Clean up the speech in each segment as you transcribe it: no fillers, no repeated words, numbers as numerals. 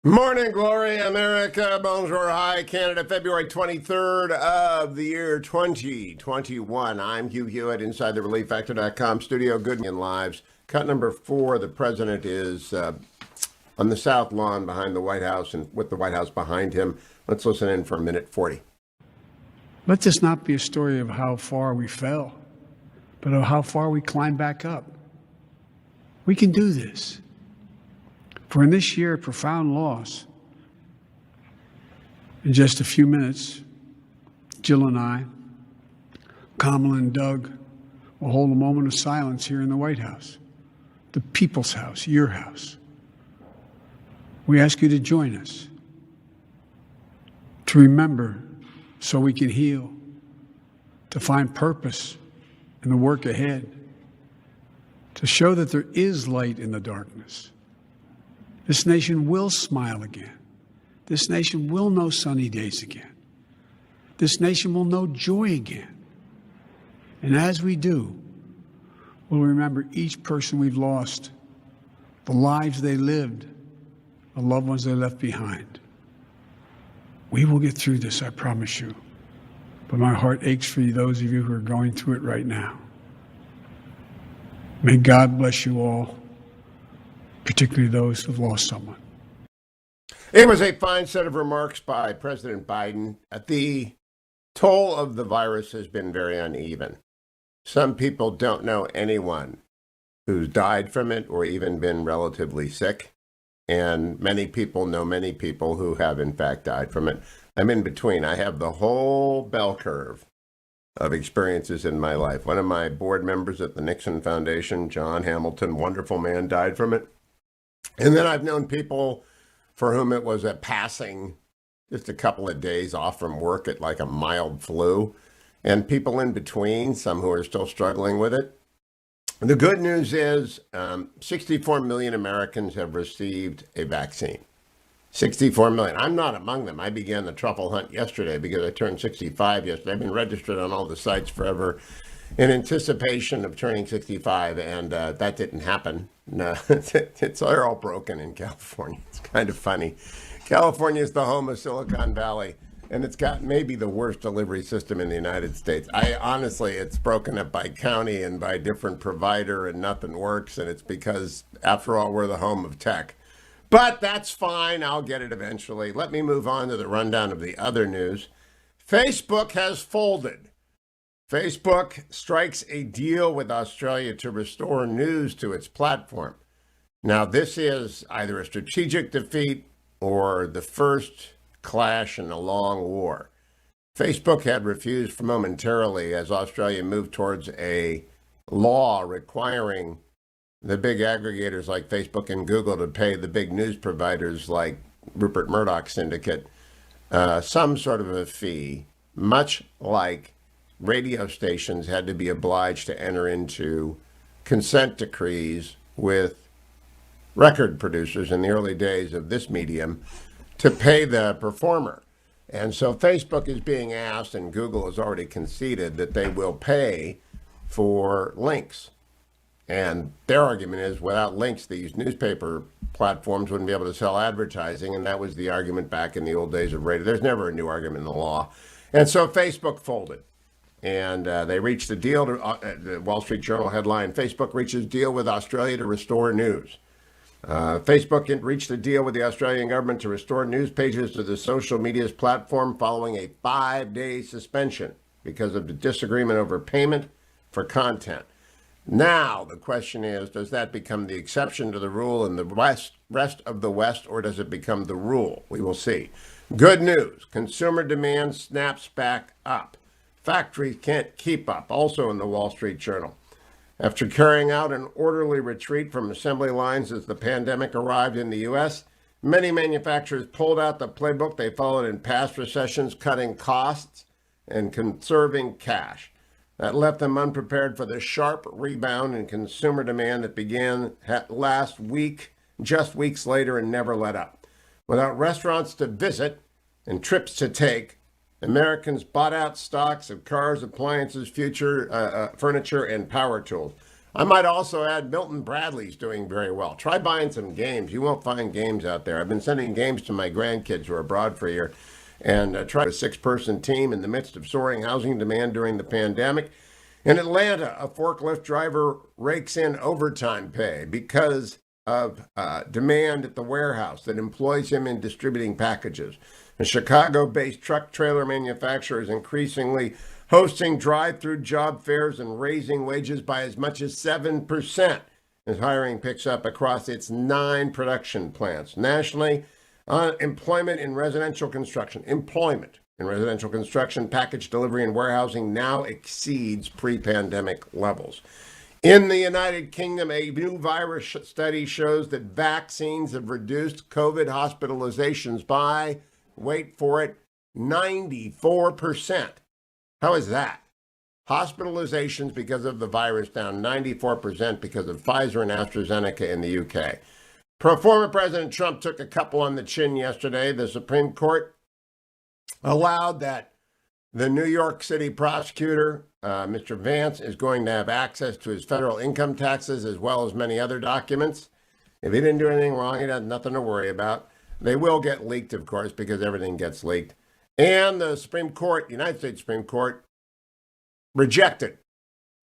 Morning, Glory, America, Bonjour, Hi, Canada, February 23rd of the year 2021. I'm Hugh Hewitt, inside the ReliefFactor.com studio, Good and Lives. Cut number 4, the president is on the South Lawn behind the White House and with the White House behind him. Let's listen in for a minute 40. Let this not be a story of how far we fell, but of how far we climbed back up. We can do this. For in this year of profound loss, in just a few minutes, Jill and I, Kamala and Doug, will hold a moment of silence here in the White House, the people's house, your house. We ask you to join us, to remember so we can heal, to find purpose in the work ahead, to show that there is light in the darkness. This nation will smile again. This nation will know sunny days again. This nation will know joy again. And as we do, we'll remember each person we've lost, the lives they lived, the loved ones they left behind. We will get through this, I promise you. But my heart aches for you, those of you who are going through it right now. May God bless you all, particularly those who've lost someone. It was a fine set of remarks by President Biden. The toll of the virus has been very uneven. Some people don't know anyone who's died from it or even been relatively sick. And many people know many people who have, in fact, died from it. I'm in between. I have the whole bell curve of experiences in my life. One of my board members at the Nixon Foundation, John Hamilton, wonderful man, died from it. And then I've known people for whom it was a passing, just a couple of days off from work at like a mild flu, and people in between, some who are still struggling with it. The good news is 64 million Americans have received a vaccine. 64 million. I'm not among them. I began the truffle hunt yesterday because I turned 65 yesterday. I've been registered on all the sites forever in anticipation of turning 65, and that didn't happen. No, they're all broken in California. It's kind of funny. California is the home of Silicon Valley, and it's got maybe the worst delivery system in the United States. Honestly, it's broken up by county and by different provider, and nothing works, and it's because, after all, we're the home of tech. But that's fine. I'll get it eventually. Let me move on to the rundown of the other news. Facebook has folded. Facebook strikes a deal with Australia to restore news to its platform. Now, this is either a strategic defeat or the first clash in a long war. Facebook had refused momentarily as Australia moved towards a law requiring the big aggregators like Facebook and Google to pay the big news providers like Rupert Murdoch's syndicate some sort of a fee, much like radio stations had to be obliged to enter into consent decrees with record producers in the early days of this medium to pay the performer. And so Facebook is being asked, and Google has already conceded, that they will pay for links. And their argument is, without links, these newspaper platforms wouldn't be able to sell advertising, and that was the argument back in the old days of radio. There's never a new argument in the law. And so Facebook folded. And they reached a deal, the Wall Street Journal headline, Facebook reaches deal with Australia to restore news. Facebook reached a deal with the Australian government to restore news pages to the social media's platform following a 5-day suspension because of the disagreement over payment for content. Now, the question is, does that become the exception to the rule in the rest of the West, or does it become the rule? We will see. Good news, consumer demand snaps back up. Factories can't keep up, also in the Wall Street Journal. After carrying out an orderly retreat from assembly lines as the pandemic arrived in the U.S., many manufacturers pulled out the playbook they followed in past recessions, cutting costs and conserving cash. That left them unprepared for the sharp rebound in consumer demand that began last week, just weeks later, and never let up. Without restaurants to visit and trips to take, Americans bought out stocks of cars, appliances, furniture, and power tools. I might also add Milton Bradley's doing very well. Try buying some games. You won't find games out there. I've been sending games to my grandkids who are abroad for a year, and try a 6-person team in the midst of soaring housing demand during the pandemic. In Atlanta, a forklift driver rakes in overtime pay because of demand at the warehouse that employs him in distributing packages. A Chicago-based truck trailer manufacturer is increasingly hosting drive-through job fairs and raising wages by as much as 7% as hiring picks up across its 9 production plants. Nationally, employment in residential construction, package delivery, and warehousing now exceeds pre-pandemic levels. In the United Kingdom, a new virus study shows that vaccines have reduced COVID hospitalizations by, wait for it, 94%. How is that? Hospitalizations because of the virus down 94% because of Pfizer and AstraZeneca in the UK. Former President Trump took a couple on the chin yesterday. The Supreme Court allowed that the New York City prosecutor, Mr. Vance, is going to have access to his federal income taxes as well as many other documents. If he didn't do anything wrong, he'd have nothing to worry about. They will get leaked, of course, because everything gets leaked. And the Supreme Court, United States Supreme Court, rejected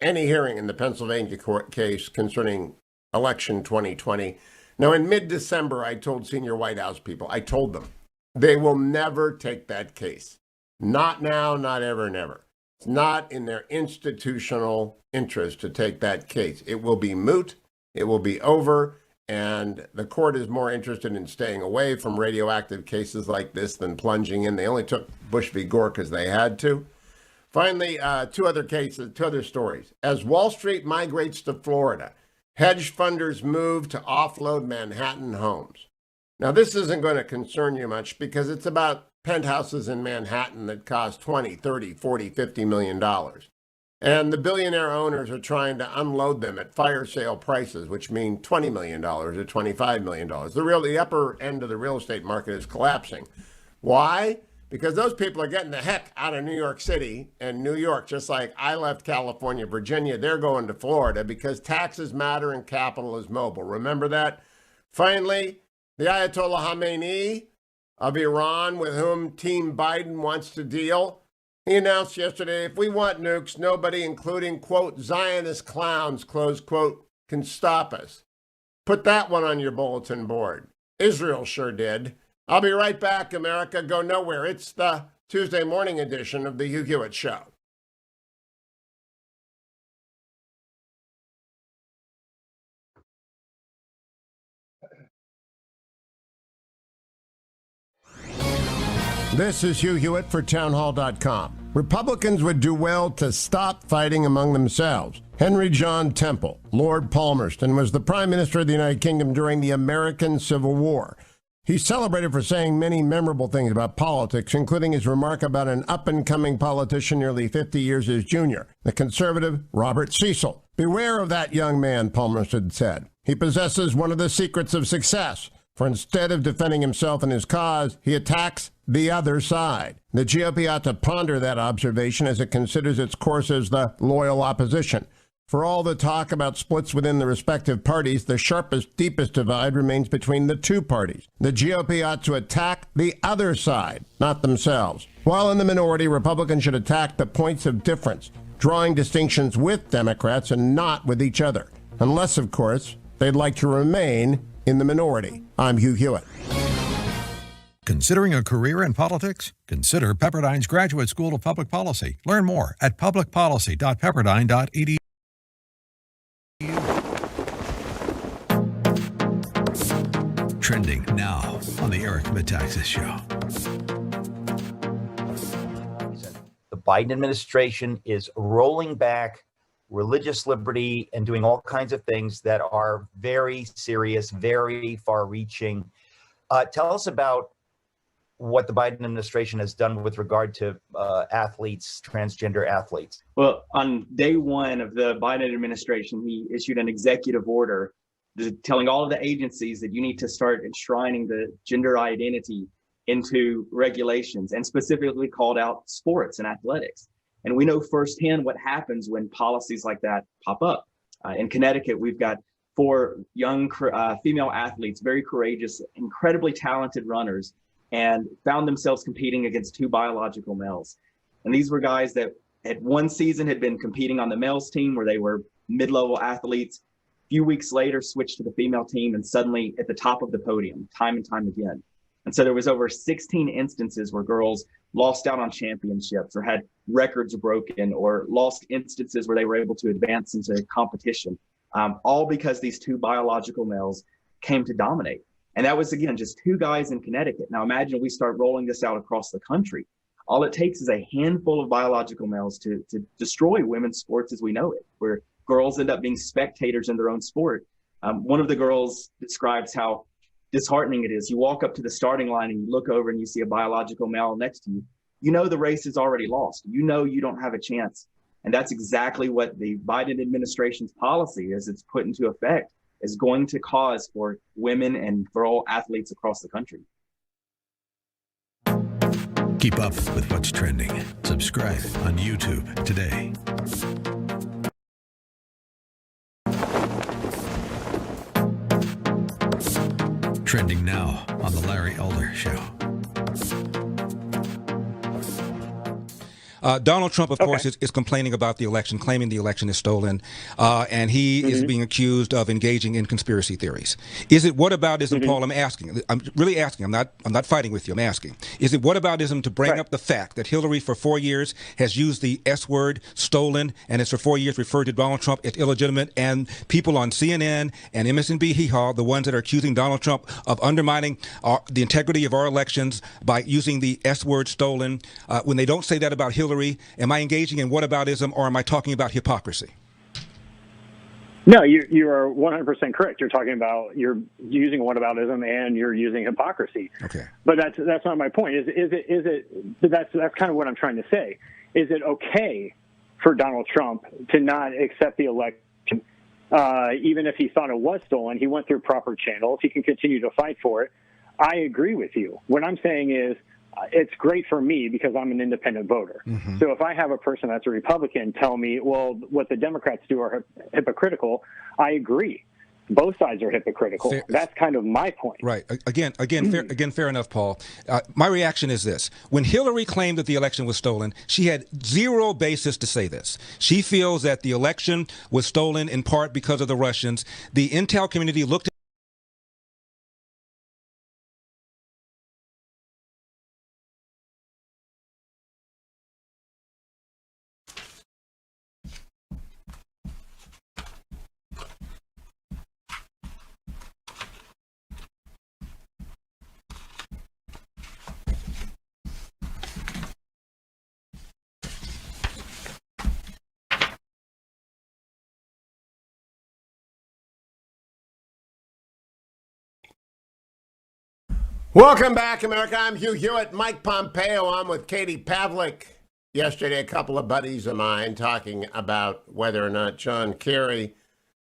any hearing in the Pennsylvania court case concerning election 2020. Now, in mid-December, I told senior White House people, I told them, they will never take that case. Not now, not ever, never. It's not in their institutional interest to take that case. It will be moot. It will be over. And the court is more interested in staying away from radioactive cases like this than plunging in. They only took Bush v. Gore because they had to. Finally, two other stories. As Wall Street migrates to Florida, hedge funders move to offload Manhattan homes. Now, this isn't going to concern you much because it's about penthouses in Manhattan that cost $20, $30, $40, $50 million. And the billionaire owners are trying to unload them at fire sale prices, which mean $20 million or $25 million. The upper end of the real estate market is collapsing. Why? Because those people are getting the heck out of New York City and New York, just like I left California, Virginia. They're going to Florida because taxes matter and capital is mobile. Remember that? Finally, the Ayatollah Khamenei of Iran, with whom Team Biden wants to deal, he announced yesterday, if we want nukes, nobody, including, quote, Zionist clowns, close quote, can stop us. Put that one on your bulletin board. Israel sure did. I'll be right back, America. Go nowhere. It's the Tuesday morning edition of the Hugh Hewitt Show. This is Hugh Hewitt for townhall.com. Republicans would do well to stop fighting among themselves. Henry John Temple, Lord Palmerston, was the Prime Minister of the United Kingdom during the American Civil War. He's celebrated for saying many memorable things about politics, including his remark about an up-and-coming politician nearly 50 years his junior, the conservative Robert Cecil. Beware of that young man, Palmerston said. He possesses one of the secrets of success. For instead of defending himself and his cause, he attacks the other side. The GOP ought to ponder that observation as it considers its course as the loyal opposition. For all the talk about splits within the respective parties, the sharpest, deepest divide remains between the two parties. The GOP ought to attack the other side, not themselves. While in the minority, Republicans should attack the points of difference, drawing distinctions with Democrats and not with each other. Unless, of course, they'd like to remain in the minority. I'm Hugh Hewitt. Considering a career in politics? Consider Pepperdine's Graduate School of Public Policy. Learn more at publicpolicy.pepperdine.edu. Trending now on the Eric Metaxas Show. The Biden administration is rolling back religious liberty and doing all kinds of things that are very serious, very far-reaching. Tell us about what the Biden administration has done with regard to athletes, transgender athletes. Well, on day one of the Biden administration, he issued an executive order telling all of the agencies that you need to start enshrining the gender identity into regulations, and specifically called out sports and athletics. And we know firsthand what happens when policies like that pop up. In Connecticut, we've got 4 young female athletes, very courageous, incredibly talented runners, and found themselves competing against 2 biological males. And these were guys that at one season had been competing on the males team where they were mid-level athletes. A few weeks later, switched to the female team and suddenly at the top of the podium, time and time again. And so there was over 16 instances where girls lost out on championships or had records broken, or lost instances where they were able to advance into competition, all because these 2 biological males came to dominate. And that was, again, just 2 guys in Connecticut. Now imagine we start rolling this out across the country. All it takes is a handful of biological males to destroy women's sports as we know it, where girls end up being spectators in their own sport. One of the girls describes how disheartening it is. You walk up to the starting line and you look over and you see a biological male next to you. You know the race is already lost. You know you don't have a chance. And that's exactly what the Biden administration's policy, as it's put into effect, is going to cause for women and girl athletes across the country. Keep up with what's trending. Subscribe on YouTube today. Trending now on The Larry Elder Show. Donald Trump, of course, is complaining about the election, claiming the election is stolen, and he is being accused of engaging in conspiracy theories. Is it whataboutism, Paul? I'm asking. I'm really asking. I'm not fighting with you. I'm asking. Is it whataboutism to bring up the fact that Hillary for 4 years has used the S word, stolen, and has for 4 years referred to Donald Trump as illegitimate, and people on CNN and MSNBC, the ones that are accusing Donald Trump of undermining the integrity of our elections by using the S word, stolen, when they don't say that about Hillary? Am I engaging in whataboutism, or am I talking about hypocrisy? No, you are 100% correct. You're using whataboutism and you're using hypocrisy. Okay. But that's not my point. Is it? That's kind of what I'm trying to say. Is it okay for Donald Trump to not accept the election, even if he thought it was stolen? He went through proper channels. He can continue to fight for it. I agree with you. What I'm saying is, it's great for me because I'm an independent voter. So if I have a person that's a Republican tell me, well, what the Democrats do are hypocritical, I agree. Both sides are hypocritical. That's kind of my point. Right. Fair enough, Paul. My reaction is this. When Hillary claimed that the election was stolen, she had zero basis to say this. She feels that the election was stolen in part because of the Russians. The intel community looked at Welcome back, America. I'm Hugh Hewitt. Mike Pompeo on with Katie Pavlik. Yesterday, a couple of buddies of mine talking about whether or not John Kerry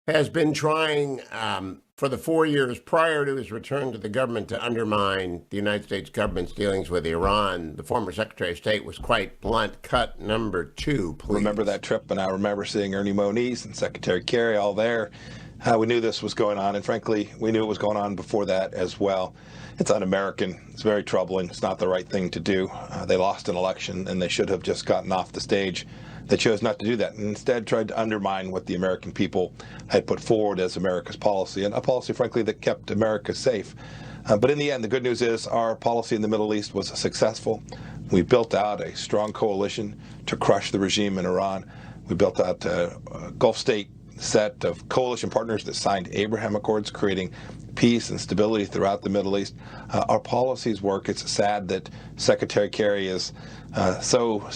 has been trying for the 4 years prior to his return to the government to undermine the United States government's dealings with Iran. The former Secretary of State was quite blunt. Cut number 2, please. Remember that trip, and I remember seeing Ernie Moniz and Secretary Kerry all there. We knew this was going on, and frankly, we knew it was going on before that as well. It's un-American. It's very troubling. It's not the right thing to do. They lost an election, and they should have just gotten off the stage. They chose not to do that, and instead tried to undermine what the American people had put forward as America's policy, and a policy, frankly, that kept America safe. But in the end, the good news is our policy in the Middle East was successful. We built out a strong coalition to crush the regime in Iran. We built out a Gulf state set of coalition partners that signed Abraham Accords, creating peace and stability throughout the Middle East. Our policies work. It's sad that Secretary Kerry is so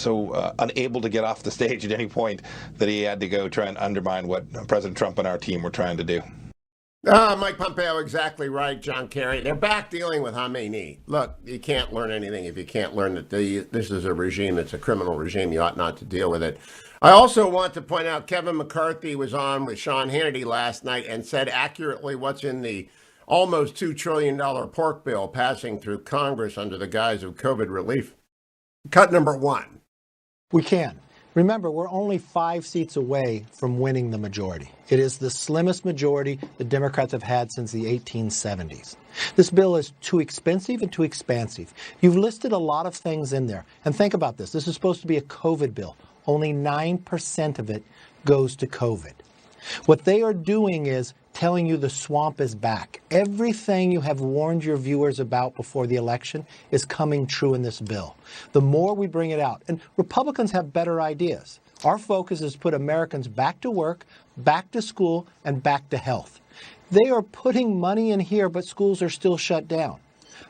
unable to get off the stage at any point that he had to go try and undermine what President Trump and our team were trying to do. Mike Pompeo, exactly right, John Kerry. They're back dealing with Khamenei. Look, you can't learn anything if you can't learn that this is a regime that's a criminal regime. You ought not to deal with it. I also want to point out Kevin McCarthy was on with Sean Hannity last night and said accurately what's in the almost $2 trillion pork bill passing through Congress under the guise of COVID relief. Cut number 1. We can. Remember, we're only 5 seats away from winning the majority. It is the slimmest majority the Democrats have had since the 1870s. This bill is too expensive and too expansive. You've listed a lot of things in there. And think about this. This is supposed to be a COVID bill. Only 9% of it goes to COVID. What they are doing is telling you the swamp is back. Everything you have warned your viewers about before the election is coming true in this bill. The more we bring it out, and Republicans have better ideas. Our focus is to put Americans back to work, back to school, and back to health. They are putting money in here, but schools are still shut down.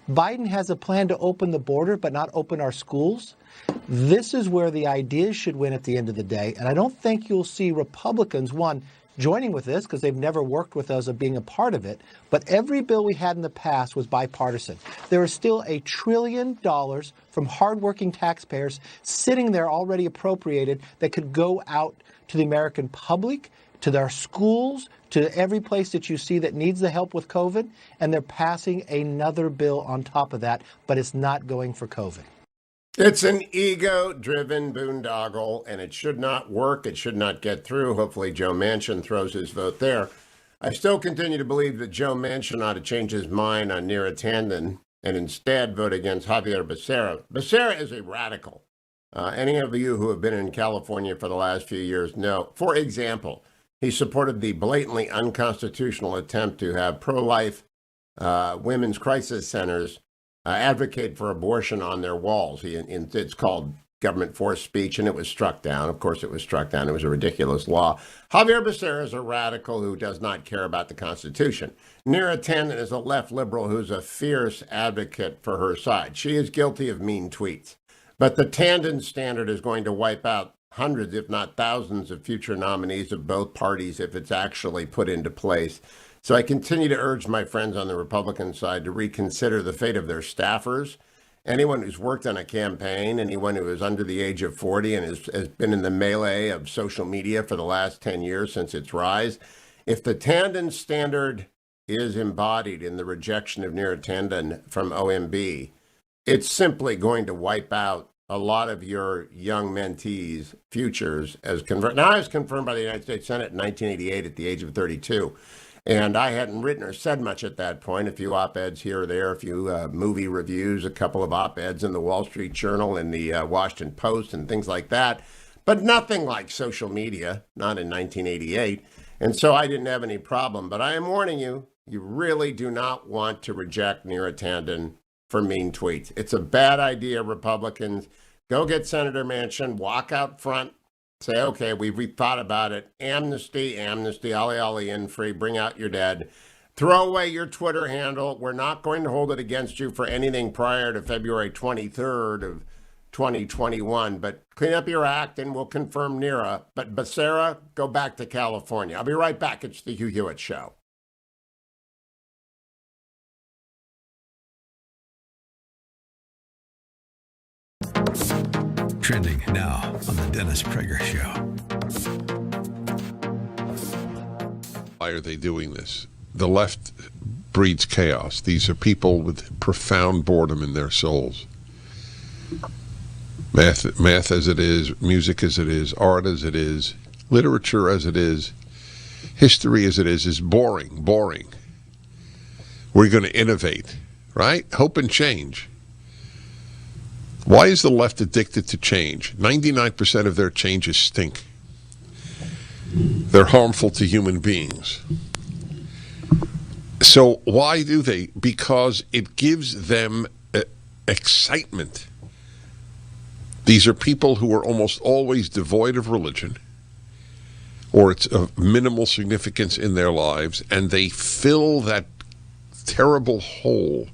Biden has a plan to open the border, but not open our schools. This is where the ideas should win at the end of the day. And I don't think you'll see Republicans, one, joining with this because they've never worked with us of being a part of it. But every bill we had in the past was bipartisan. There is still $1 trillion from hardworking taxpayers sitting there already appropriated that could go out to the American public, to their schools, to every place that you see that needs the help with COVID. And they're passing another bill on top of that, but it's not going for COVID. It's an ego-driven boondoggle, and it should not work. It should not get through. Hopefully Joe Manchin throws his vote there. I still continue to believe that Joe Manchin ought to change his mind on Neera Tanden and instead vote against Javier Becerra. Becerra is a radical. Any of you who have been in California for the last few years know, for example, he supported the blatantly unconstitutional attempt to have pro-life women's crisis centers advocate for abortion on their walls. It's called government forced speech, and it was struck down. Of course, it was struck down. It was a ridiculous law. Javier Becerra is a radical who does not care about the Constitution. Neera Tanden is a left liberal who's a fierce advocate for her side. She is guilty of mean tweets. But the Tanden standard is going to wipe out hundreds, if not thousands, of future nominees of both parties if it's actually put into place. So I continue to urge my friends on the Republican side to reconsider the fate of their staffers. Anyone who's worked on a campaign, anyone who is under the age of 40 and has been in the melee of social media for the last 10 years since its rise, if the Tanden standard is embodied in the rejection of Neera Tanden from OMB, it's simply going to wipe out a lot of your young mentees' futures as confirmed. Now, I was confirmed by the United States Senate in 1988 at the age of 32. And I hadn't written or said much at that point, a few op-eds here or there, a few movie reviews, a couple of op-eds in the Wall Street Journal and the Washington Post and things like that. But nothing like social media, not in 1988. And so I didn't have any problem. But I am warning you, you really do not want to reject Neera Tanden for mean tweets. It's a bad idea, Republicans. Go get Senator Manchin, walk out front. Say, okay, we've thought about it. Amnesty, ollie, ollie, in free, bring out your dead. Throw away your Twitter handle. We're not going to hold it against you for anything prior to February 23rd of 2021. But clean up your act and we'll confirm Neera. But Becerra, go back to California. I'll be right back. It's the Hugh Hewitt Show. Trending now on the Dennis Prager Show. Why are they doing this? The left breeds chaos. These are people with profound boredom in their souls. Math as it is, music as it is, art as it is, literature as it is, history as it is boring. We're going to innovate, right? Hope and change. Why is the left addicted to change? 99% of their changes stink. They're harmful to human beings. So why do they? Because it gives them excitement. These are people who are almost always devoid of religion, or it's of minimal significance in their lives, and they fill that terrible hole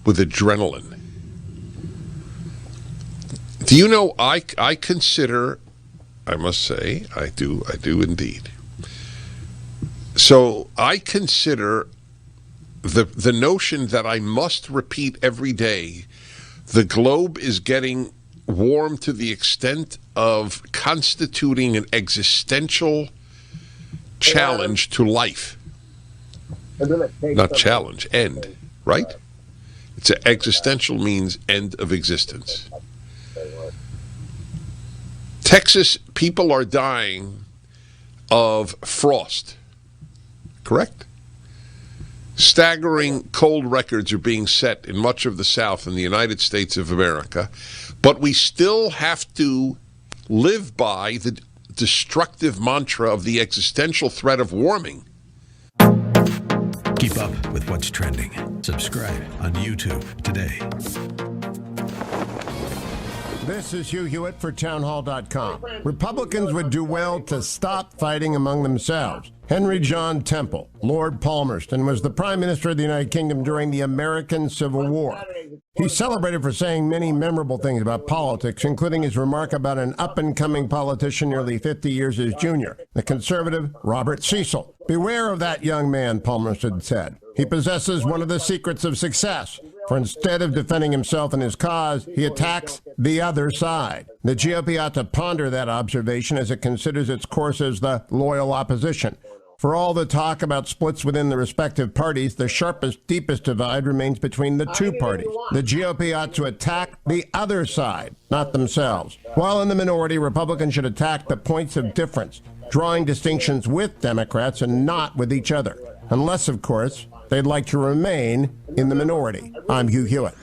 with adrenaline. Do you know, I consider, I must say, I do indeed. So I consider the notion that I must repeat every day, the globe is getting warm to the extent of constituting an existential challenge to life. Not challenge, end, right? It's an existential means end of existence. Texas, people are dying of frost. Correct? Staggering cold records are being set in much of the South in the United States of America, but we still have to live by the destructive mantra of the existential threat of warming. Keep up with what's trending. Subscribe on YouTube today. This is Hugh Hewitt for townhall.com. Republicans would do well to stop fighting among themselves. Henry John Temple, Lord Palmerston, was the Prime Minister of the United Kingdom during the American Civil War. He's celebrated for saying many memorable things about politics, including his remark about an up-and-coming politician nearly 50 years his junior, the conservative Robert Cecil. Beware of that young man, Palmerston said. He possesses one of the secrets of success, for instead of defending himself and his cause, he attacks the other side. The GOP ought to ponder that observation as it considers its course as the loyal opposition. For all the talk about splits within the respective parties, the sharpest, deepest divide remains between the two parties. The GOP ought to attack the other side, not themselves. While in the minority, Republicans should attack the points of difference, drawing distinctions with Democrats and not with each other. Unless, of course, they'd like to remain in the minority. I'm Hugh Hewitt.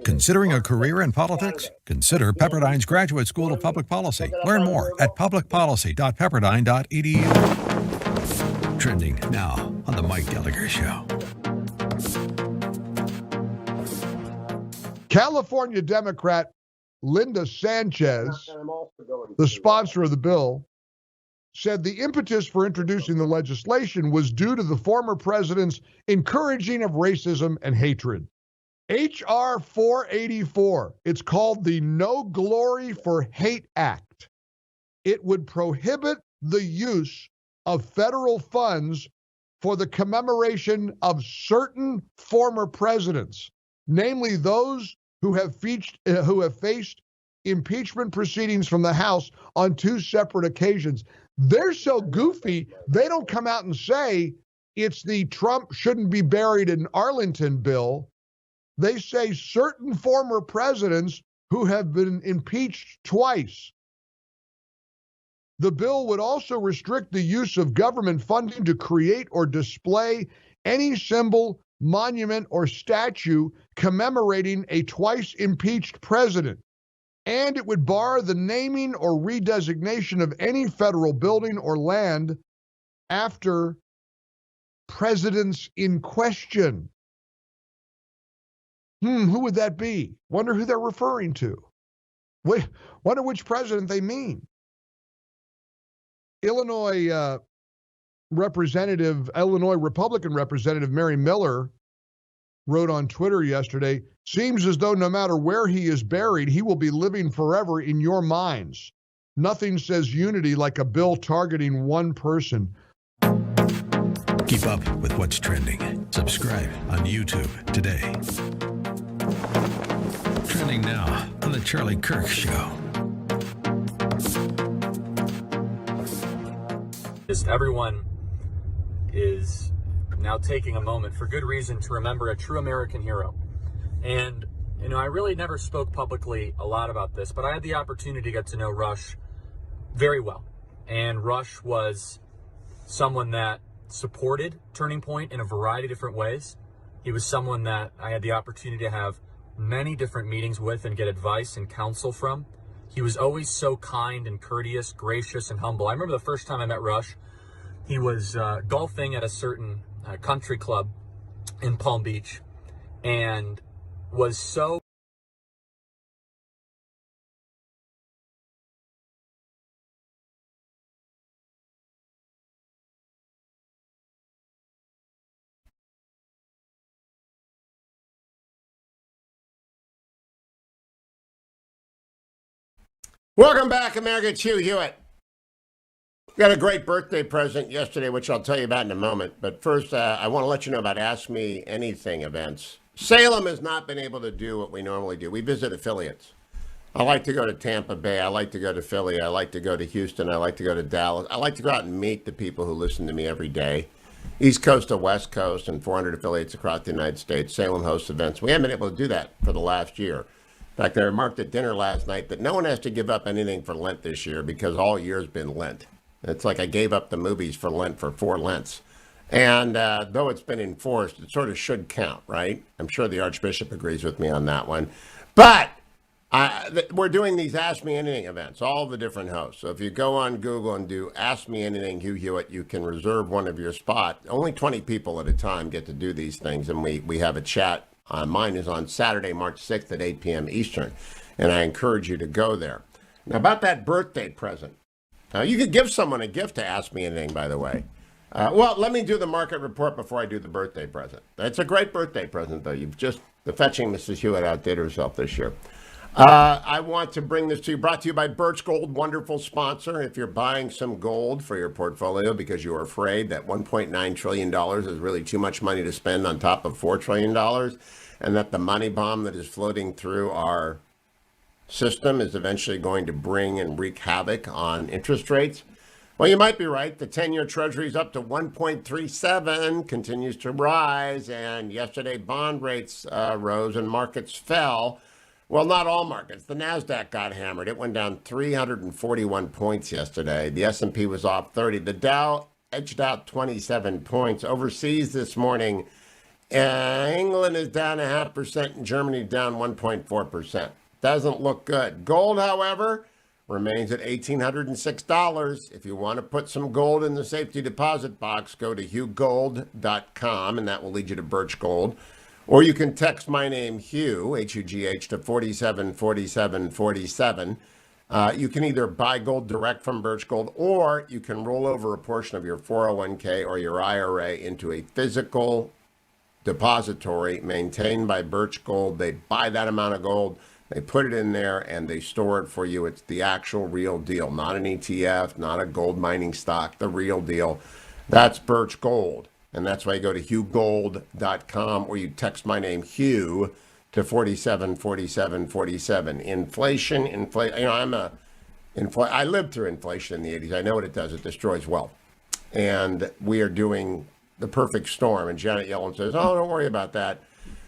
Considering a career in politics? Consider Pepperdine's Graduate School of Public Policy. Learn more at publicpolicy.pepperdine.edu. Trending now on The Mike Gallagher Show. California Democrat Linda Sanchez, the sponsor of the bill, said the impetus for introducing the legislation was due to the former president's encouraging of racism and hatred. H.R. 484, it's called the No Glory for Hate Act. It would prohibit the use of federal funds for the commemoration of certain former presidents, namely those who have faced impeachment proceedings from the House on 2 separate occasions. They're so goofy, they don't come out and say it's the Trump shouldn't be buried in Arlington bill. They say certain former presidents who have been impeached twice. The bill would also restrict the use of government funding to create or display any symbol, monument, or statue commemorating a twice impeached president. And it would bar the naming or redesignation of any federal building or land after presidents in question. Who would that be? Wonder who they're referring to. Wonder which president they mean. Illinois Republican Representative Mary Miller wrote on Twitter yesterday, seems as though no matter where he is buried, he will be living forever in your minds. Nothing says unity like a bill targeting one person. Keep up with what's trending. Subscribe on YouTube today. Trending now on The Charlie Kirk Show. Everyone is now taking a moment for good reason to remember a true American hero. And, I really never spoke publicly a lot about this, but I had the opportunity to get to know Rush very well. And Rush was someone that supported Turning Point in a variety of different ways. He was someone that I had the opportunity to have many different meetings with and get advice and counsel from. He was always so kind and courteous, gracious and humble. I remember the first time I met Rush, he was golfing at a certain country club in Palm Beach and was so Welcome back, America. It's Hugh Hewitt. Got a great birthday present yesterday, which I'll tell you about in a moment. But first, I want to let you know about Ask Me Anything events. Salem has not been able to do what we normally do. We visit affiliates. I like to go to Tampa Bay. I like to go to Philly. I like to go to Houston. I like to go to Dallas. I like to go out and meet the people who listen to me every day. East Coast to West Coast and 400 affiliates across the United States. Salem hosts events. We haven't been able to do that for the last year. fact, I remarked at dinner last night that no one has to give up anything for Lent this year because all year's been Lent. It's like I gave up the movies for Lent for 4 Lents. And though it's been enforced, it sort of should count, right? I'm sure the Archbishop agrees with me on that one. But we're doing these Ask Me Anything events, all the different hosts. So if you go on Google and do Ask Me Anything Hugh Hewitt, you can reserve one of your spot. Only 20 people at a time get to do these things, and we have a chat. Mine is on Saturday, March 6th at 8 p.m. Eastern, and I encourage you to go there. Now, about that birthday present. You could give someone a gift to Ask Me Anything, by the way. Well, let me do the market report before I do the birthday present. It's a great birthday present, though. The fetching Mrs. Hewitt outdid herself this year. I want to bring this to you, brought to you by Birch Gold, wonderful sponsor. If you're buying some gold for your portfolio because you're afraid that $1.9 trillion is really too much money to spend on top of $4 trillion, and that the money bomb that is floating through our system is eventually going to bring and wreak havoc on interest rates, well, you might be right. The 10-year Treasury is up to 1.37, continues to rise, and yesterday bond rates rose and markets fell. Well, not all markets. The NASDAQ got hammered. It went down 341 points yesterday. The S&P was off 30. The Dow edged out 27 points. Overseas this morning, England is down 0.5% and Germany down 1.4%. Doesn't look good. Gold, however, remains at $1,806. If you want to put some gold in the safety deposit box, go to hughgold.com, and that will lead you to Birch Gold. Or you can text my name, Hugh, H-U-G-H, to 474747. You can either buy gold direct from Birch Gold, or you can roll over a portion of your 401k or your IRA into a physical depository maintained by Birch Gold. They buy that amount of gold, they put it in there, and they store it for you. It's the actual real deal, not an ETF, not a gold mining stock, the real deal. That's Birch Gold. And that's why you go to hughgold.com, or you text my name, Hugh, to 474747. Inflation. You know, I lived through inflation in the 80s. I know what it does. It destroys wealth. And we are doing the perfect storm. And Janet Yellen says, oh, don't worry about that.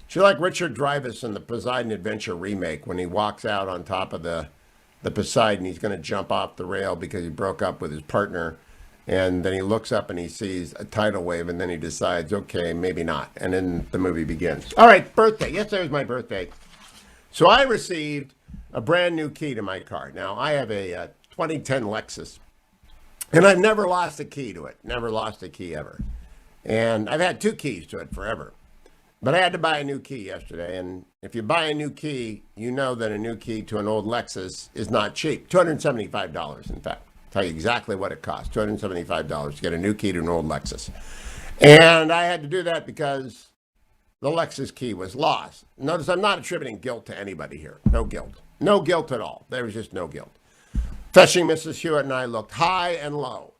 She's like Richard Dreyfuss in the Poseidon Adventure remake when he walks out on top of the Poseidon. He's going to jump off the rail because he broke up with his partner. And then he looks up and he sees a tidal wave, and then he decides, okay, maybe not. And then the movie begins. All right, birthday. Yesterday was my birthday. So I received a brand new key to my car. Now, I have a 2010 Lexus, and I've never lost a key to it. Never lost a key ever. And I've had 2 keys to it forever. But I had to buy a new key yesterday. And if you buy a new key, you know that a new key to an old Lexus is not cheap. $275, in fact. Tell you exactly what it costs, $275 to get a new key to an old Lexus. And I had to do that because the Lexus key was lost. Notice I'm not attributing guilt to anybody here. No guilt. No guilt at all. There was just no guilt. Fetching Mrs. Hewitt and I looked high and low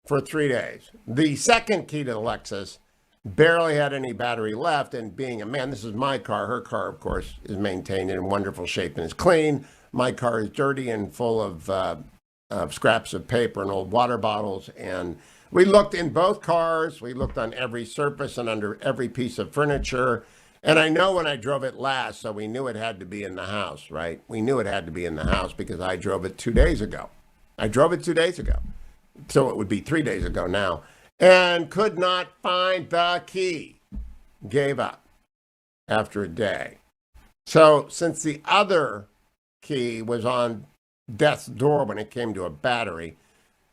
for 3 days. The second key to the Lexus barely had any battery left, and being a man, this is my car. Her car, of course, is maintained in wonderful shape and is clean. My car is dirty and full of scraps of paper and old water bottles. And we looked in both cars. We looked on every surface and under every piece of furniture. And I know when I drove it last, so we knew it had to be in the house, right? We knew it had to be in the house because I drove it 2 days ago. I drove it 2 days ago. So it would be 3 days ago now. And could not find the key. Gave up after a day. So since the other key was on death's door when it came to a battery,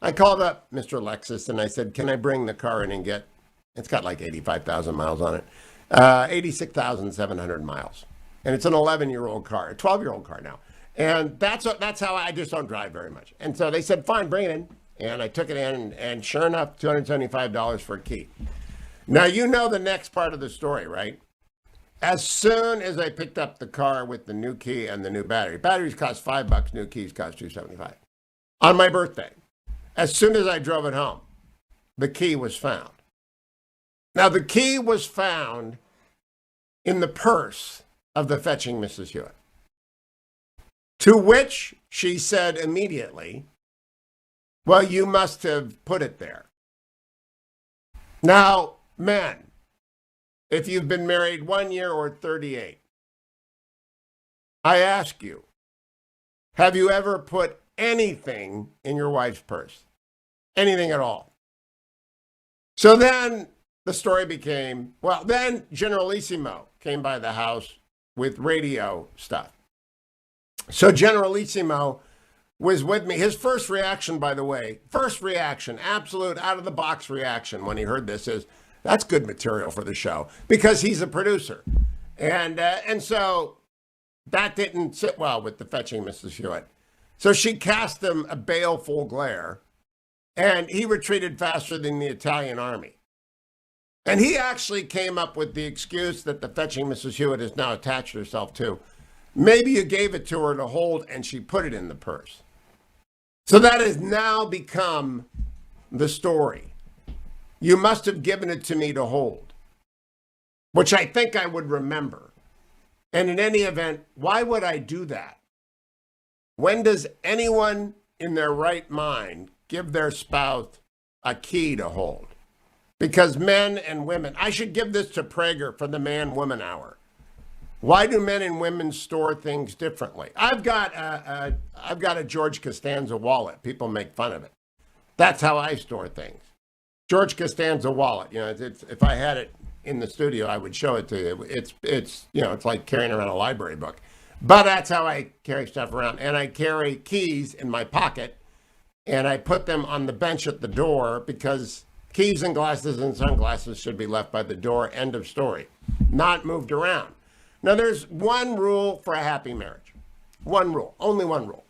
I called up Mr. Lexus and I said, can I bring the car in and get, it's got like 85,000 miles on it, 86,700 miles. And it's an 11-year-old car, a 12-year-old car now. And that's how I just don't drive very much. And so they said, fine, bring it in. And I took it in, and sure enough, $275 for a key. Now, you know the next part of the story, right? As soon as I picked up the car with the new key and the new battery, batteries cost $5, new keys cost $275. On my birthday, as soon as I drove it home, the key was found. Now, the key was found in the purse of the fetching Mrs. Hewitt, to which she said immediately, well, you must have put it there. Now, men, if you've been married 1 year or 38, I ask you, have you ever put anything in your wife's purse? Anything at all? So then the story became, well, then Generalissimo came by the house with radio stuff. So Generalissimo was with me. His first reaction, by the way, absolute out-of-the-box reaction when he heard this is, that's good material for the show, because he's a producer. And so that didn't sit well with the fetching Mrs. Hewitt. So she cast him a baleful glare, and he retreated faster than the Italian army. And he actually came up with the excuse that the fetching Mrs. Hewitt has now attached herself to. Maybe you gave it to her to hold, and she put it in the purse. So that has now become the story. You must have given it to me to hold, which I think I would remember. And in any event, why would I do that? When does anyone in their right mind give their spouse a key to hold? Because men and women, I should give this to Prager for the man-woman hour. Why do men and women store things differently? I've got a George Costanza wallet. People make fun of it. That's how I store things. George Costanza wallet. You know, if I had it in the studio, I would show it to you. It's like carrying around a library book. But that's how I carry stuff around. And I carry keys in my pocket, and I put them on the bench at the door because keys and glasses and sunglasses should be left by the door. End of story. Not moved around. Now, there's one rule for a happy marriage. One rule. Only one rule.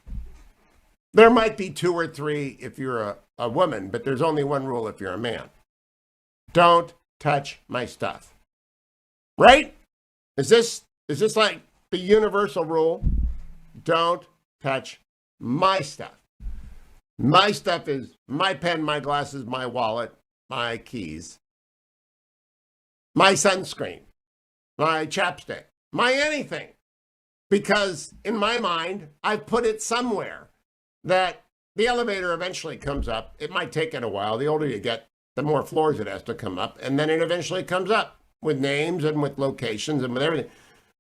There might be two or three if you're a woman, but there's only one rule if you're a man. Don't touch my stuff. Right? Is this like the universal rule? Don't touch my stuff. My stuff is my pen, my glasses, my wallet, my keys, my sunscreen, my chapstick, my anything. Because in my mind, I've put it somewhere that the elevator eventually comes up. It might take it a while. The older you get, the more floors it has to come up. And then it eventually comes up with names and with locations and with everything.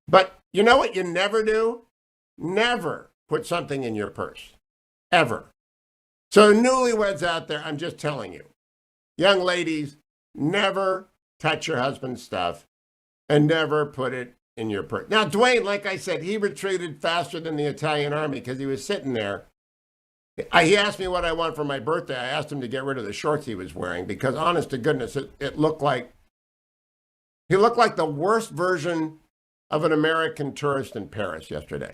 But you know what you never do? Never put something in your purse. Ever. So newlyweds out there, I'm just telling you. Young ladies, never touch your husband's stuff and never put it in your purse. Now, Dwayne, like I said, he retreated faster than the Italian army because he was sitting there. He asked me what I want for my birthday. I asked him to get rid of the shorts he was wearing because, honest to goodness, it looked like he looked like the worst version of an American tourist in Paris yesterday.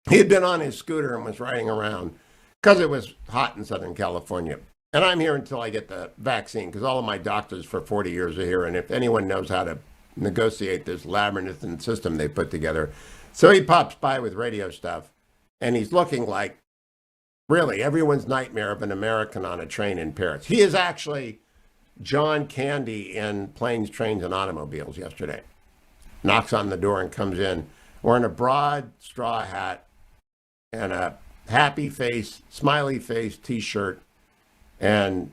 He had been on his scooter and was riding around because it was hot in Southern California. And I'm here until I get the vaccine because all of my doctors for 40 years are here. And if anyone knows how to negotiate this labyrinthine system they put together. So he pops by with radio stuff and he's looking like really everyone's nightmare of an American on a train in Paris. He is actually John Candy in Planes, Trains, and Automobiles yesterday. Knocks on the door and comes in wearing a broad straw hat and a happy face, smiley face t-shirt and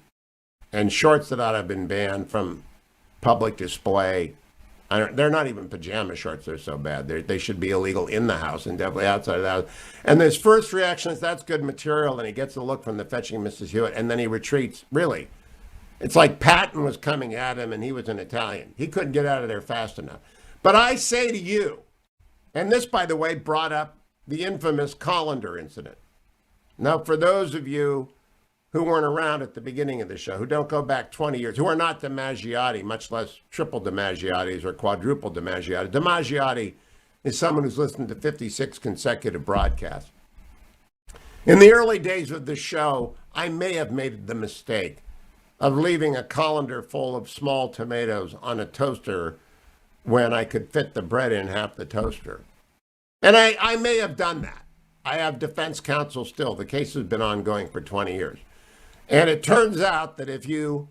shorts that ought to have been banned from public display. They're not even pajama shorts. They're so bad. They should be illegal in the house and definitely outside of the house. And his first reaction is, that's good material. And he gets a look from the fetching Mrs. Hewitt. And then he retreats. Really. It's like Patton was coming at him and he was an Italian. He couldn't get out of there fast enough. But I say to you, and this, by the way, brought up the infamous Colander incident. Now, for those of you who weren't around at the beginning of the show, who don't go back 20 years, who are not DiMaggiotti, much less triple DiMaggiottis or quadruple DiMaggiotti. DiMaggiotti is someone who's listened to 56 consecutive broadcasts. In the early days of the show, I may have made the mistake of leaving a colander full of small tomatoes on a toaster when I could fit the bread in half the toaster. And I may have done that. I have defense counsel still. The case has been ongoing for 20 years. And it turns out that if you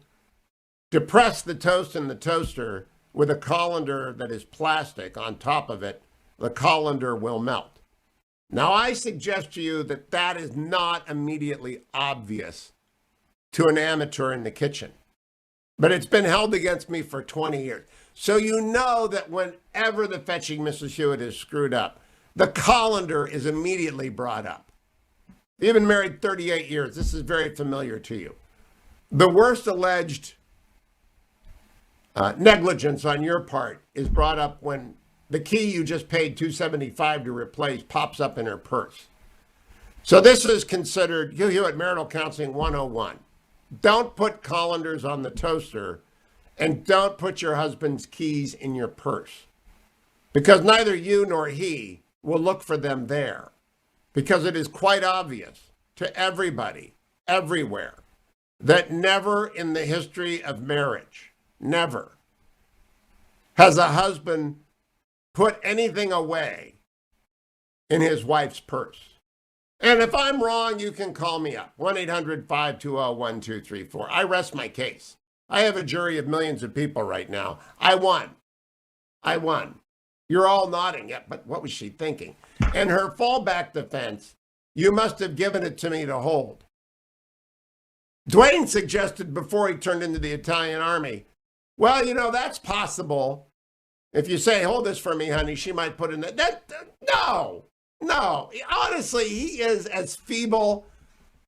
depress the toast in the toaster with a colander that is plastic on top of it, the colander will melt. Now, I suggest to you that that is not immediately obvious to an amateur in the kitchen. But it's been held against me for 20 years. So you know that whenever the fetching Mrs. Hewitt is screwed up, the colander is immediately brought up. You've been married 38 years. This is very familiar to you. The worst alleged negligence on your part is brought up when the key you just paid $275 to replace pops up in her purse. So this is considered Hugh Hewitt Marital Counseling 101. Don't put colanders on the toaster, and don't put your husband's keys in your purse, because neither you nor he will look for them there, because it is quite obvious to everybody, everywhere, that never in the history of marriage, never, has a husband put anything away in his wife's purse. And if I'm wrong, you can call me up, 1-800-520-1234. I rest my case. I have a jury of millions of people right now. I won. You're all nodding. Yeah, but what was she thinking? And her fallback defense, you must have given it to me to hold. Dwayne suggested before he turned into the Italian army, well, you know, that's possible. If you say, hold this for me, honey, she might put in that. No. Honestly, he is as feeble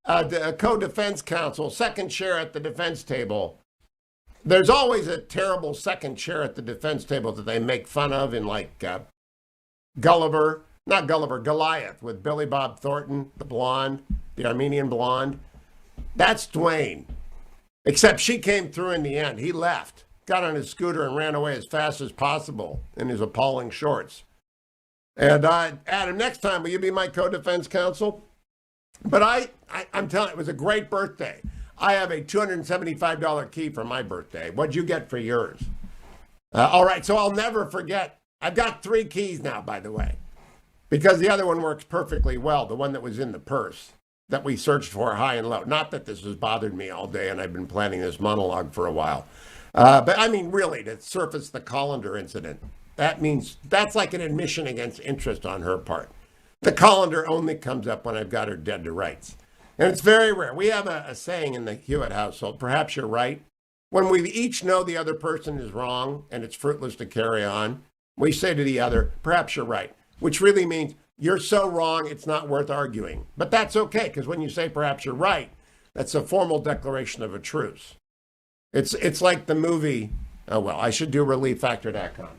a co-defense counsel, second chair at the defense table. There's always a terrible second chair at the defense table that they make fun of in like Goliath with Billy Bob Thornton, the blonde, the Armenian blonde. That's Dwayne. Except she came through in the end. He left, got on his scooter and ran away as fast as possible in his appalling shorts. And Adam, next time, will you be my co-defense counsel? But I'm telling you, it was a great birthday. I have a $275 key for my birthday. What'd you get for yours? All right, so I'll never forget. I've got 3 keys now, by the way, because the other one works perfectly well, the one that was in the purse that we searched for high and low. Not that this has bothered me all day, and I've been planning this monologue for a while. But I mean, really, to surface the colander incident, that's like an admission against interest on her part. The colander only comes up when I've got her dead to rights. And it's very rare. We have a saying in the Hewitt household, perhaps you're right. When we each know the other person is wrong and it's fruitless to carry on, we say to the other, perhaps you're right, which really means you're so wrong it's not worth arguing. But that's okay, because when you say perhaps you're right, that's a formal declaration of a truce. It's like the movie, I should do ReliefFactor.com.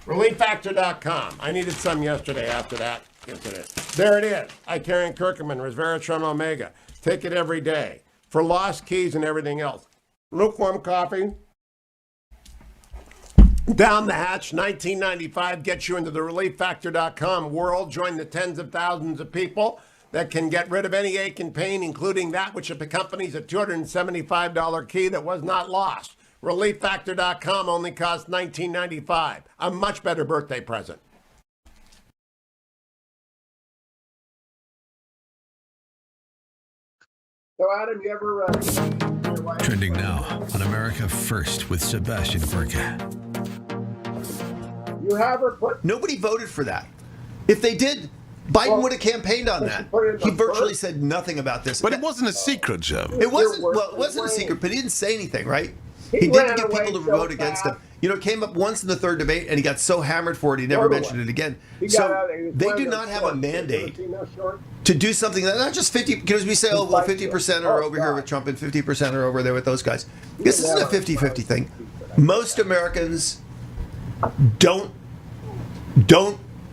ReliefFactor.com. I needed some yesterday after that incident. There it is. Icarian Curcumin, resveratrol omega. Take it every day for lost keys and everything else. Lukewarm coffee. Down the hatch, $19.95 gets you into the ReliefFactor.com world. Join the tens of thousands of people that can get rid of any ache and pain, including that which accompanies a $275 key that was not lost. ReliefFactor.com only costs $19.95. A much better birthday present. So, Adam, you ever... Trending now on America First with Sebastian Gorka. You have her put... Nobody voted for that. If they did, Biden would have campaigned on that. He virtually said nothing about this. But it wasn't a secret, Joe. It wasn't a secret, but he didn't say anything, right? He didn't get people to vote against him. You know, it came up once in the third debate, and he got so hammered for it, he never mentioned it again. So they do not have a mandate to do something that not just 50, because we say, 50% are over here with Trump and 50% are over there with those guys. This isn't a 50-50 thing. Most Americans don't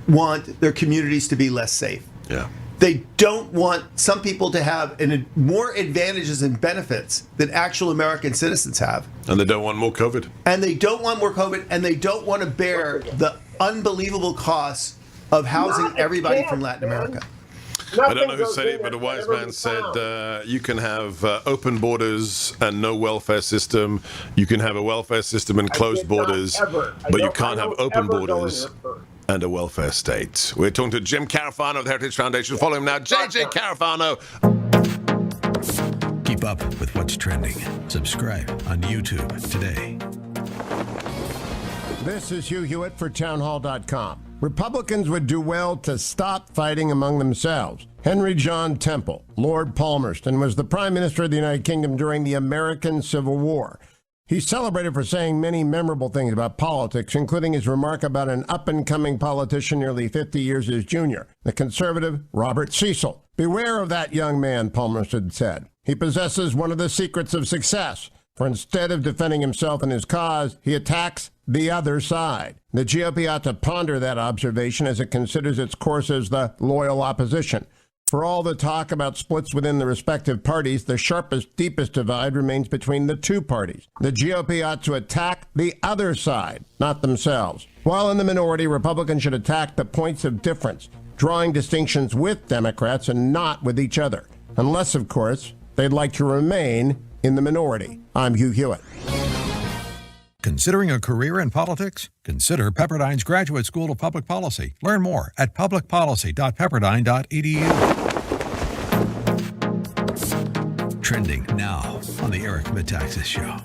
want their communities to be less safe. Yeah. They don't want some people to have more advantages and benefits than actual American citizens have. And they don't want more COVID. And they don't want more COVID, and they don't want to bear the unbelievable costs of housing everybody from Latin America. I don't know who said it, but a wise man said you can have open borders and no welfare system. You can have a welfare system and closed borders, but you can't have open borders and a welfare state. We're talking to Jim Carafano of the Heritage Foundation. Follow him now, JJ Carafano. Keep up with what's trending. Subscribe on YouTube today. This is Hugh Hewitt for townhall.com. Republicans would do well to stop fighting among themselves. Henry John Temple, Lord Palmerston, was the Prime Minister of the United Kingdom during the American Civil War. He's celebrated for saying many memorable things about politics, including his remark about an up-and-coming politician nearly 50 years his junior, the conservative Robert Cecil. Beware of that young man, Palmerston said. He possesses one of the secrets of success, for instead of defending himself and his cause, he attacks the other side. The GOP ought to ponder that observation as it considers its course as the loyal opposition. For all the talk about splits within the respective parties, the sharpest, deepest divide remains between the two parties. The GOP ought to attack the other side, not themselves. While in the minority, Republicans should attack the points of difference, drawing distinctions with Democrats and not with each other. Unless, of course, they'd like to remain in the minority. I'm Hugh Hewitt. Considering a career in politics? Consider Pepperdine's Graduate School of Public Policy. Learn more at publicpolicy.pepperdine.edu. Trending now on the Eric Metaxas Show.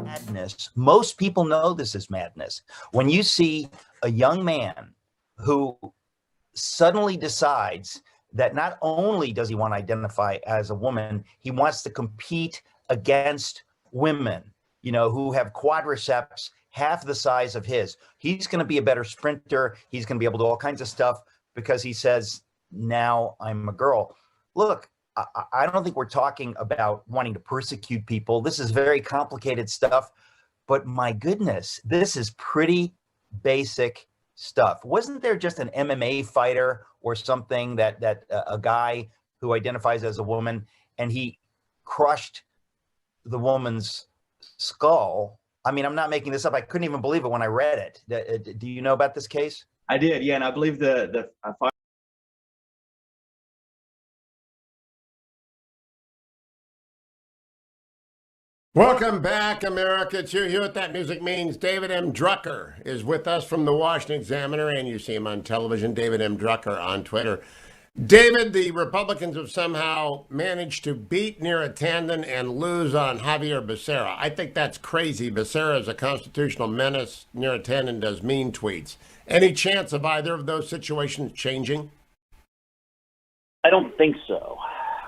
Madness. Most people know this is madness. When you see a young man who suddenly decides that not only does he want to identify as a woman, he wants to compete against women, who have quadriceps half the size of his. He's going to be a better sprinter. He's going to be able to do all kinds of stuff because he says, now I'm a girl. Look, I don't think we're talking about wanting to persecute people. This is very complicated stuff, but my goodness, this is pretty basic stuff. Wasn't there just an MMA fighter or something that a guy who identifies as a woman and he crushed the woman's skull? I mean, I'm not making this up. I couldn't even believe it when I read it. Do you know about this case? I did, yeah, and I believe Welcome back, America. It's Hugh Hewitt. That music means David M. Drucker is with us from the Washington Examiner, and you see him on television, David M. Drucker on Twitter. David, the Republicans have somehow managed to beat Neera Tanden and lose on Javier Becerra. I think that's crazy. Becerra is a constitutional menace. Neera Tanden does mean tweets. Any chance of either of those situations changing? I don't think so.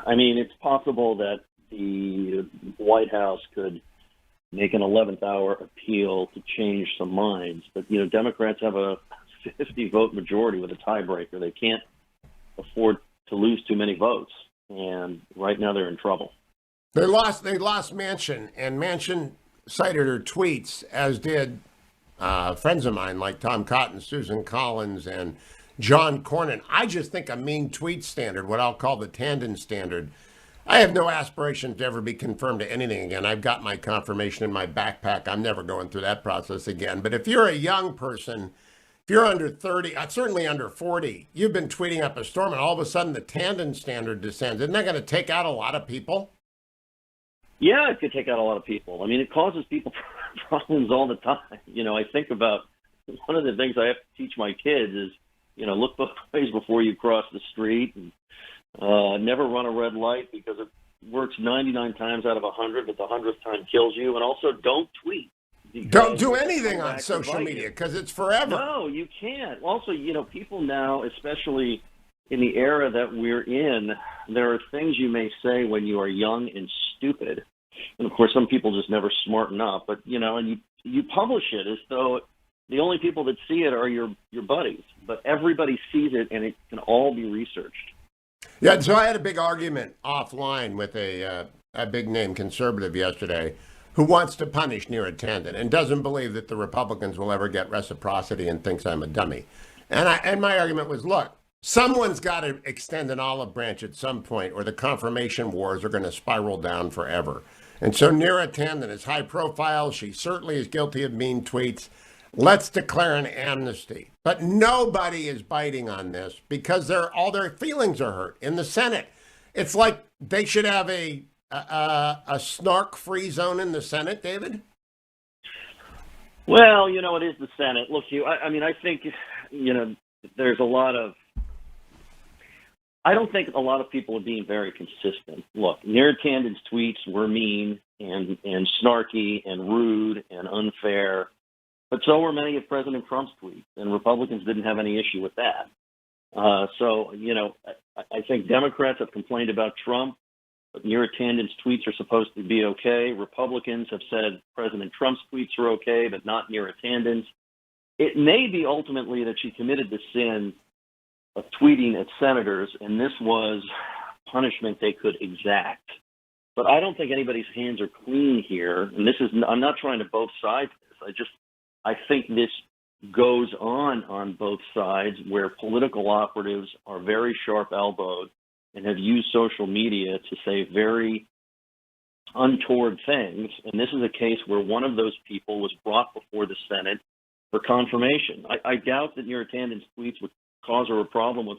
I mean, it's possible that the White House could make an 11th hour appeal to change some minds. But, Democrats have a 50-vote majority with a tiebreaker. They can't afford to lose too many votes, and right now they're in trouble. They lost Manchin, and Manchin cited her tweets, as did friends of mine like Tom Cotton, Susan Collins, and John Cornyn. I just think a mean tweet standard, what I'll call the Tanden standard, I have no aspiration to ever be confirmed to anything again. I've got my confirmation in my backpack. I'm never going through that process again. But if you're a young person, if you're under 30, certainly under 40, you've been tweeting up a storm, and all of a sudden the Tanden standard descends. Isn't that going to take out a lot of people? Yeah, it could take out a lot of people. I mean, it causes people problems all the time. I think about one of the things I have to teach my kids is, look both ways before you cross the street, and never run a red light because it works 99 times out of 100, but the 100th time kills you. And also, don't tweet. Don't do anything on social media because it's forever. No, you can't. Also, people now, especially in the era that we're in, there are things you may say when you are young and stupid. And of course, some people just never smarten up. But, and you publish it as though the only people that see it are your buddies. But everybody sees it, and it can all be researched. Yeah, so I had a big argument offline with a big-name conservative yesterday who wants to punish Neera Tanden and doesn't believe that the Republicans will ever get reciprocity and thinks I'm a dummy. And my argument was, look, someone's got to extend an olive branch at some point or the confirmation wars are going to spiral down forever. And so Neera Tanden is high profile. She certainly is guilty of mean tweets. Let's declare an amnesty. But nobody is biting on this because all their feelings are hurt in the Senate. It's like they should have a snark-free zone in the Senate, David? Well, it is the Senate. Look, I think, there's a lot of, I don't think a lot of people are being very consistent. Look, Neera Tanden's tweets were mean and snarky and rude and unfair, but so were many of President Trump's tweets, and Republicans didn't have any issue with that. I think Democrats have complained about Trump. but near attendance tweets are supposed to be okay. Republicans have said President Trump's tweets are okay, but not near attendance. It may be ultimately that she committed the sin of tweeting at senators, and this was punishment they could exact. But I don't think anybody's hands are clean here. And I'm not trying to both sides of this. I think this goes on both sides, where political operatives are very sharp-elbowed and have used social media to say very untoward things. And this is a case where one of those people was brought before the Senate for confirmation. I doubt that near attendance tweets would cause her a problem with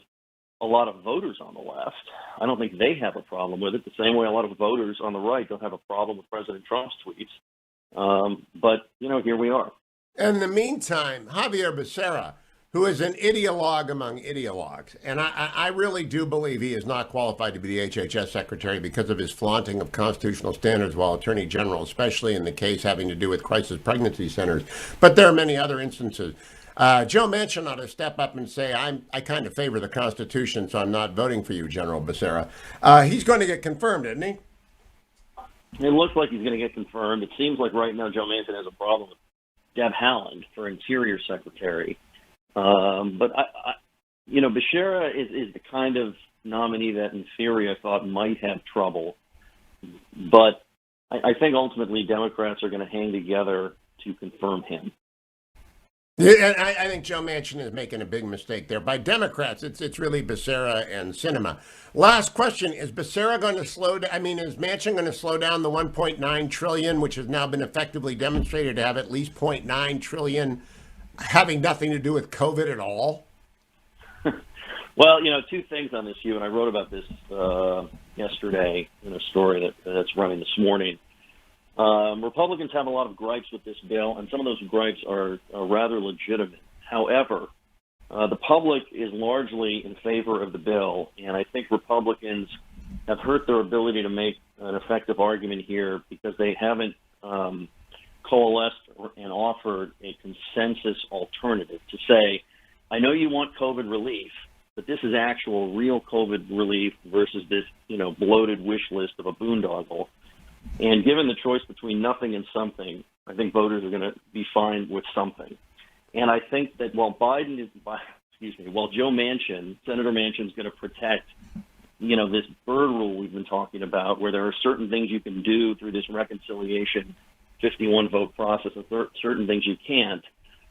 a lot of voters on the left. I don't think they have a problem with it, the same way a lot of voters on the right don't have a problem with President Trump's tweets. But, here we are. In the meantime, Javier Becerra, who is an ideologue among ideologues, and I really do believe he is not qualified to be the HHS secretary because of his flaunting of constitutional standards while attorney general, especially in the case having to do with crisis pregnancy centers. But there are many other instances. Joe Manchin ought to step up and say, I kind of favor the Constitution, so I'm not voting for you, General Becerra. He's going to get confirmed, isn't he? It looks like he's going to get confirmed. It seems like right now Joe Manchin has a problem with Deb Haaland for Interior Secretary. But, Becerra is the kind of nominee that in theory I thought might have trouble. But I think ultimately Democrats are going to hang together to confirm him. Yeah, and I think Joe Manchin is making a big mistake there. By Democrats, it's really Becerra and Sinema. Last question: is Becerra going to slow down? Is Manchin going to slow down the 1.9 trillion, which has now been effectively demonstrated to have at least 0.9 trillion, having nothing to do with COVID at all? Well, two things on this, Hugh, and I wrote about this yesterday in a story that's running this morning. Republicans have a lot of gripes with this bill, and some of those gripes are rather legitimate. However, the public is largely in favor of the bill, and I think Republicans have hurt their ability to make an effective argument here because they haven't coalesced and offered a consensus alternative to say, I know you want COVID relief, but this is actual real COVID relief versus this, bloated wish list of a boondoggle. And given the choice between nothing and something, I think voters are going to be fine with something. And I think that while Joe Manchin, Senator Manchin, is going to protect, this bird rule we've been talking about, where there are certain things you can do through this reconciliation 51 vote process and certain things you can't.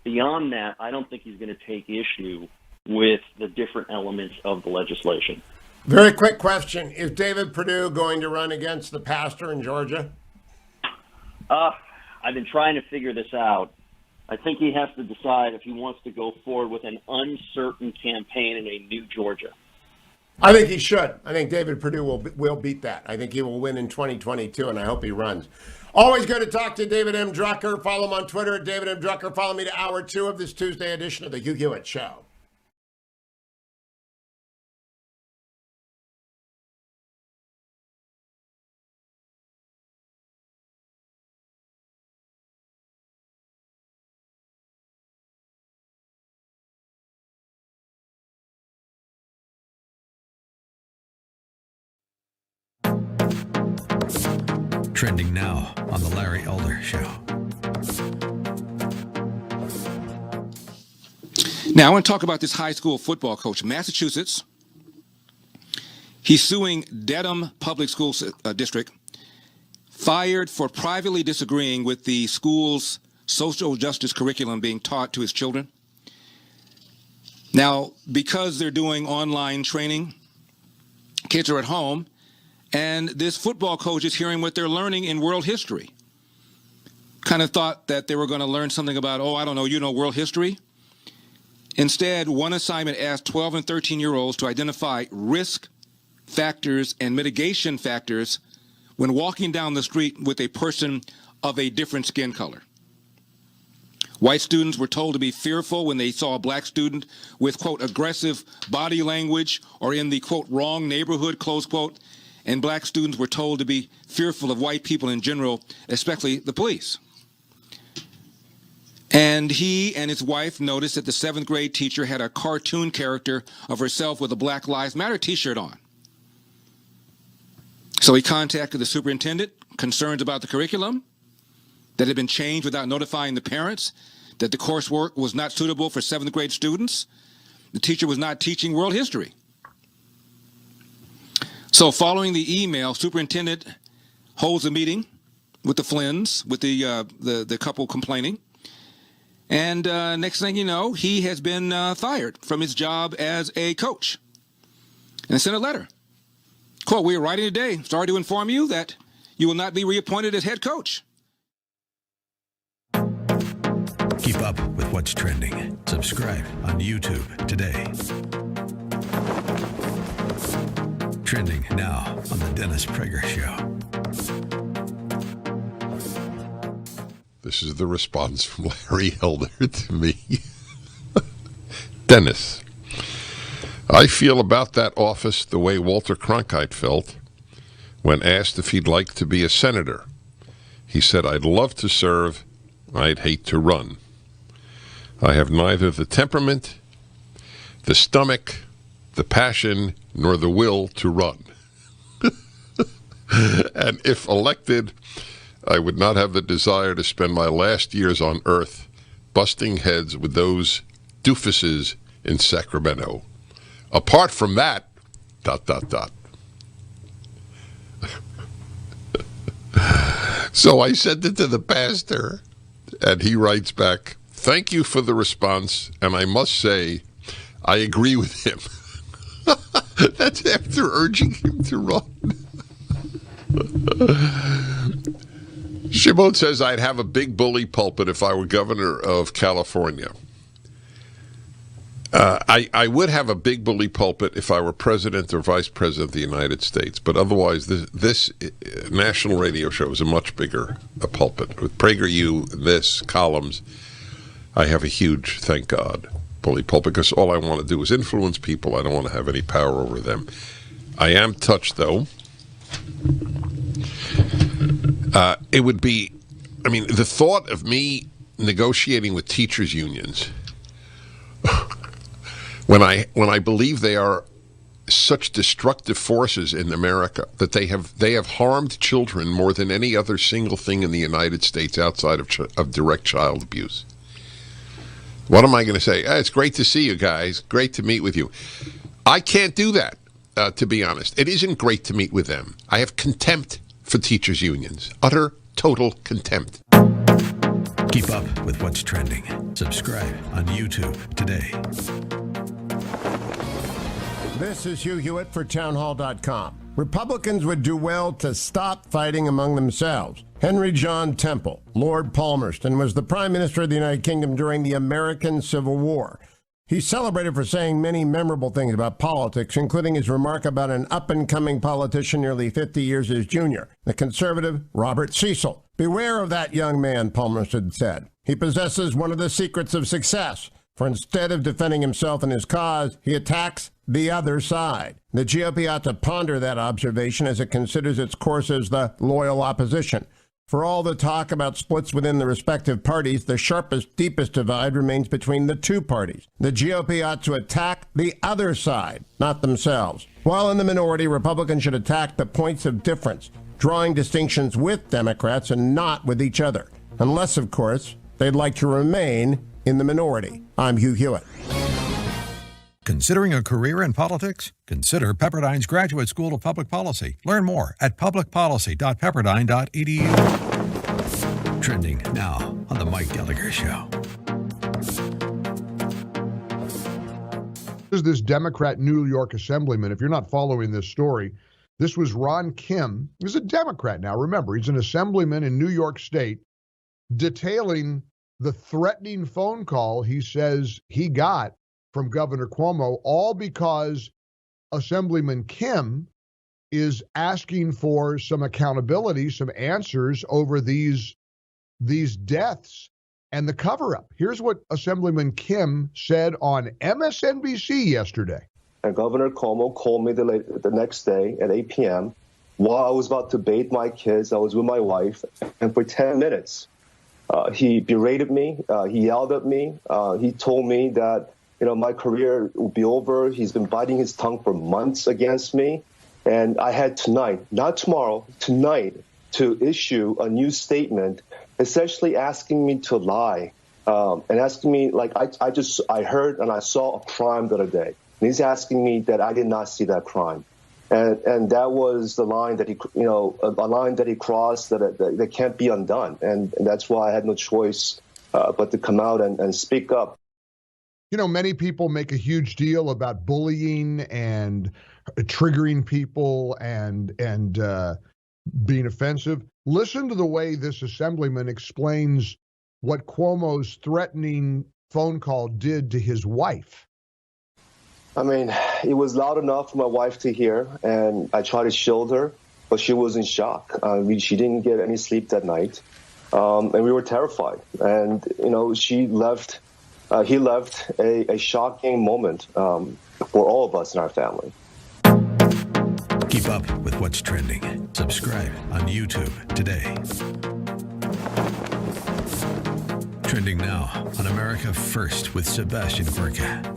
Beyond that, I don't think he's going to take issue with the different elements of the legislation. Very quick question. Is David Perdue going to run against the pastor in Georgia? I've been trying to figure this out. I think he has to decide if he wants to go forward with an uncertain campaign in a new Georgia. I think he should. I think David Perdue will beat that. I think he will win in 2022, and I hope he runs. Always good to talk to David M. Drucker. Follow him on Twitter at David M. Drucker. Follow me to Hour 2 of this Tuesday edition of the Hugh Hewitt Show. Trending now on The Larry Elder Show. Now, I want to talk about this high school football coach, Massachusetts. He's suing Dedham Public School District, fired for privately disagreeing with the school's social justice curriculum being taught to his children. Now, because they're doing online training, kids are at home, and this football coach is hearing what they're learning in world history. Kind of thought that they were going to learn something about, world history. Instead, one assignment asked 12 and 13-year-olds to identify risk factors and mitigation factors when walking down the street with a person of a different skin color. White students were told to be fearful when they saw a black student with, quote, aggressive body language or in the, quote, wrong neighborhood, close quote. And black students were told to be fearful of white people in general, especially the police. And he and his wife noticed that the 7th grade teacher had a cartoon character of herself with a Black Lives Matter t-shirt on. So he contacted the superintendent, concerns about the curriculum, that had been changed without notifying the parents, that the coursework was not suitable for 7th grade students. The teacher was not teaching world history. So following the email, superintendent holds a meeting with the Flynns, with the couple complaining. And next thing you know, he has been fired from his job as a coach. And sent a letter. Quote, "We are writing today. Sorry to inform you that you will not be reappointed as head coach." Keep up with what's trending. Subscribe on YouTube today. Trending now on The Dennis Prager Show. This is the response from Larry Elder to me. Dennis, I feel about that office the way Walter Cronkite felt when asked if he'd like to be a senator. He said, "I'd love to serve. I'd hate to run. I have neither the temperament, the stomach, the passion, nor the will to run. And if elected, I would not have the desire to spend my last years on earth busting heads with those doofuses in Sacramento. Apart from that, ... So I sent it to the pastor, and he writes back, "Thank you for the response, and I must say, I agree with him." That's after urging him to run. Shimon says, "I'd have a big bully pulpit if I were governor of California." I would have a big bully pulpit if I were president or vice president of the United States, but otherwise this national radio show is a much bigger pulpit. With PragerU, this, columns, I have a huge, thank God, bully pulpit, because all I want to do is influence people. I don't want to have any power over them. I am touched, though. It would be, the thought of me negotiating with teachers' unions when I believe they are such destructive forces in America, that they have harmed children more than any other single thing in the United States outside of direct child abuse. What am I going to say? It's great to see you guys. Great to meet with you. I can't do that, to be honest. It isn't great to meet with them. I have contempt for teachers' unions. Utter, total contempt. Keep up with what's trending. Subscribe on YouTube today. This is Hugh Hewitt for townhall.com. Republicans would do well to stop fighting among themselves. Henry John Temple, Lord Palmerston, was the Prime Minister of the United Kingdom during the American Civil War. He's celebrated for saying many memorable things about politics, including his remark about an up-and-coming politician nearly 50 years his junior, the conservative Robert Cecil. "Beware of that young man," Palmerston said. "He possesses one of the secrets of success, for instead of defending himself and his cause, he attacks the other side." The GOP ought to ponder that observation as it considers its course as the loyal opposition. For all the talk about splits within the respective parties, the sharpest, deepest divide remains between the two parties. The GOP ought to attack the other side, not themselves. While in the minority, Republicans should attack the points of difference, drawing distinctions with Democrats and not with each other. Unless, of course, they'd like to remain in the minority. I'm Hugh Hewitt. Considering a career in politics? Consider Pepperdine's Graduate School of Public Policy. Learn more at publicpolicy.pepperdine.edu. Trending now on The Mike Gallagher Show. There's this Democrat New York Assemblyman. If you're not following this story, this was Ron Kim. He's a Democrat now. Remember, he's an assemblyman in New York State, detailing the threatening phone call he says he got from Governor Cuomo, all because Assemblyman Kim is asking for some accountability, some answers over these deaths and the cover-up. Here's what Assemblyman Kim said on MSNBC yesterday. And Governor Cuomo called me the next day at 8 p.m. while I was about to bathe my kids. I was with my wife, and for 10 minutes, he berated me. He yelled at me. He told me that my career will be over. He's been biting his tongue for months against me. And I had tonight, not tomorrow, tonight, to issue a new statement essentially asking me to lie and asking me, like, I heard and I saw a crime the other day. And he's asking me that I did not see that crime. And that was the line that a line that he crossed that can't be undone. And that's why I had no choice but to come out and speak up. You know, many people make a huge deal about bullying and triggering people and being offensive. Listen to the way this assemblyman explains what Cuomo's threatening phone call did to his wife. I mean, it was loud enough for my wife to hear, and I tried to shield her, but she was in shock. She didn't get any sleep that night, and we were terrified. And, he left a shocking moment for all of us in our family. Keep up with what's trending. Subscribe on YouTube today. Trending now on America First with Sebastian Gorka.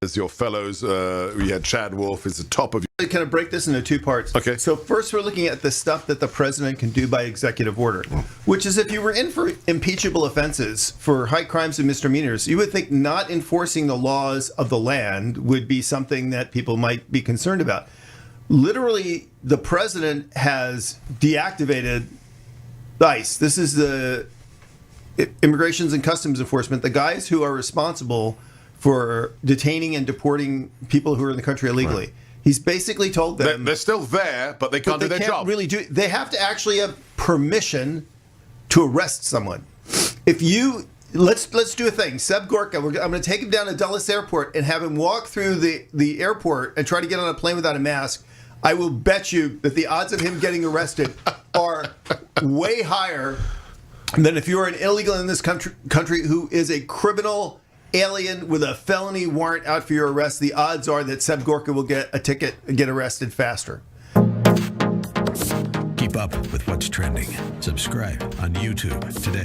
As your fellows, we had Chad Wolf is the top of. Kind of break this into two parts. Okay. So first, we're looking at the stuff that the president can do by executive order, which is if you were in for impeachable offenses for high crimes and misdemeanors, you would think not enforcing the laws of the land would be something that people might be concerned about. Literally, the president has deactivated ICE. This is the Immigrations and Customs Enforcement, the guys who are responsible for detaining and deporting people who are in the country illegally. Right. He's basically told them they're still there, but they can't do their job. Really do. They have to actually have permission to arrest someone. If you let's do a thing. Seb Gorka, I'm going to take him down to Dulles Airport and have him walk through the airport and try to get on a plane without a mask. I will bet you that the odds of him getting arrested are way higher than if you're an illegal in this country who is a criminal alien with a felony warrant out for your arrest. The odds are that Seb Gorka will get a ticket and get arrested faster. Keep up with what's trending. Subscribe on YouTube today.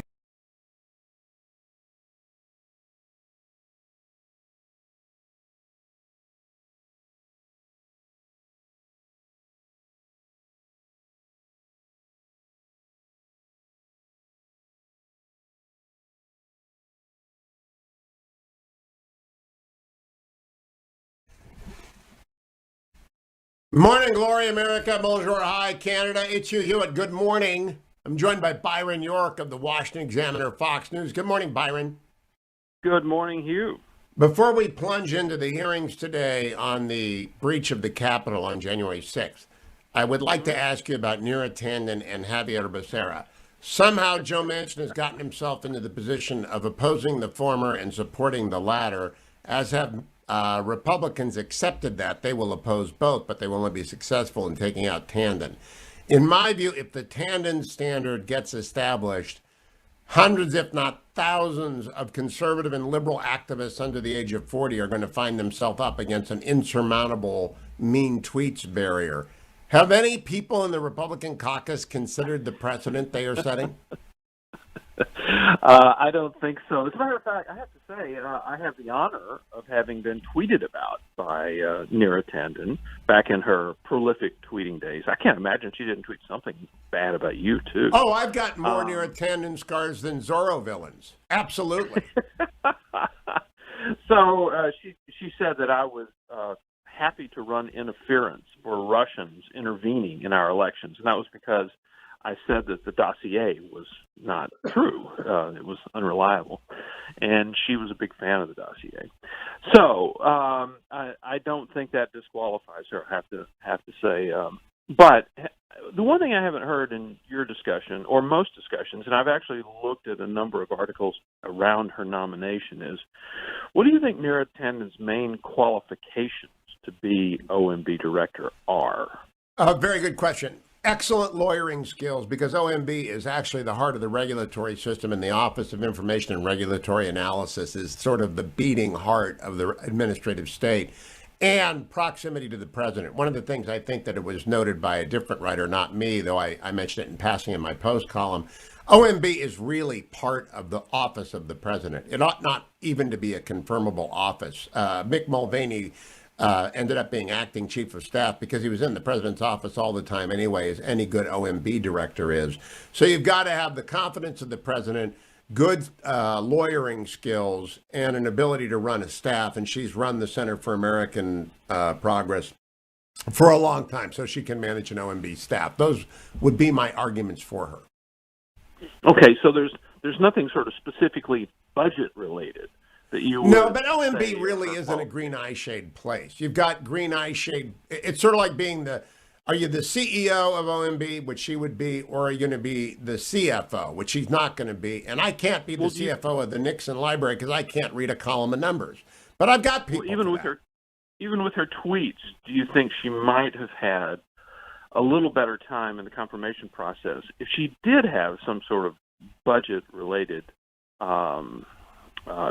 Morning, glory, America. Bonjour, hi, Canada. It's Hugh Hewitt. Good morning. I'm joined by Byron York of the Washington Examiner, Fox News. Good morning, Byron. Good morning, Hugh. Before we plunge into the hearings today on the breach of the Capitol on January 6th, I would like to ask you about Neera Tanden and Javier Becerra. Somehow Joe Manchin has gotten himself into the position of opposing the former and supporting the latter, as have Republicans accepted that. They will oppose both, but they will only be successful in taking out Tanden. In my view, if the Tanden standard gets established, hundreds, if not thousands, of conservative and liberal activists under the age of 40 are going to find themselves up against an insurmountable mean tweets barrier. Have any people in the Republican caucus considered the precedent they are setting? I don't think so. As a matter of fact, I have to say, I have the honor of having been tweeted about by Neera Tanden back in her prolific tweeting days. I can't imagine she didn't tweet something bad about you, too. Oh, I've got more Neera Tanden scars than Zorro villains. Absolutely. So she said that I was happy to run interference for Russians intervening in our elections, and that was because I said that the dossier was not true. It was unreliable. And she was a big fan of the dossier. So I don't think that disqualifies her, I have to say. But the one thing I haven't heard in your discussion, or most discussions, and I've actually looked at a number of articles around her nomination, is what do you think Neera Tanden's main qualifications to be OMB director are? Very good question. Excellent lawyering skills, because OMB is actually the heart of the regulatory system, and the Office of Information and Regulatory Analysis is sort of the beating heart of the administrative state, and proximity to the president. One of the things I think that it was noted by a different writer, not me, though I mentioned it in passing in my post column, OMB is really part of the office of the president. It ought not even to be a confirmable office. Mick Mulvaney ended up being acting chief of staff because he was in the president's office all the time anyway, as any good OMB director is. So you've got to have the confidence of the president, good lawyering skills, and an ability to run a staff. And she's run the Center for American Progress for a long time, so she can manage an OMB staff. Those would be my arguments for her. Okay, so there's nothing sort of specifically budget related that you would No, but OMB really isn't a green eye shade place. You've got green eye shade. It's sort of like being are you the CEO of OMB, which she would be, or are you going to be the CFO, which she's not going to be? And I can't be the CFO of the Nixon Library because I can't read a column of numbers. But I've got people. Even with her tweets, do you think she might have had a little better time in the confirmation process if she did have some sort of budget-related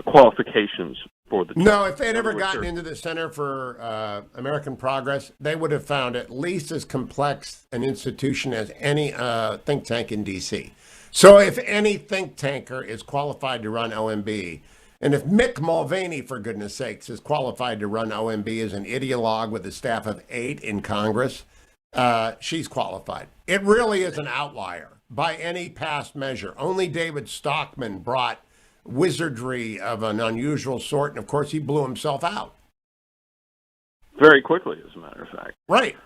qualifications for the job? No, if they'd ever gotten into the Center for American Progress, they would have found at least as complex an institution as any think tank in D.C. So if any think tanker is qualified to run OMB, and if Mick Mulvaney, for goodness sakes, is qualified to run OMB as an ideologue with a staff of 8 in Congress, she's qualified. It really is an outlier by any past measure. Only David Stockman brought wizardry of an unusual sort, and of course he blew himself out. Very quickly, as a matter of fact. Right.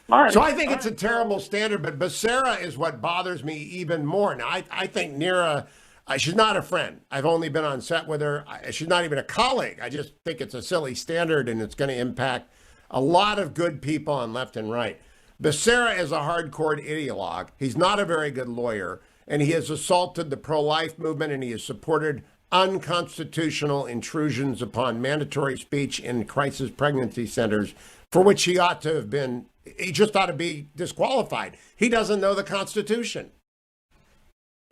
All right. So I think it's a terrible standard, but Becerra is what bothers me even more. Now, I think Neera, she's not a friend. I've only been on set with her. She's not even a colleague. I just think it's a silly standard, and it's going to impact a lot of good people on left and right. Becerra is a hardcore ideologue. He's not a very good lawyer, and he has assaulted the pro-life movement, and he has supported unconstitutional intrusions upon mandatory speech in crisis pregnancy centers, for which he ought to have been, he just ought to be disqualified. He doesn't know the Constitution.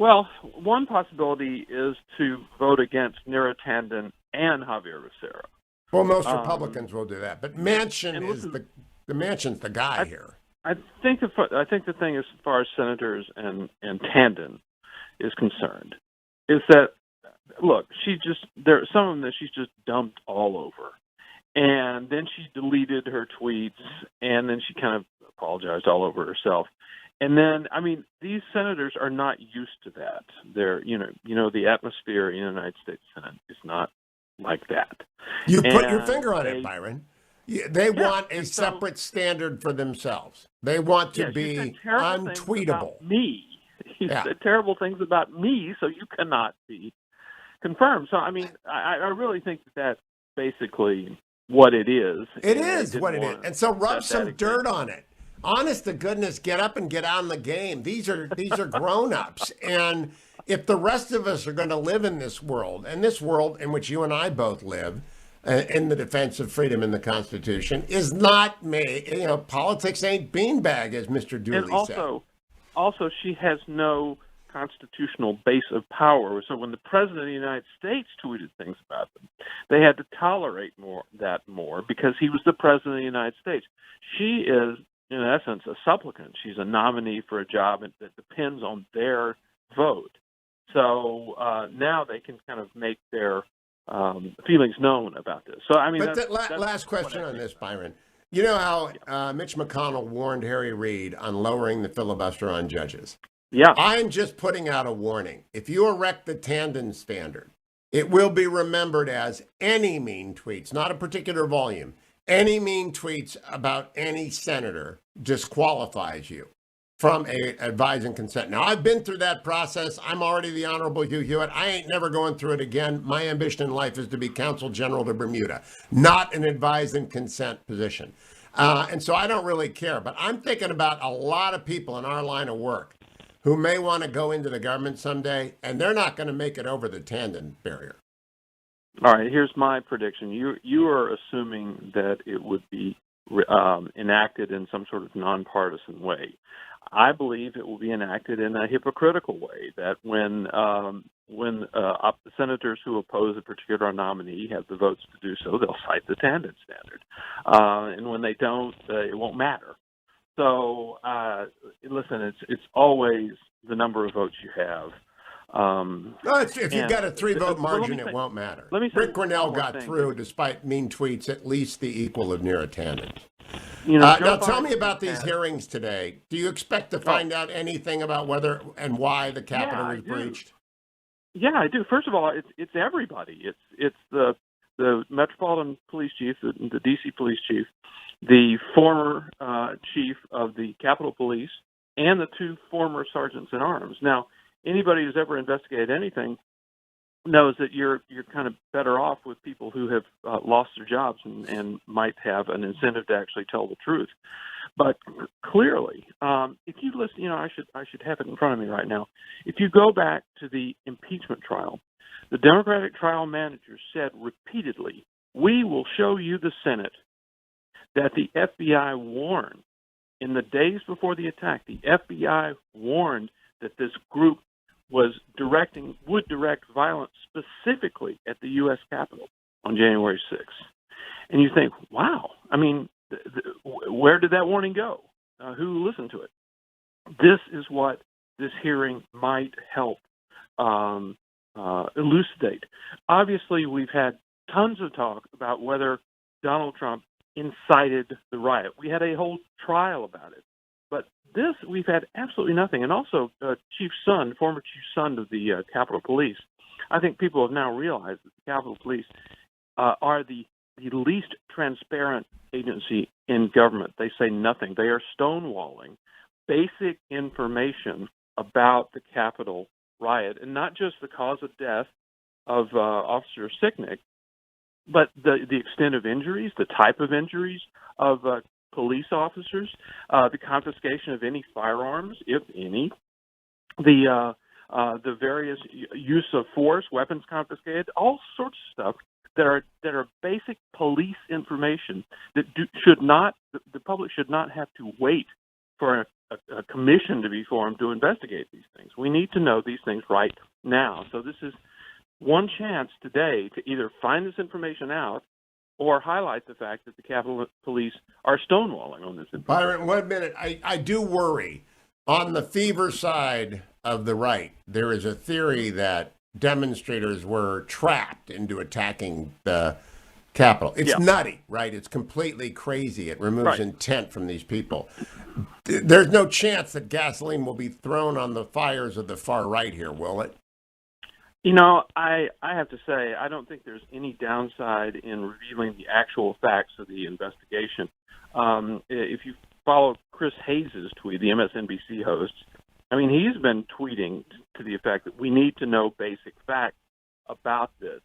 Well, one possibility is to vote against Neera Tanden and Javier Becerra. Well, most Republicans will do that, but Manchin is the Manchin's the guy here. I think the thing as far as senators and Tanden is concerned is that, look, there are some of them that she's just dumped all over, and then she deleted her tweets, and then she kind of apologized all over herself. And then, I mean, these senators are not used to that. They're, the atmosphere in the United States Senate is not like that. You put your finger on it, Byron. They want a separate standard for themselves. They want to be untweetable. He said terrible things about me, so you cannot be confirmed. So, I mean, I really think that's basically what it is. It is what it is. And so rub some dirt on it. Honest to goodness, get up and get on the game. These are grown-ups. And if the rest of us are going to live in this world, and this world in which you and I both live, in the defense of freedom in the Constitution, is not made, politics ain't beanbag, as Mr. Dooley said. Also, she has no constitutional base of power. So when the President of the United States tweeted things about them, they had to tolerate more because he was the President of the United States. She is, in essence, a supplicant. She's a nominee for a job that depends on their vote. So now they can kind of make their feelings known about this. So, I mean, but last question on this, Byron. You know how Mitch McConnell warned Harry Reid on lowering the filibuster on judges? Yeah. I'm just putting out a warning. If you erect the Tanden standard, it will be remembered as any mean tweets, not a particular volume. Any mean tweets about any senator disqualifies you from advise and consent. Now, I've been through that process. I'm already the Honorable Hugh Hewitt. I ain't never going through it again. My ambition in life is to be Consul General to Bermuda, not an advise and consent position. And so I don't really care. But I'm thinking about a lot of people in our line of work who may want to go into the government someday, and they're not going to make it over the Tanden barrier. All right, here's my prediction. You are assuming that it would be enacted in some sort of nonpartisan way. I believe it will be enacted in a hypocritical way, that when senators who oppose a particular nominee have the votes to do so, they'll cite the Tanden standard. And when they don't, it won't matter. So, listen, it's always the number of votes you have. If you've got a 3-vote margin, it won't matter. Rick Grinnell got through despite mean tweets, at least the equal of near attendance. Now, tell me about these hearings today. Do you expect to find out anything about whether and why the Capitol was breached? Yeah, I do. First of all, it's everybody. It's the Metropolitan Police Chief, the D.C. Police Chief, the former chief of the Capitol Police, and the 2 former sergeants in arms. Now, anybody who's ever investigated anything knows that you're kind of better off with people who have lost their jobs and might have an incentive to actually tell the truth. But clearly, if you listen, I should have it in front of me right now. If you go back to the impeachment trial, the Democratic trial manager said repeatedly, "We will show you the Senate," that the FBI warned in the days before the attack. The FBI warned that this group would direct violence specifically at the U.S. Capitol on January 6th. And you think, wow, I mean, where did that warning go? Who listened to it? This is what this hearing might help elucidate. Obviously, we've had tons of talk about whether Donald Trump incited the riot. We had a whole trial about it. But this, we've had absolutely nothing. And also, former Chief Seung of the Capitol Police, I think people have now realized that the Capitol Police are the least transparent agency in government. They say nothing. They are stonewalling basic information about the Capitol riot, and not just the cause of death of Officer Sicknick, but the extent of injuries, the type of injuries of police officers, the confiscation of any firearms, if any, the various use of force, weapons confiscated, all sorts of stuff that are basic police information that the public should not have to wait for a commission to be formed to investigate these things. We need to know these things right now. So this is one chance today to either find this information out or highlight the fact that the Capitol Police are stonewalling on this information. Byron, 1 minute. I do worry. On the fever side of the right, there is a theory that demonstrators were trapped into attacking the Capitol. It's nutty, right? It's completely crazy. It removes intent from these people. There's no chance that gasoline will be thrown on the fires of the far right here, will it? I have to say, I don't think there's any downside in revealing the actual facts of the investigation. If you follow Chris Hayes' tweet, the MSNBC host, I mean, he's been tweeting to the effect that we need to know basic facts about this.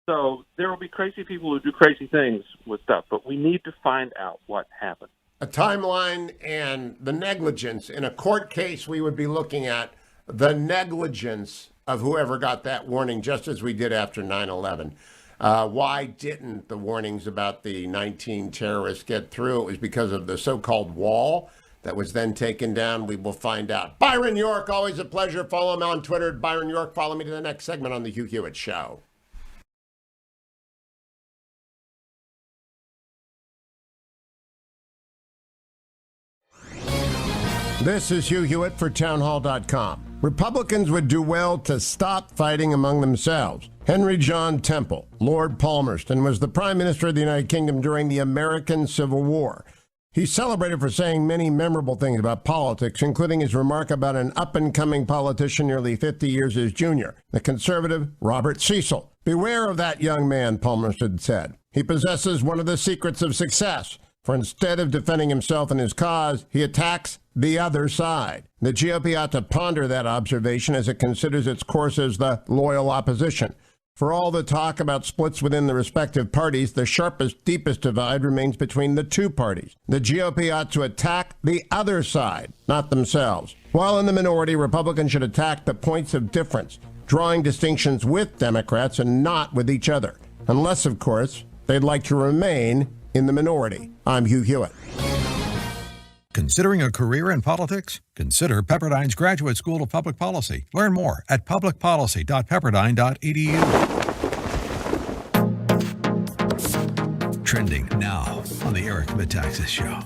So there will be crazy people who do crazy things with stuff, but we need to find out what happened. A timeline and the negligence. In a court case, we would be looking at the negligence of whoever got that warning, just as we did after 9/11. Why didn't the warnings about the 19 terrorists get through? It was because of the so-called wall that was then taken down. We will find out. Byron York, always a pleasure. Follow him on Twitter at Byron York. Follow me to the next segment on the Hugh Hewitt Show. This is Hugh Hewitt for townhall.com. Republicans would do well to stop fighting among themselves. Henry John Temple, Lord Palmerston, was the Prime Minister of the United Kingdom during the American Civil War. He's celebrated for saying many memorable things about politics, including his remark about an up-and-coming politician nearly 50 years his junior, the conservative Robert Cecil. "Beware of that young man," Palmerston said. "He possesses one of the secrets of success, for instead of defending himself and his cause, he attacks the other side." The GOP ought to ponder that observation as it considers its course as the loyal opposition. For all the talk about splits within the respective parties, the sharpest, deepest divide remains between the two parties. The GOP ought to attack the other side, not themselves. While in the minority, Republicans should attack the points of difference, drawing distinctions with Democrats and not with each other. Unless, of course, they'd like to remain in the minority. I'm Hugh Hewitt. Considering a career in politics? Consider Pepperdine's Graduate School of Public Policy. Learn more at publicpolicy.pepperdine.edu. Trending now on the Eric Metaxas Show.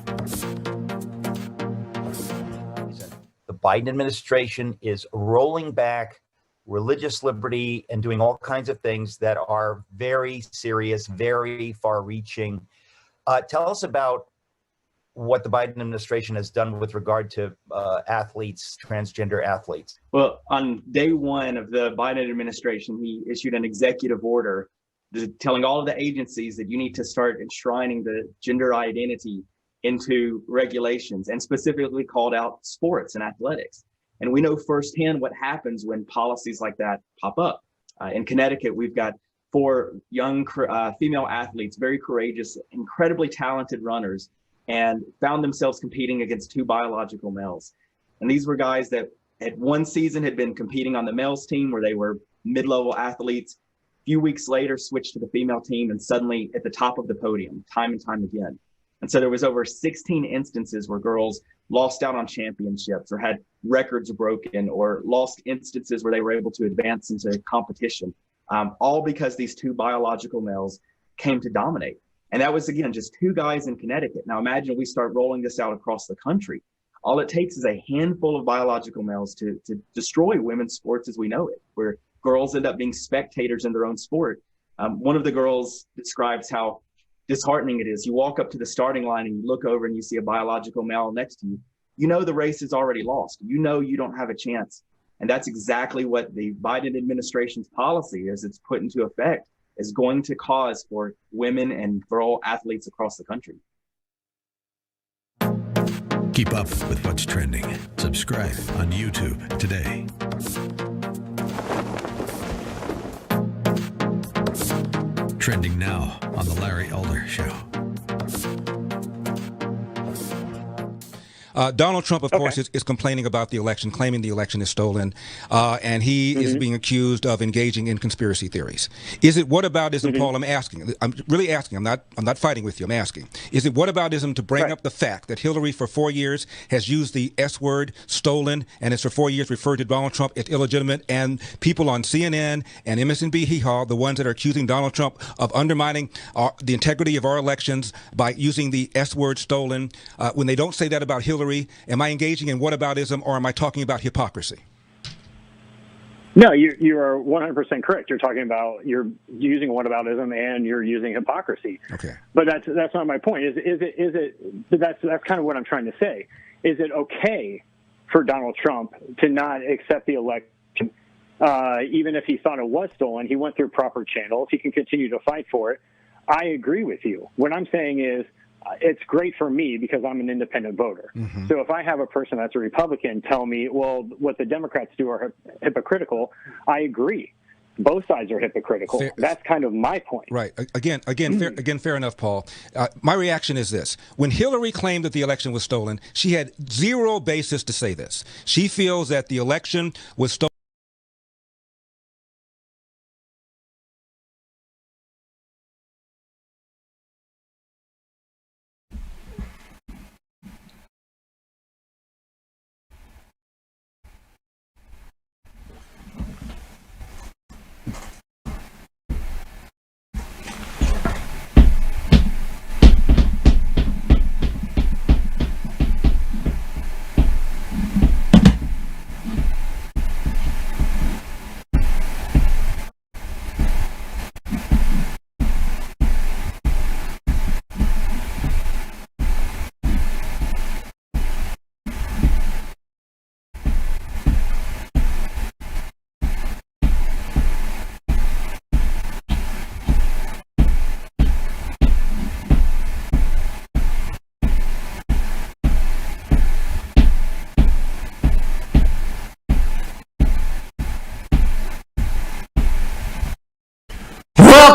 The Biden administration is rolling back religious liberty and doing all kinds of things that are very serious, very far-reaching. Tell us about what the Biden administration has done with regard to athletes, transgender athletes. Well, on day one of the Biden administration, he issued an executive order telling all of the agencies that you need to start enshrining the gender identity into regulations, and specifically called out sports and athletics. And we know firsthand what happens when policies like that pop up. In Connecticut, we've got 4 young female athletes, very courageous, incredibly talented runners, and found themselves competing against 2 biological males. And these were guys that at one season had been competing on the males team where they were mid-level athletes. A few weeks later, switched to the female team and suddenly at the top of the podium, time and time again. And so there was over 16 instances where girls lost out on championships or had records broken, or lost instances where they were able to advance into competition, all because these 2 biological males came to dominate. And that was, again, just 2 guys in Connecticut. Now imagine we start rolling this out across the country. All it takes is a handful of biological males to destroy women's sports as we know it, where girls end up being spectators in their own sport. One of the girls describes how disheartening it is. You walk up to the starting line and you look over and you see a biological male next to you. You know the race is already lost. You know you don't have a chance. And that's exactly what the Biden administration's policy is. It's put into effect, is going to cause for women and girl athletes across the country. Keep up with what's trending. Subscribe on YouTube today. Trending now on The Larry Elder Show. Donald Trump, of course, is complaining about the election, claiming the election is stolen, and he is being accused of engaging in conspiracy theories. Is it whataboutism, Paul? I'm asking. I'm really asking. I'm not fighting with you. I'm asking. Is it whataboutism to bring up the fact that Hillary for 4 years has used the S word, stolen, and has for 4 years referred to Donald Trump as illegitimate, and people on CNN and MSNBC, the ones that are accusing Donald Trump of undermining the integrity of our elections by using the S word, stolen, when they don't say that about Hillary? Am I engaging in whataboutism, or am I talking about hypocrisy? No, you are 100% correct. You're talking about, you're using whataboutism and you're using hypocrisy. Okay. But that's not my point. Is it? That's kind of what I'm trying to say. Is it okay for Donald Trump to not accept the election, even if he thought it was stolen? He went through proper channels. He can continue to fight for it. I agree with you. What I'm saying is, it's great for me because I'm an independent voter. So if I have a person that's a Republican tell me, well, what the Democrats do are hypocritical, I agree. Both sides are hypocritical. That's kind of my point. Right. Again, fair enough, Paul. My reaction is this. When Hillary claimed that the election was stolen, she had zero basis to say this. She feels that the election was stolen.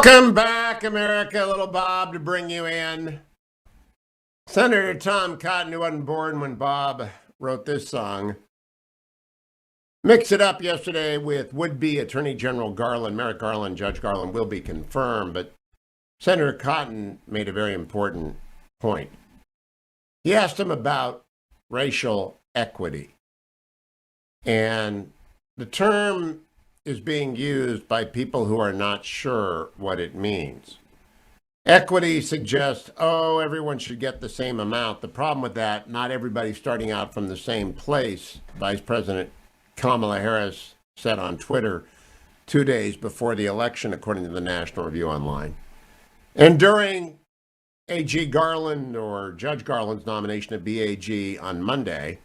Welcome back, America. Little Bob to bring you in. Senator Tom Cotton, who wasn't born when Bob wrote this song, mixed it up yesterday with would-be Attorney General Garland. Merrick Garland, Judge Garland will be confirmed, but Senator Cotton made a very important point. He asked him about racial equity. And the term is being used by people who are not sure what it means. Equity suggests, everyone should get the same amount. The problem with that, not everybody's starting out from the same place. Vice President Kamala Harris said on Twitter 2 days before the election, according to the National Review Online. And during A.G. Garland, or Judge Garland's nomination of BAG on Monday,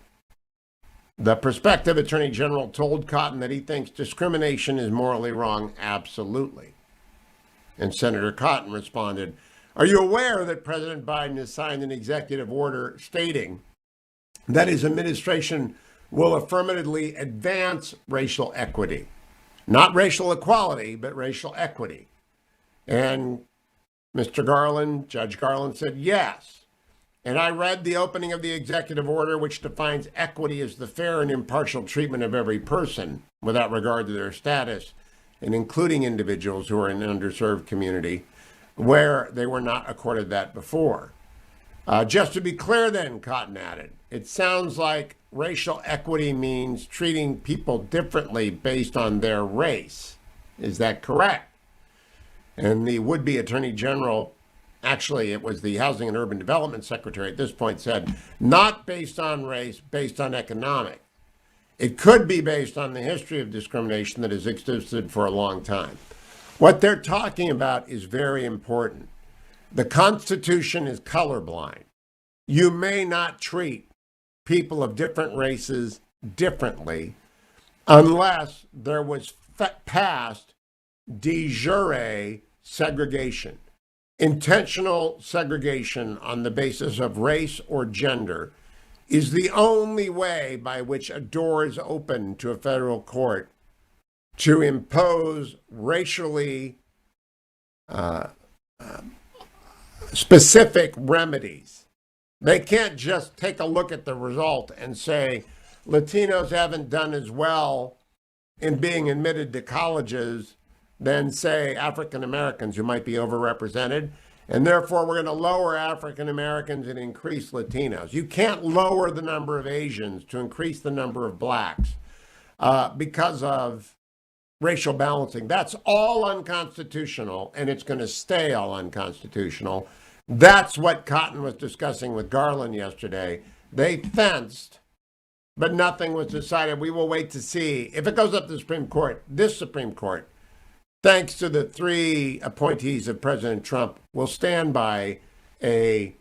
the prospective Attorney General told Cotton that he thinks discrimination is morally wrong. Absolutely. And Senator Cotton responded, "Are you aware that President Biden has signed an executive order stating that his administration will affirmatively advance racial equity? Not racial equality, but racial equity." And Mr. Garland, Judge Garland, said yes. And I read the opening of the executive order, which defines equity as the fair and impartial treatment of every person without regard to their status, and including individuals who are in an underserved community where they were not accorded that before. Just to be clear then, Cotton added, it sounds like racial equity means treating people differently based on their race. Is that correct? And the would-be Attorney General, actually it was the Housing and Urban Development Secretary at this point, said, not based on race, based on economic. It could be based on the history of discrimination that has existed for a long time. What they're talking about is very important. The Constitution is colorblind. You may not treat people of different races differently unless there was passed de jure segregation. Intentional segregation on the basis of race or gender is the only way by which a door is open to a federal court to impose racially specific remedies. They can't just take a look at the result and say Latinos haven't done as well in being admitted to colleges than, say, African Americans who might be overrepresented, and therefore we're going to lower African Americans and increase Latinos. You can't lower the number of Asians to increase the number of blacks because of racial balancing. That's all unconstitutional, and it's going to stay all unconstitutional. That's what Cotton was discussing with Garland yesterday. They fenced, but nothing was decided. We will wait to see. If it goes up to the Supreme Court, this Supreme Court, thanks to the 3 appointees of President Trump, will stand by a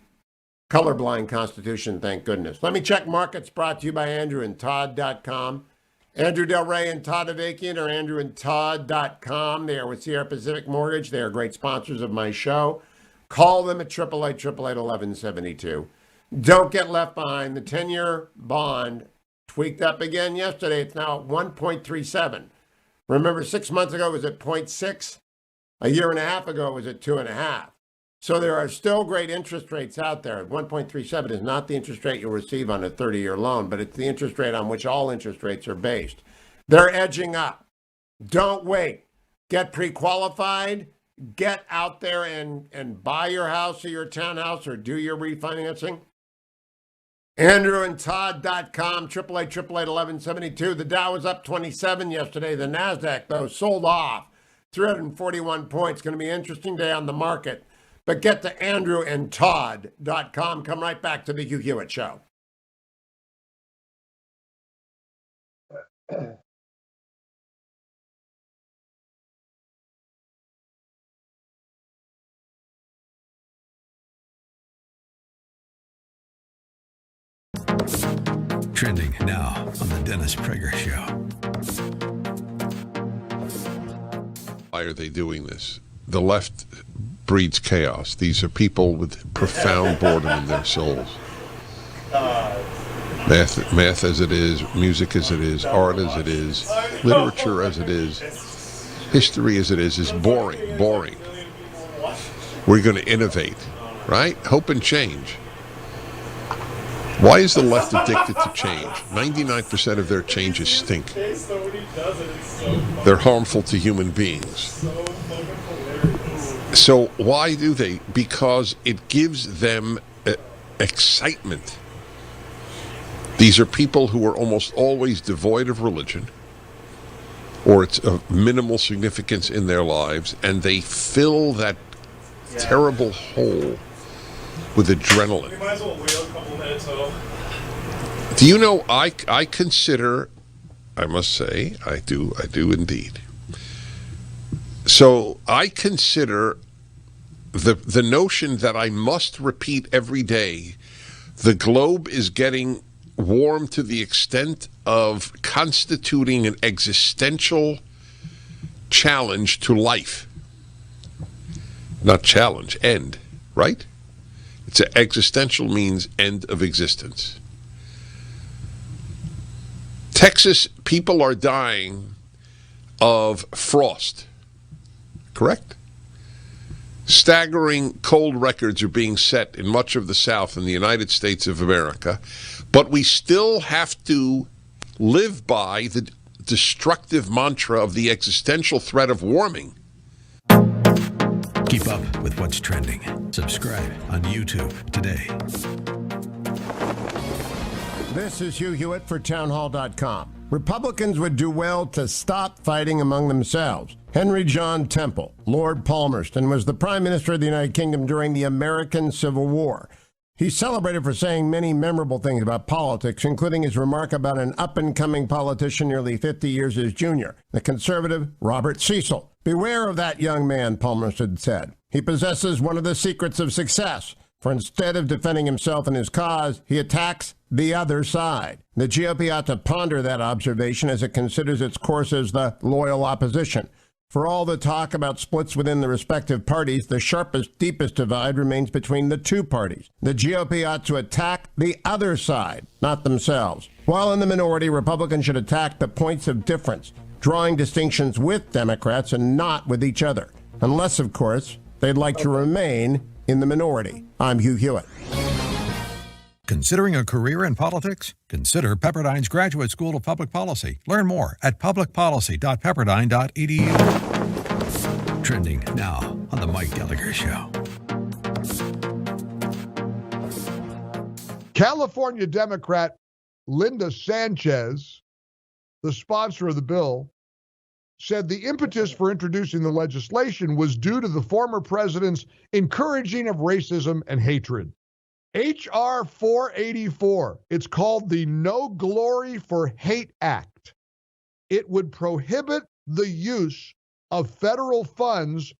colorblind Constitution, thank goodness. Let me check markets, brought to you by AndrewandTodd.com. Andrew Del Rey and Todd Avakian are AndrewandTodd.com. They are with Sierra Pacific Mortgage. They are great sponsors of my show. Call them at 888-888-1172. Don't get left behind. The 10-year bond tweaked up again yesterday. It's now at 1.37. Remember, 6 months ago it was at 0.6. A year and a half ago it was at 2.5. So there are still great interest rates out there. 1.37 is not the interest rate you'll receive on a 30-year loan, but it's the interest rate on which all interest rates are based. They're edging up. Don't wait. Get pre-qualified. Get out there and buy your house or your townhouse or do your refinancing. AndrewandTodd.com, 888-888-1172. The Dow was up 27 yesterday. The NASDAQ, though, sold off 341 points. Going to be an interesting day on the market. But get to AndrewandTodd.com. Come right back to the Hugh Hewitt Show. Trending now on the Dennis Prager Show. Why are they doing this? The left breeds chaos. These are people with profound boredom in their souls. Math as it is, music as it is, art as it is, literature as it is, history as it is boring. We're going to innovate, right? Hope and change. Why is the left addicted to change? 99% of their changes stink. They're harmful to human beings. So why do they? Because it gives them excitement. These are people who are almost always devoid of religion, or it's of minimal significance in their lives, and they fill that terrible hole with adrenaline. We might as well wait a couple minutes though. Do you know, I consider I must say. I do indeed. So I consider the notion that I must repeat every day, the globe is getting warm to the extent of constituting an existential challenge to life. Not challenge, end, right? It's existential means end of existence. Texas people are dying of frost, correct? Staggering cold records are being set in much of the South in the United States of America, but we still have to live by the destructive mantra of the existential threat of warming. Keep up with what's trending. Subscribe on YouTube today. This is Hugh Hewitt for townhall.com. Republicans would do well to stop fighting among themselves. Henry John Temple, Lord Palmerston, was the Prime Minister of the United Kingdom during the American Civil War. He's celebrated for saying many memorable things about politics, including his remark about an up-and-coming politician nearly 50 years his junior, the conservative Robert Cecil. "Beware of that young man," Palmerston said. "He possesses one of the secrets of success. For instead of defending himself and his cause, he attacks the other side." The GOP ought to ponder that observation as it considers its course as the loyal opposition. For all the talk about splits within the respective parties, the sharpest, deepest divide remains between the two parties. The GOP ought to attack the other side, not themselves. While in the minority, Republicans should attack the points of difference, drawing distinctions with Democrats and not with each other. Unless, of course, they'd like to remain in the minority. I'm Hugh Hewitt. Considering a career in politics? Consider Pepperdine's Graduate School of Public Policy. Learn more at publicpolicy.pepperdine.edu. Trending now on The Mike Gallagher Show. California Democrat Linda Sanchez, the sponsor of the bill, said the impetus for introducing the legislation was due to the former president's encouraging of racism and hatred. H.R. 484, it's called the No Glory for Hate Act. It would prohibit the use of federal funds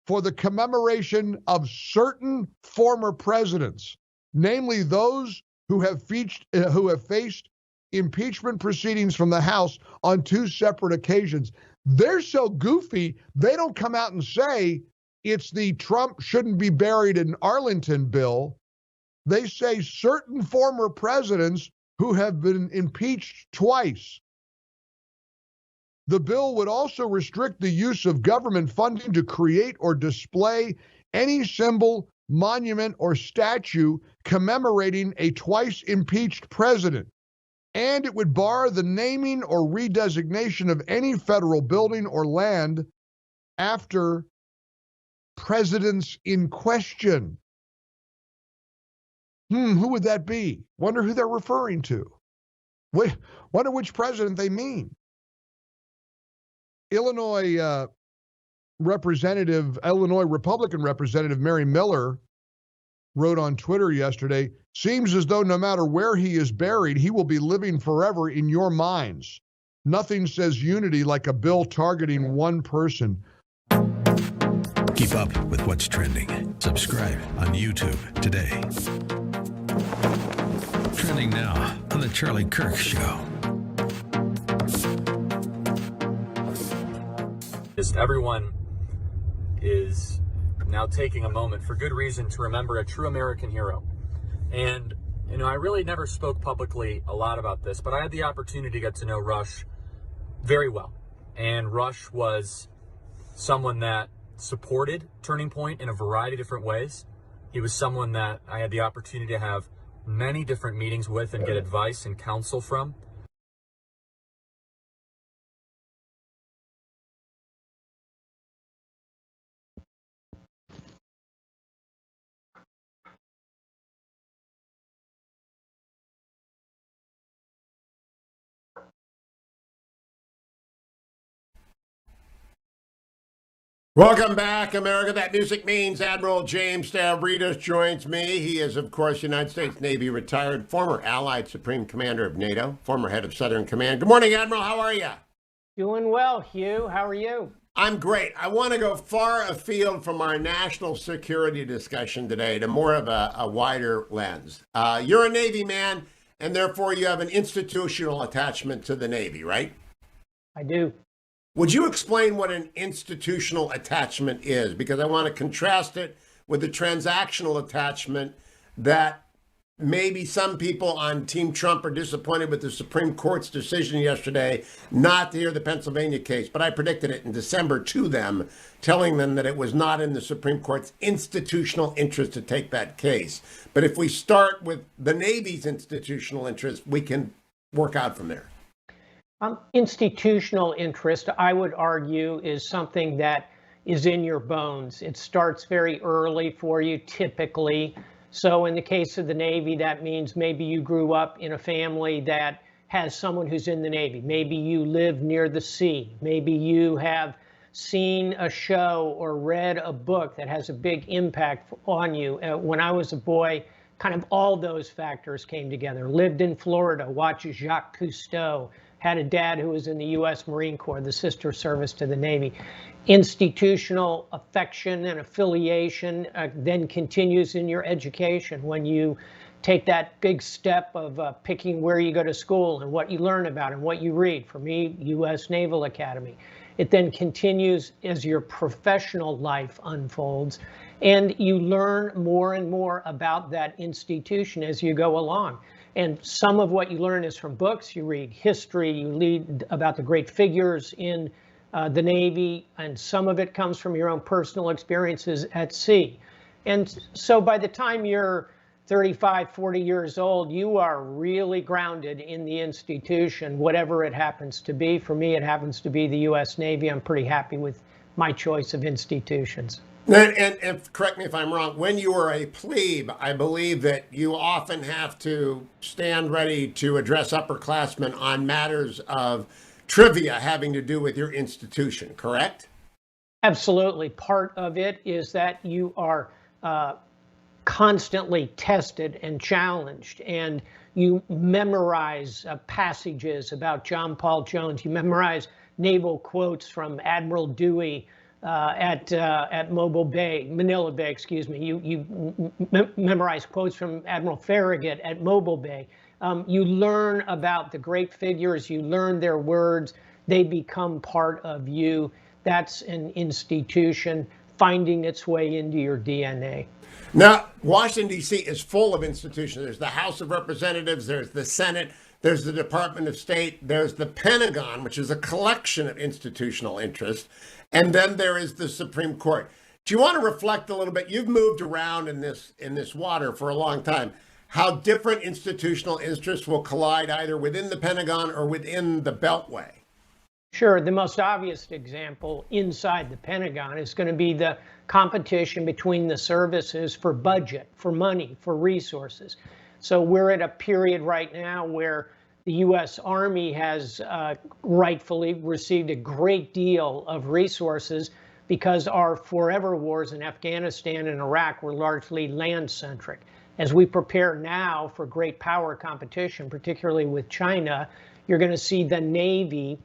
for the commemoration of certain former presidents, namely those who have faced impeachment proceedings from the House on two separate occasions. They're so goofy, they don't come out and say it's the Trump shouldn't be buried in Arlington bill. They say certain former presidents who have been impeached twice. The bill would also restrict the use of government funding to create or display any symbol, monument, or statue commemorating a twice impeached president. And it would bar the naming or redesignation of any federal building or land after presidents in question. Who would that be? Wonder who they're referring to. Wonder which president they mean. Illinois Republican Representative Mary Miller wrote on Twitter yesterday, "Seems as though no matter where he is buried, he will be living forever in your minds. Nothing says unity like a bill targeting one person." Keep up with what's trending. Subscribe on YouTube today. Trending now on The Charlie Kirk Show. Just everyone is now taking a moment for good reason to remember a true American hero. And, I really never spoke publicly a lot about this, but I had the opportunity to get to know Rush very well. And Rush was someone that supported Turning Point in a variety of different ways. He was someone that I had the opportunity to have many different meetings with and get advice and counsel from. Welcome back, America. That music means Admiral James Stavridis joins me. He is, of course, United States Navy retired, former Allied Supreme Commander of NATO, former head of Southern Command. Good morning, Admiral. How are you? Doing well, Hugh. How are you? I'm great. I want to go far afield from our national security discussion today to more of a wider lens. You're a Navy man, and therefore you have an institutional attachment to the Navy, right? I do. Would you explain what an institutional attachment is? Because I want to contrast it with the transactional attachment that maybe some people on Team Trump are disappointed with the Supreme Court's decision yesterday not to hear the Pennsylvania case. But I predicted it in December to them, telling them that it was not in the Supreme Court's institutional interest to take that case. But if we start with the Navy's institutional interest, we can work out from there. Institutional interest, I would argue, is something that is in your bones. It starts very early for you, typically. So in the case of the Navy, that means maybe you grew up in a family that has someone who's in the Navy. Maybe you live near the sea. Maybe you have seen a show or read a book that has a big impact on you. When I was a boy, kind of all those factors came together. Lived in Florida, watched Jacques Cousteau, had a dad who was in the U.S. Marine Corps, the sister service to the Navy. Institutional affection and affiliation then continues in your education when you take that big step of picking where you go to school and what you learn about and what you read. For me, U.S. Naval Academy. It then continues as your professional life unfolds, and you learn more and more about that institution as you go along. And some of what you learn is from books. You read history, you read about the great figures in the Navy, and some of it comes from your own personal experiences at sea. And so by the time you're 35, 40 years old, you are really grounded in the institution, whatever it happens to be. For me, it happens to be the U.S. Navy. I'm pretty happy with my choice of institutions. And correct me if I'm wrong, when you are a plebe, I believe that you often have to stand ready to address upperclassmen on matters of trivia having to do with your institution, correct? Absolutely. Part of it is that you are constantly tested and challenged, and you memorize passages about John Paul Jones. You memorize naval quotes from Admiral Dewey at Manila Bay, excuse me. You memorize quotes from Admiral Farragut at Mobile Bay. You learn about the great figures. You learn their words. They become part of you. That's an institution finding its way into your DNA. Now, Washington, D.C. is full of institutions. There's the House of Representatives, there's the Senate, there's the Department of State, there's the Pentagon, which is a collection of institutional interest, and then there is the Supreme Court. Do you want to reflect a little bit? You've moved around in this water for a long time. How different institutional interests will collide either within the Pentagon or within the Beltway? Sure. The most obvious example inside the Pentagon is going to be the competition between the services for budget, for money, for resources. So we're at a period right now where the U.S. Army has rightfully received a great deal of resources because our forever wars in Afghanistan and Iraq were largely land-centric. As we prepare now for great power competition, particularly with China, you're going to see the Navy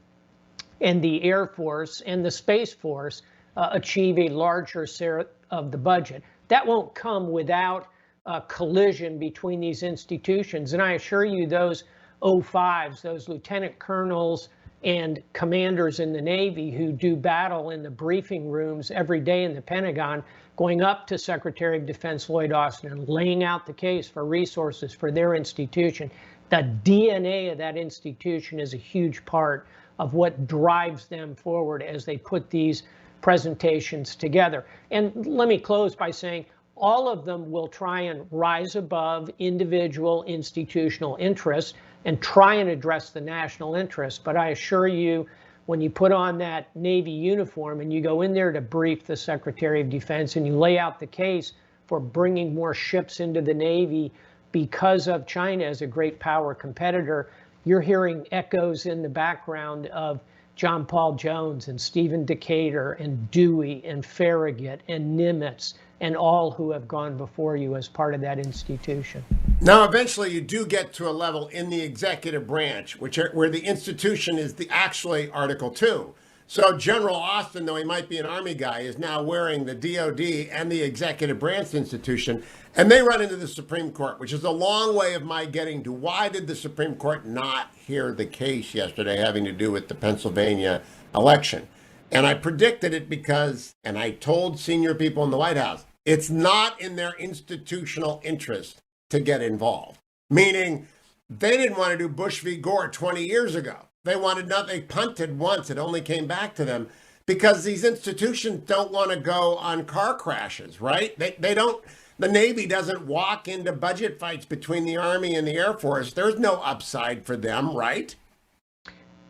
and the Air Force and the Space Force achieve a larger share of the budget. That won't come without a collision between these institutions. And I assure you, those O5s, those lieutenant colonels and commanders in the Navy who do battle in the briefing rooms every day in the Pentagon, going up to Secretary of Defense Lloyd Austin and laying out the case for resources for their institution, the DNA of that institution is a huge part of what drives them forward as they put these presentations together. And let me close by saying all of them will try and rise above individual institutional interests and try and address the national interest. But I assure you, when you put on that Navy uniform and you go in there to brief the Secretary of Defense and you lay out the case for bringing more ships into the Navy because of China as a great power competitor, you're hearing echoes in the background of John Paul Jones and Stephen Decatur and Dewey and Farragut and Nimitz and all who have gone before you as part of that institution. Now, eventually you do get to a level in the executive branch, where the institution is actually Article 2. So General Austin, though he might be an Army guy, is now wearing the DOD and the executive branch institution, and they run into the Supreme Court, which is a long way of my getting to why did the Supreme Court not hear the case yesterday having to do with the Pennsylvania election. And I predicted it because, and I told senior people in the White House, it's not in their institutional interest to get involved. Meaning, they didn't want to do Bush v. Gore 20 years ago. They wanted nothing. They punted once. It only came back to them because these institutions don't want to go on car crashes, right? They don't. The Navy doesn't walk into budget fights between the Army and the Air Force. There's no upside for them, right?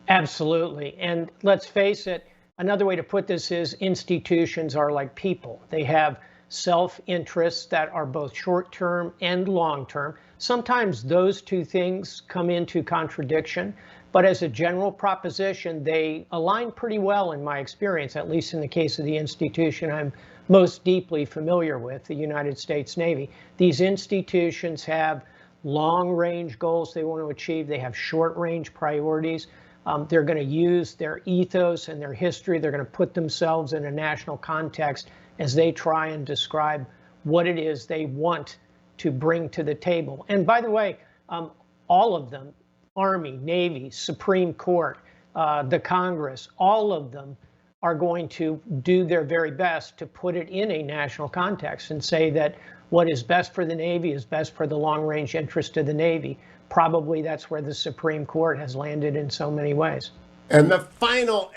Absolutely. And let's face it, another way to put this is institutions are like people. They have self-interests that are both short-term and long-term. Sometimes those two things come into contradiction, but as a general proposition, they align pretty well in my experience, at least in the case of the institution I'm most deeply familiar with, the United States Navy. These institutions have long-range goals they want to achieve. They have short-range priorities. They're going to use their ethos and their history. They're going to put themselves in a national context as they try and describe what it is they want to bring to the table. And by the way, all of them, Army, Navy, Supreme Court, the Congress, all of them are going to do their very best to put it in a national context and say that what is best for the Navy is best for the long-range interest of the Navy. Probably that's where the Supreme Court has landed in so many ways. And the final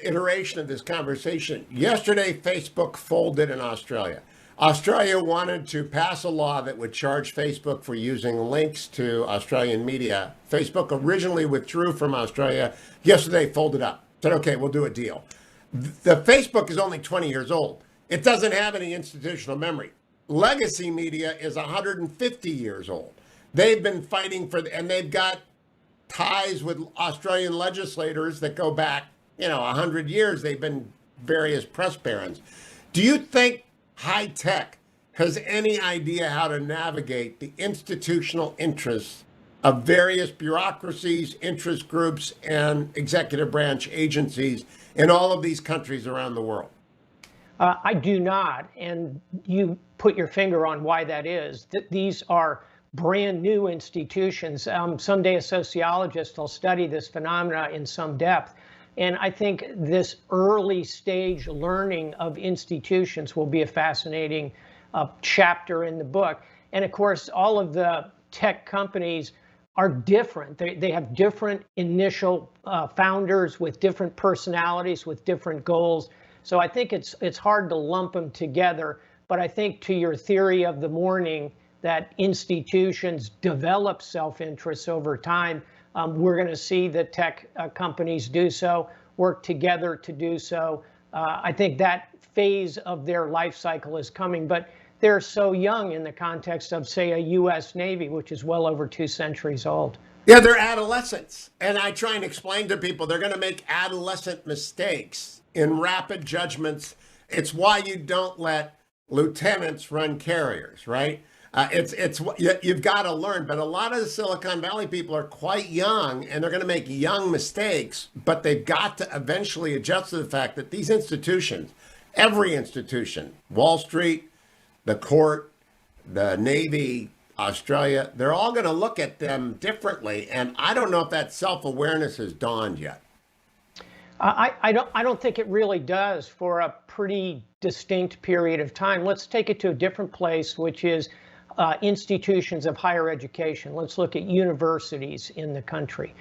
iteration of this conversation, yesterday Facebook folded in Australia. Australia wanted to pass a law that would charge Facebook for using links to Australian media. Facebook originally withdrew from Australia. Yesterday folded up. Said, okay, we'll do a deal. The Facebook is only 20 years old. It doesn't have any institutional memory. Legacy media is 150 years old. They've been fighting for, and they've got ties with Australian legislators that go back, 100 years. They've been various press barons. Do you think high tech has any idea how to navigate the institutional interests of various bureaucracies, interest groups, and executive branch agencies in all of these countries around the world? I do not. And you put your finger on why that is. These are brand new institutions. Someday a sociologist will study this phenomena in some depth. And I think this early stage learning of institutions will be a fascinating chapter in the book. And of course, all of the tech companies are different. They have different initial founders with different personalities, with different goals. So I think it's hard to lump them together. But I think to your theory of the morning, that institutions develop self-interest over time, we're going to see the tech companies do so, work together to do so. I think that phase of their life cycle is coming, but they're so young in the context of, say, a U.S. Navy, which is well over 2 centuries old. Yeah, they're adolescents. And I try and explain to people they're going to make adolescent mistakes in rapid judgments. It's why you don't let lieutenants run carriers, right? You've got to learn, but a lot of the Silicon Valley people are quite young and they're going to make young mistakes, but they've got to eventually adjust to the fact that these institutions, every institution, Wall Street, the court, the Navy, Australia, they're all going to look at them differently. And I don't know if that self-awareness has dawned yet. I don't think it really does for a pretty distinct period of time. Let's take it to a different place, which is institutions of higher education. Let's look at universities in the country,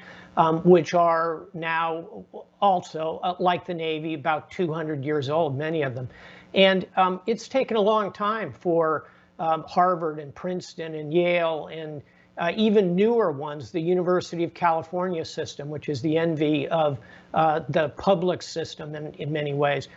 which are now also, like the Navy, about 200 years old, many of them. And it's taken a long time for Harvard and Princeton and Yale and even newer ones, the University of California system, which is the envy of the public system in many ways.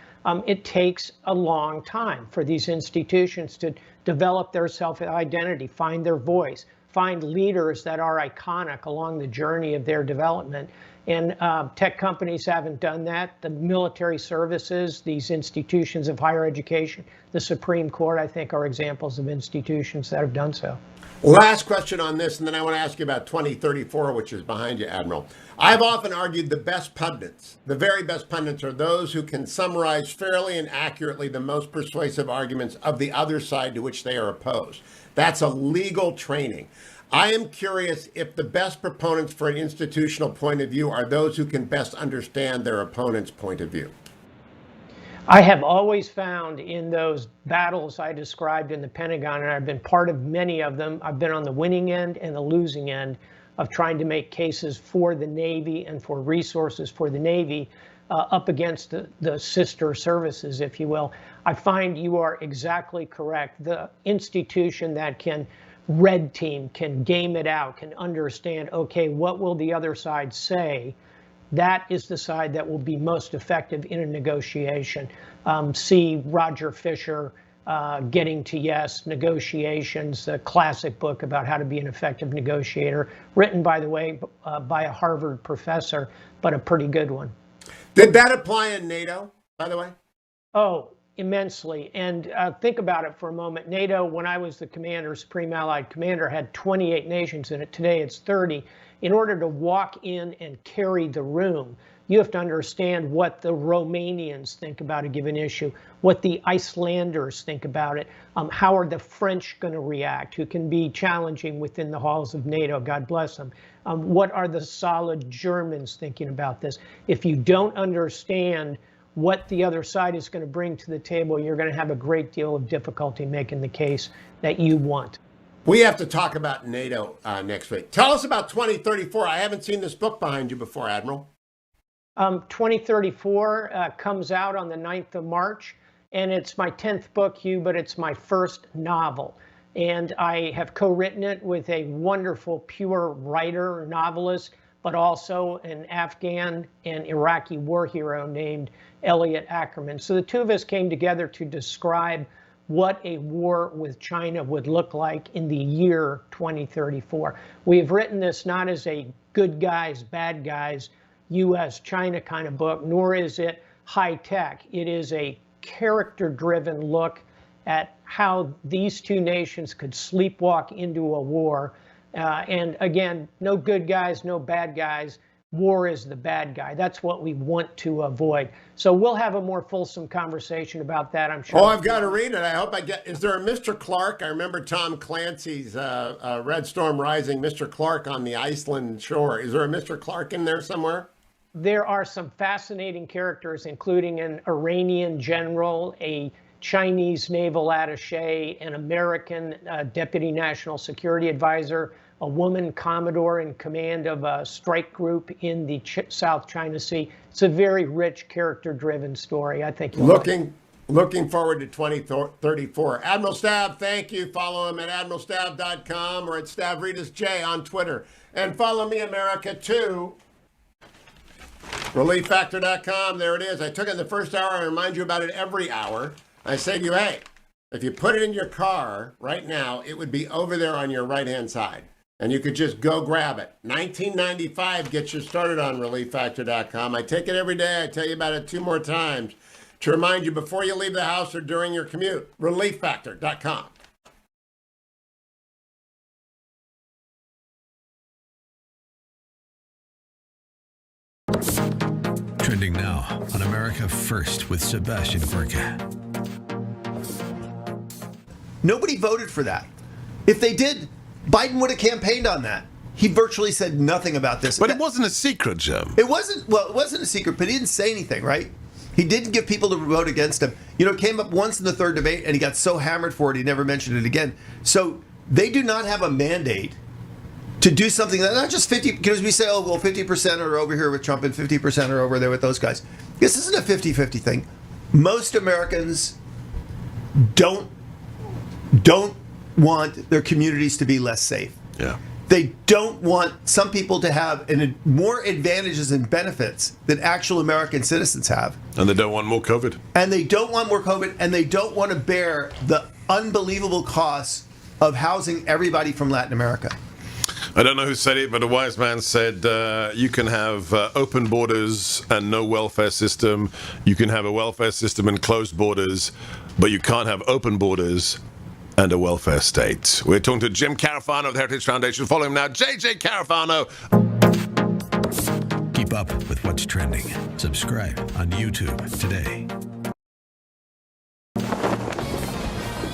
It takes a long time for these institutions to develop their self-identity, find their voice, find leaders that are iconic along the journey of their development. And tech companies haven't done that. The military services, these institutions of higher education, the Supreme Court, I think, are examples of institutions that have done so. Last question on this, and then I want to ask you about 2034, which is behind you, Admiral. I've often argued the best pundits, the very best pundits, are those who can summarize fairly and accurately the most persuasive arguments of the other side to which they are opposed. That's a legal training. I am curious if the best proponents for an institutional point of view are those who can best understand their opponent's point of view. I have always found in those battles I described in the Pentagon, and I've been part of many of them, I've been on the winning end and the losing end of trying to make cases for the Navy and for resources for the Navy up against the sister services, if you will. I find you are exactly correct. The institution that can red team, can game it out, can understand, okay, what will the other side say? That is the side that will be most effective in a negotiation. See Roger Fisher, Getting to Yes, Negotiations, the classic book about how to be an effective negotiator, written, by the way, by a Harvard professor, but a pretty good one. Did that apply in NATO, by the way? Oh, immensely. And think about it for a moment. NATO, when I was the commander, Supreme Allied Commander, had 28 nations in it. Today it's 30. In order to walk in and carry the room, you have to understand what the Romanians think about a given issue, what the Icelanders think about it, how are the French going to react, who can be challenging within the halls of NATO, God bless them. What are the solid Germans thinking about this? If you don't understand what the other side is going to bring to the table, you're going to have a great deal of difficulty making the case that you want. We have to talk about NATO next week. Tell us about 2034. I haven't seen this book behind you before, Admiral. 2034 comes out on the 9th of March, and it's my 10th book, Hugh, but it's my first novel. And I have co-written it with a wonderful, pure writer, novelist, but also an Afghan and Iraqi war hero named Elliot Ackerman. So the two of us came together to describe what a war with China would look like in the year 2034. We have written this not as a good guys, bad guys, U.S.-China kind of book, nor is it high-tech. It is a character-driven look at how these two nations could sleepwalk into a war. And again, no good guys, no bad guys. War is the bad guy. That's what we want to avoid. So we'll have a more fulsome conversation about that, I'm sure. Oh, I've got to read it. I hope I get. Is there a Mr. Clark? I remember Tom Clancy's Red Storm Rising, Mr. Clark on the Iceland shore. Is there a Mr. Clark in there somewhere? There are some fascinating characters, including an Iranian general, a Chinese naval attaché, an American deputy national security advisor, a woman commodore in command of a strike group in the South China Sea. It's a very rich, character-driven story. I think you'll like it. Looking forward to 2034. Admiral Stav, thank you. Follow him at admiralstav.com or at StavridisJ on Twitter. And follow me, America, too. ReliefFactor.com. There it is. I took it in the first hour. I remind you about it every hour. I say to you, hey, if you put it in your car right now, it would be over there on your right-hand side. And you could just go grab it. $19.95 gets you started on ReliefFactor.com. I take it every day. I tell you about it 2 more times to remind you before you leave the house or during your commute. ReliefFactor.com. Trending now on America First with Sebastian Gorka. Nobody voted for that. If they did, Biden would have campaigned on that. He virtually said nothing about this. But it wasn't a secret, Jim. It wasn't a secret, but he didn't say anything, right? He didn't give people to vote against him. You know, it came up once in the third debate, and he got so hammered for it, he never mentioned it again. So they do not have a mandate to do something that not just 50, because we say, oh, well, 50% are over here with Trump and 50% are over there with those guys. This isn't a 50-50 thing. Most Americans don't want their communities to be less safe. Yeah. They don't want some people to have more advantages and benefits than actual American citizens have. And they don't want more COVID. And they don't want more COVID, and they don't want to bear the unbelievable costs of housing everybody from Latin America. I don't know who said it, but a wise man said you can have open borders and no welfare system. You can have a welfare system and closed borders, but you can't have open borders and a welfare state. We're talking to Jim Carafano of the Heritage Foundation. Follow him now, JJ Carafano. Keep up with what's trending. Subscribe on YouTube today.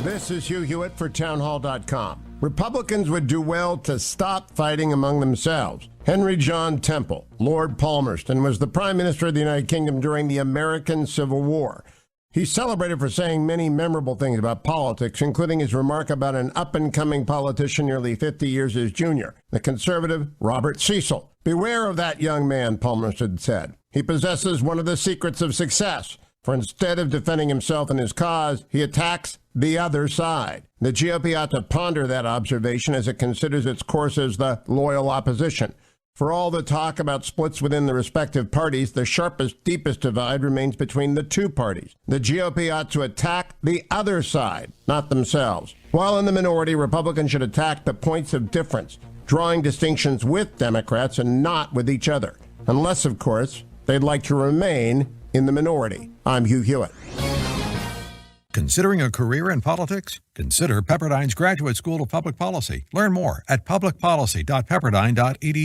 This is Hugh Hewitt for townhall.com. Republicans would do well to stop fighting among themselves. Henry John Temple, Lord Palmerston, was the Prime Minister of the United Kingdom during the American Civil War. He's celebrated for saying many memorable things about politics, including his remark about an up-and-coming politician nearly 50 years his junior, the conservative Robert Cecil. Beware of that young man, Palmerston said. He possesses one of the secrets of success, for instead of defending himself and his cause, he attacks the other side. The GOP ought to ponder that observation as it considers its course as the loyal opposition. For all the talk about splits within the respective parties, the sharpest, deepest divide remains between the two parties. The GOP ought to attack the other side, not themselves. While in the minority, Republicans should attack the points of difference, drawing distinctions with Democrats and not with each other. Unless, of course, they'd like to remain in the minority. I'm Hugh Hewitt. Considering a career in politics? Consider Pepperdine's Graduate School of Public Policy. Learn more at publicpolicy.pepperdine.edu.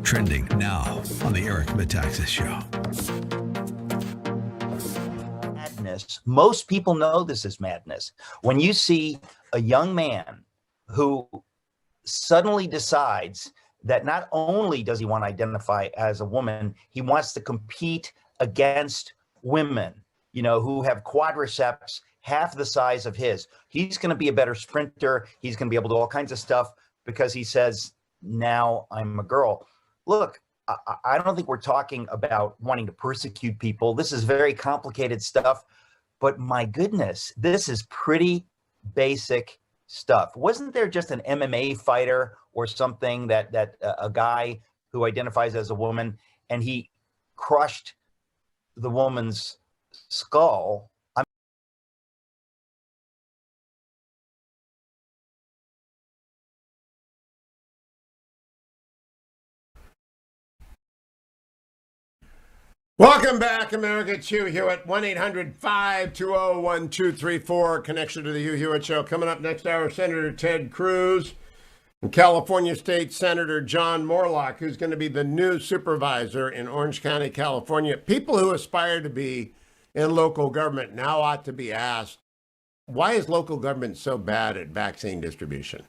Trending now on the Eric Metaxas Show. Madness. Most people know this is madness. When you see a young man who suddenly decides that not only does he want to identify as a woman, he wants to compete against women, who have quadriceps half the size of his. He's going to be a better sprinter. He's going to be able to do all kinds of stuff because he says, now I'm a girl. Look, I don't think we're talking about wanting to persecute people. This is very complicated stuff, but my goodness, this is pretty basic stuff. Wasn't there just an MMA fighter or something that a guy who identifies as a woman and he crushed the woman's skull? Welcome back, America. It's Hugh Hewitt, 1-800-520-1234. Connection to the Hugh Hewitt Show. Coming up next hour, Senator Ted Cruz and California State Senator John Moorlach, who's going to be the new supervisor in Orange County, California. People who aspire to be in local government now ought to be asked, why is local government so bad at vaccine distribution?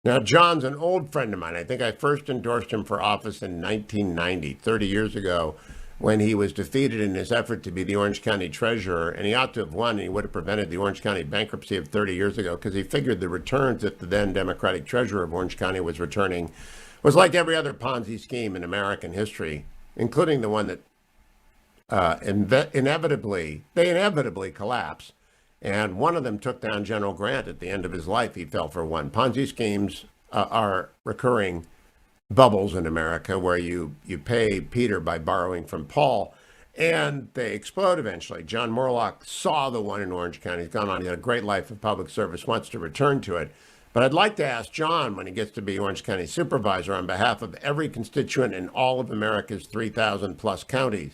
Now, John's an old friend of mine. I think I first endorsed him for office in 1990, 30 years ago, when he was defeated in his effort to be the Orange County treasurer, and he ought to have won, and he would have prevented the Orange County bankruptcy of 30 years ago, because he figured the returns that the then Democratic treasurer of Orange County was returning was like every other Ponzi scheme in American history, including the one that inevitably collapsed. And one of them took down General Grant at the end of his life. He fell for one. Ponzi schemes are recurring bubbles in America where you pay Peter by borrowing from Paul, and they explode eventually. John Moorlach saw the one in Orange County. He's gone on. He had a great life of public service, wants to return to it. But I'd like to ask John, when he gets to be Orange County supervisor, on behalf of every constituent in all of America's 3,000 plus counties,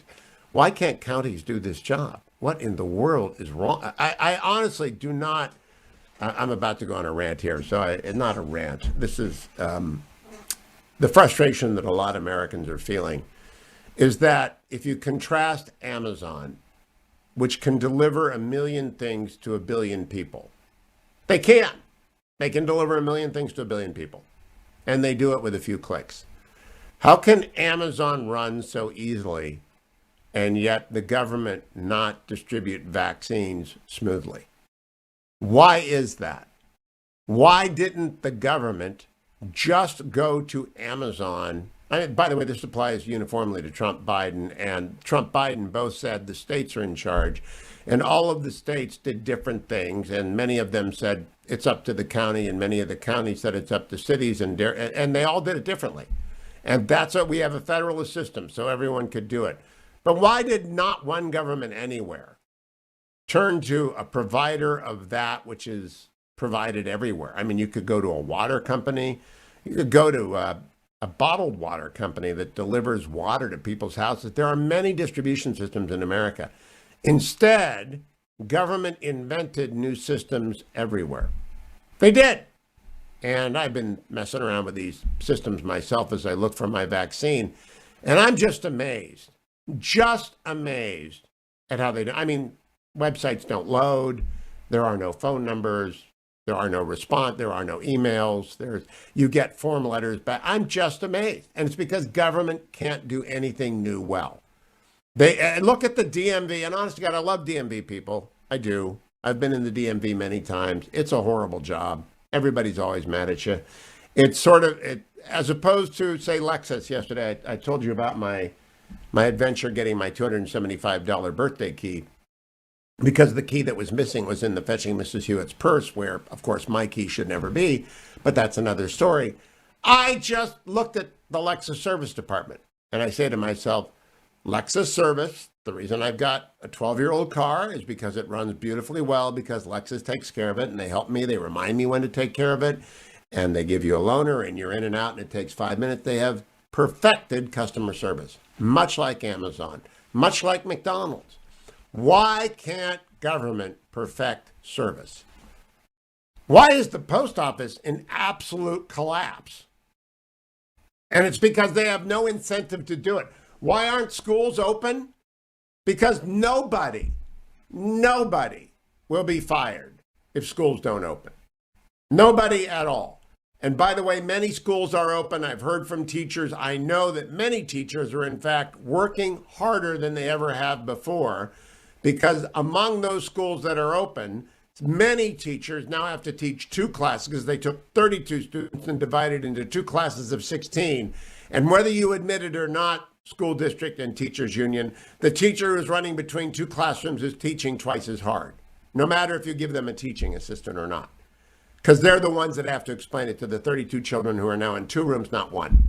why can't counties do this job? What in the world is wrong? I honestly do not. I'm about to go on a rant here, so it's not a rant. This is the frustration that a lot of Americans are feeling is that if you contrast Amazon, which can deliver 1 million things to 1 billion people, they can deliver 1 million things to 1 billion people, and they do it with a few clicks. How can Amazon run so easily and yet the government not distribute vaccines smoothly? Why is that? Why didn't the government just go to Amazon? By the way, this applies uniformly to Trump, Biden, and Trump, Biden both said the states are in charge, and all of the states did different things, and many of them said it's up to the county, and many of the counties said it's up to cities, and they all did it differently. And that's what we have, a federalist system, so everyone could do it. But why did not one government anywhere turn to a provider of that which is provided everywhere. I mean, you could go to a water company, you could go to a bottled water company that delivers water to people's houses. There are many distribution systems in America. Instead, government invented new systems everywhere. They did. And I've been messing around with these systems myself as I look for my vaccine. And I'm just amazed at how they do. I mean, websites don't load. There are no phone numbers. There are no response. There are no emails. You get form letters back. I'm just amazed. And it's because government can't do anything new well. They look at the DMV, and honest to God, I love DMV people. I do. I've been in the DMV many times. It's a horrible job. Everybody's always mad at you. It's sort of, as opposed to, say, Lexus yesterday. I told you about my adventure getting my $275 birthday key, because the key that was missing was in the fetching Mrs. Hewitt's purse, where, of course, my key should never be, but that's another story. I just looked at the Lexus service department, and I say to myself, Lexus service, the reason I've got a 12-year-old car is because it runs beautifully well, because Lexus takes care of it, and they help me. They remind me when to take care of it, and they give you a loaner, and you're in and out, and it takes 5 minutes. They have perfected customer service, much like Amazon, much like McDonald's. Why can't government perfect service? Why is the post office in absolute collapse? And it's because they have no incentive to do it. Why aren't schools open? Because nobody will be fired if schools don't open. Nobody at all. And by the way, many schools are open. I've heard from teachers. I know that many teachers are, in fact, working harder than they ever have before, because among those schools that are open, many teachers now have to teach 2 classes because they took 32 students and divided into 2 classes of 16. And whether you admit it or not, school district and teachers union, the teacher who's running between 2 classrooms is teaching twice as hard, no matter if you give them a teaching assistant or not, because they're the ones that have to explain it to the 32 children who are now in 2 rooms, not 1.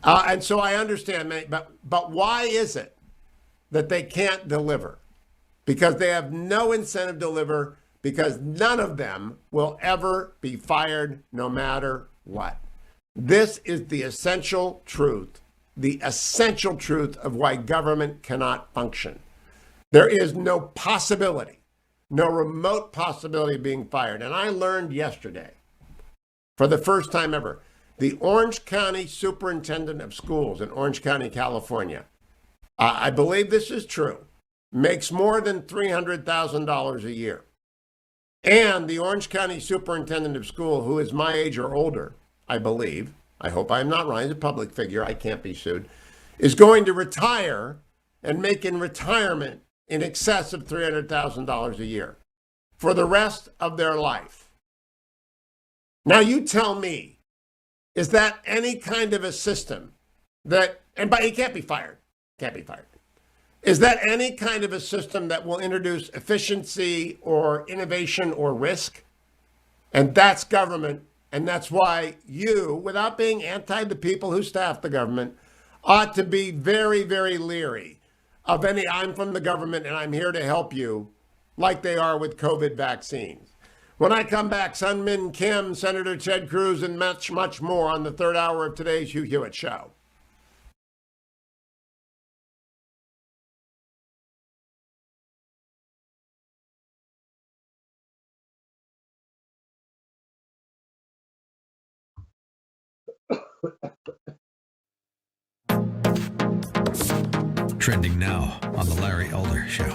And so I understand, but why is it that they can't deliver? Because they have no incentive to deliver, because none of them will ever be fired no matter what. This is the essential truth of why government cannot function. There is no possibility, no remote possibility of being fired. And I learned yesterday, for the first time ever, the Orange County Superintendent of Schools in Orange County, California, I believe this is true, makes more than $300,000 a year. And the Orange County Superintendent of School, who is my age or older, I believe, I hope I'm not wrong, he's a public figure, I can't be sued, is going to retire and make in retirement in excess of $300,000 a year for the rest of their life. Now you tell me, is that any kind of a system that, and but he can't be fired, Is that any kind of a system that will introduce efficiency or innovation or risk? And that's government. And that's why you, without being anti the people who staff the government, ought to be very, very leery of any, I'm from the government and I'm here to help you, like they are with COVID vaccines. When I come back, Sun Min Kim, Senator Ted Cruz, and much, much more on the 3rd hour of today's Hugh Hewitt Show. Trending now on the Larry Elder Show.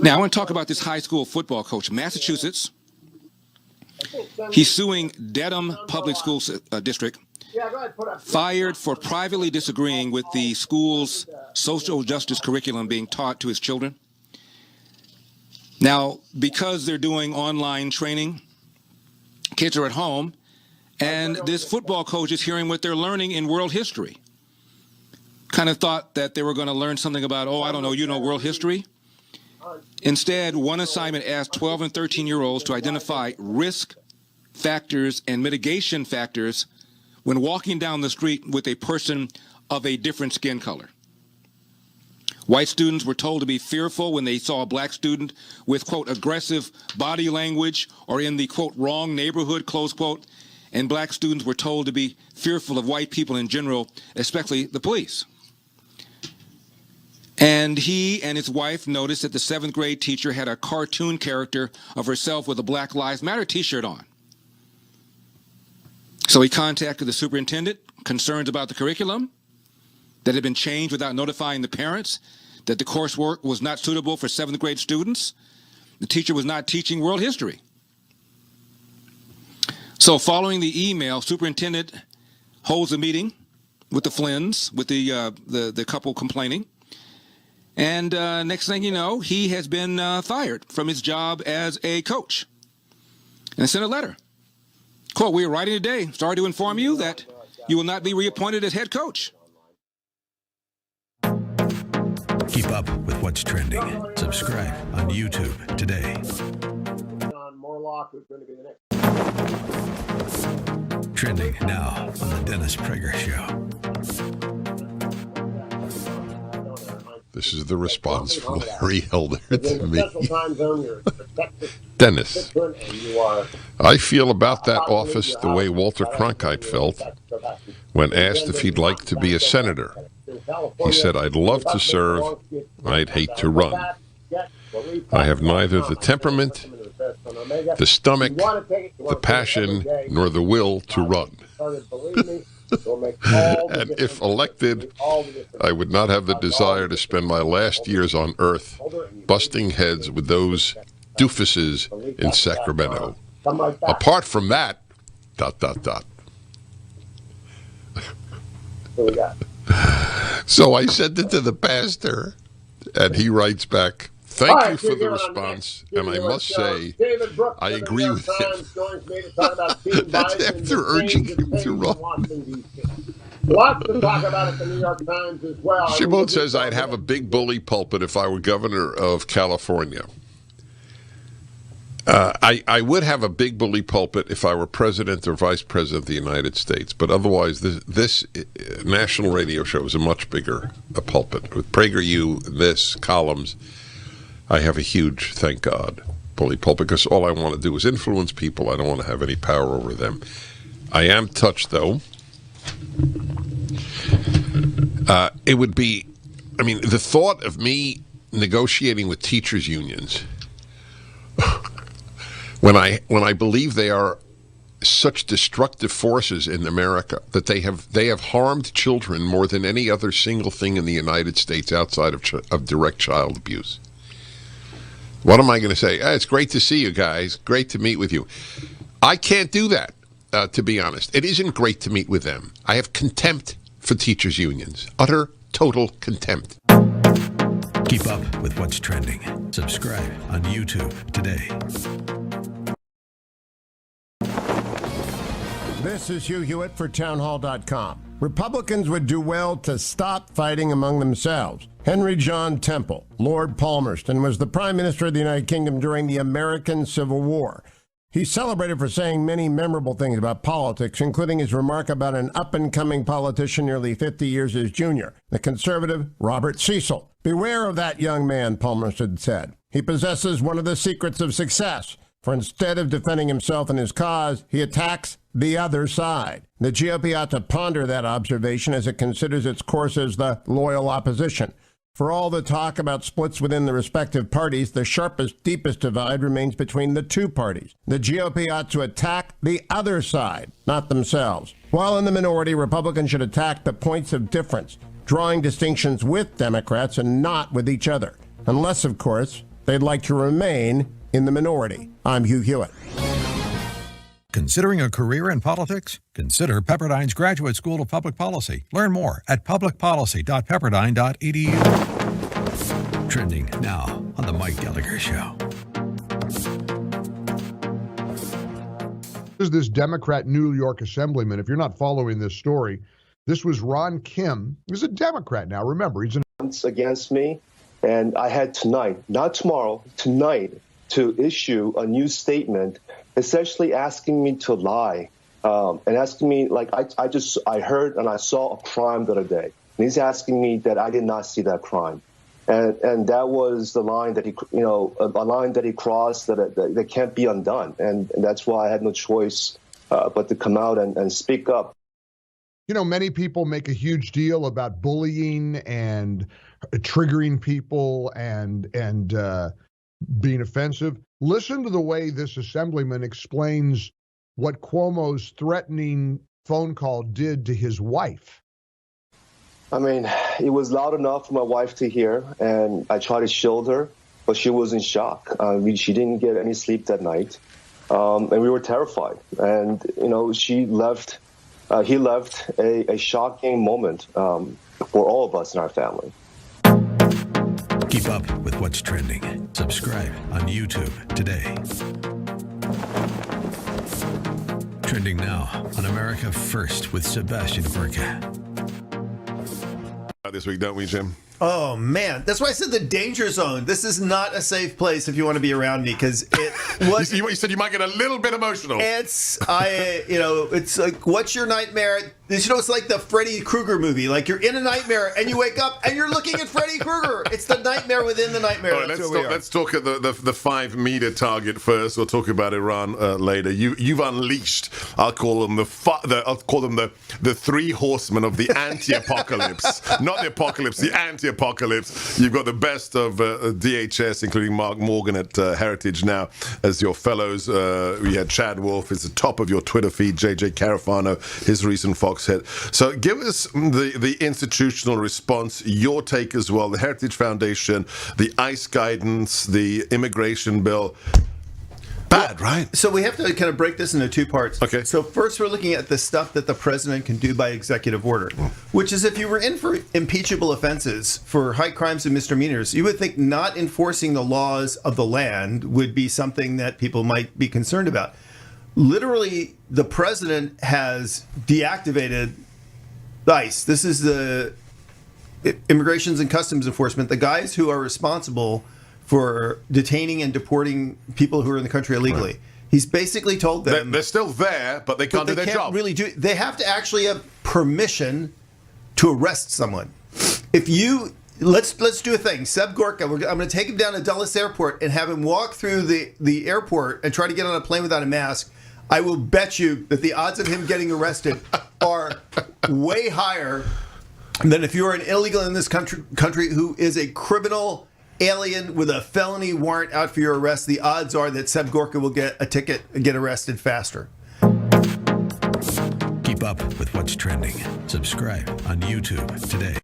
Now, I want to talk about this high school football coach, Massachusetts. He's suing Dedham Public School District, fired for privately disagreeing with the school's social justice curriculum being taught to his children. Now, because they're doing online training, kids are at home, and this football coach is hearing what they're learning in world history. Kind of thought that they were going to learn something about, world history. Instead, one assignment asked 12 and 13-year-olds to identify risk factors and mitigation factors when walking down the street with a person of a different skin color. White students were told to be fearful when they saw a black student with, quote, aggressive body language or in the, quote, wrong neighborhood, close quote. And black students were told to be fearful of white people in general, especially the police. And he and his wife noticed that the 7th grade teacher had a cartoon character of herself with a Black Lives Matter t-shirt on. So he contacted the superintendent, concerns about the curriculum, that had been changed without notifying the parents, that the coursework was not suitable for 7th grade students. The teacher was not teaching world history. So following the email, superintendent holds a meeting with the Flynns, with the couple complaining. And next thing you know, he has been fired from his job as a coach. And sent a letter. Quote, "We are writing today. Sorry to inform you that you will not be reappointed as head coach." Keep up with what's trending. Subscribe on YouTube today. Moorlach, who's going to be the next. Trending now on the Dennis Prager Show. This is the response from Larry Elder to me. Dennis, I feel about that office the way Walter Cronkite felt when asked if he'd like to be a senator. He said, "I'd love to serve, I'd hate to run. I have neither the temperament, the stomach, the passion, nor the will to run. And if elected, I would not have the desire to spend my last years on earth busting heads with those doofuses in Sacramento. Apart from that, ... So I sent it to the pastor, and he writes back, "Thank you for the response, and I must say, I agree with him." That's after urging him to run. Lots to talk about at the New York Times as well. Shimon says, "I'd have a big bully pulpit if I were governor of California." I would have a big bully pulpit if I were president or vice president of the United States, but otherwise this national radio show is a much bigger pulpit. With PragerU, this, columns, I have a huge, thank God, bully pulpit, because all I want to do is influence people. I don't want to have any power over them. I am touched, though. It would be, I mean, the thought of me negotiating with teachers' unions when I believe they are such destructive forces in America, that they have harmed children more than any other single thing in the United States outside of direct child abuse. What am I going to say? It's great to see you guys. Great to meet with you. I can't do that, to be honest. It isn't great to meet with them. I have contempt for teachers' unions. Utter, total contempt. Keep up with what's trending. Subscribe on YouTube today. This is Hugh Hewitt for townhall.com. Republicans would do well to stop fighting among themselves. Henry John Temple, Lord Palmerston, was the Prime Minister of the United Kingdom during the American Civil War. He's celebrated for saying many memorable things about politics, including his remark about an up-and-coming politician nearly 50 years his junior, the conservative Robert Cecil. "Beware of that young man," Palmerston said. "He possesses one of the secrets of success, for instead of defending himself and his cause, he attacks the other side." The GOP ought to ponder that observation as it considers its course as the loyal opposition. For all the talk about splits within the respective parties, the sharpest, deepest divide remains between the two parties. The GOP ought to attack the other side, not themselves. While in the minority, Republicans should attack the points of difference, drawing distinctions with Democrats and not with each other. Unless, of course, they'd like to remain in the minority. I'm Hugh Hewitt. Considering a career in politics? Consider Pepperdine's Graduate School of Public Policy. Learn more at publicpolicy.pepperdine.edu. Trending now on The Mike Gallagher Show. This is this Democrat New York Assemblyman. If you're not following this story, this was Ron Kim. He's a Democrat now. Remember, he's against me. And I had tonight, not tomorrow, tonight, to issue a new statement essentially asking me to lie and asking me, like, I heard and I saw a crime the other day. And he's asking me that I did not see that crime. And that was the line that a line that he crossed that can't be undone. And that's why I had no choice but to come out and speak up. Many people make a huge deal about bullying and triggering people and being offensive. Listen to the way this assemblyman explains what Cuomo's threatening phone call did to his wife. I mean, it was loud enough for my wife to hear, and I tried to shield her, but she was in shock. She didn't get any sleep that night, and we were terrified. And, he left a shocking moment for all of us in our family. Keep up with what's trending. Subscribe on YouTube today. Trending now on America First with Sebastian Gorka. This week, don't we, Jim? Oh, man. That's why I said the danger zone. This is not a safe place if you want to be around me, because it was... you said you might get a little bit emotional. It's like, what's your nightmare? It's like the Freddy Krueger movie. Like, you're in a nightmare, and you wake up, and you're looking at Freddy Krueger. It's the nightmare within the nightmare. All right, let's talk at the 5-meter target first. We'll talk about Iran later. You've unleashed, I'll call them the three horsemen of the anti-apocalypse. Not the apocalypse, the anti-apocalypse. You've got the best of DHS, including Mark Morgan at Heritage now as your fellows. We had Chad Wolf is the top of your Twitter feed, JJ Carafano, his recent Fox hit. So give us the institutional response, your take as well, the Heritage Foundation, the ICE guidance, the immigration bill. Bad, right? So we have to kind of break this into two parts. Okay. So first we're looking at the stuff that the president can do by executive order, which is if you were in for impeachable offenses for high crimes and misdemeanors, you would think not enforcing the laws of the land would be something that people might be concerned about. Literally, the president has deactivated ICE. This is the Immigrations and Customs Enforcement, the guys who are responsible for detaining and deporting people who are in the country illegally. Right. He's basically told them they're still there, but they can't do their job. They have to actually have permission to arrest someone. If you let's do a thing. Seb Gorka, I'm going to take him down to Dulles Airport and have him walk through the airport and try to get on a plane without a mask. I will bet you that the odds of him getting arrested are way higher than if you are an illegal in this country who is a criminal alien with a felony warrant out for your arrest. The odds are that Seb Gorka will get a ticket and get arrested faster. Keep up with what's trending. Subscribe on YouTube today.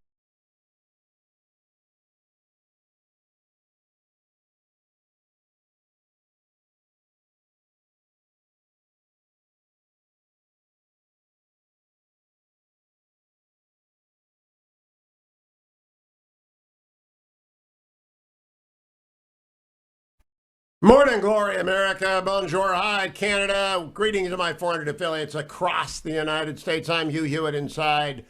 Morning, glory, America. Bonjour, hi, Canada. Greetings to my 400 affiliates across the United States. I'm Hugh Hewitt inside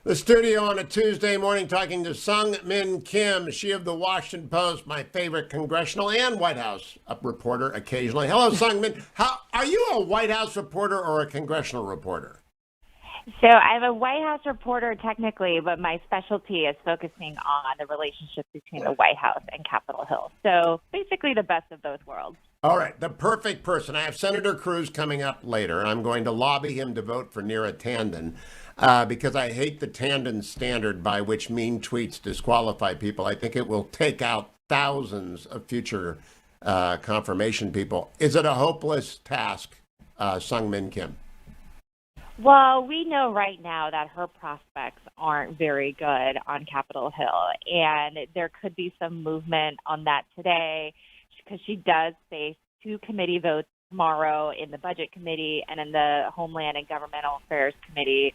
the studio on a Tuesday morning talking to Seung Min Kim, she of the Washington Post, my favorite congressional and White House reporter occasionally. Hello, Seung Min. Are you a White House reporter or a congressional reporter? So I'm a White House reporter technically, but my specialty is focusing on the relationship between the White House and Capitol Hill. So basically the best of both worlds. All right, the perfect person. I have Senator Cruz coming up later. I'm going to lobby him to vote for Neera Tanden because I hate the Tanden standard by which mean tweets disqualify people. I think it will take out thousands of future confirmation people. Is it a hopeless task, Seung Min Kim? Well, we know right now that her prospects aren't very good on Capitol Hill, and there could be some movement on that today because she does face 2 committee votes tomorrow in the Budget Committee and in the Homeland and Governmental Affairs Committee.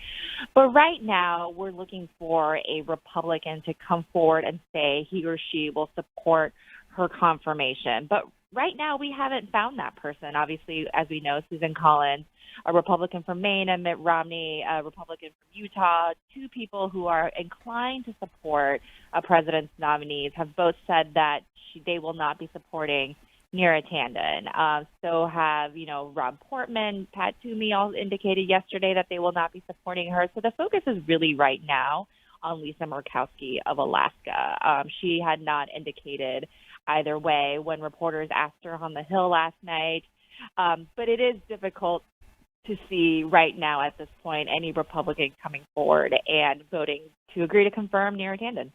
But right now, we're looking for a Republican to come forward and say he or she will support her confirmation. But right now, we haven't found that person. Obviously, as we know, Susan Collins, a Republican from Maine, and Mitt Romney, a Republican from Utah, 2 people who are inclined to support a president's nominees, have both said that they will not be supporting Neera Tanden. So have, Rob Portman, Pat Toomey all indicated yesterday that they will not be supporting her. So the focus is really right now on Lisa Murkowski of Alaska. She had not indicated either way when reporters asked her on the Hill last night. But it is difficult to see right now at this point any Republican coming forward and voting to agree to confirm Neera Tanden.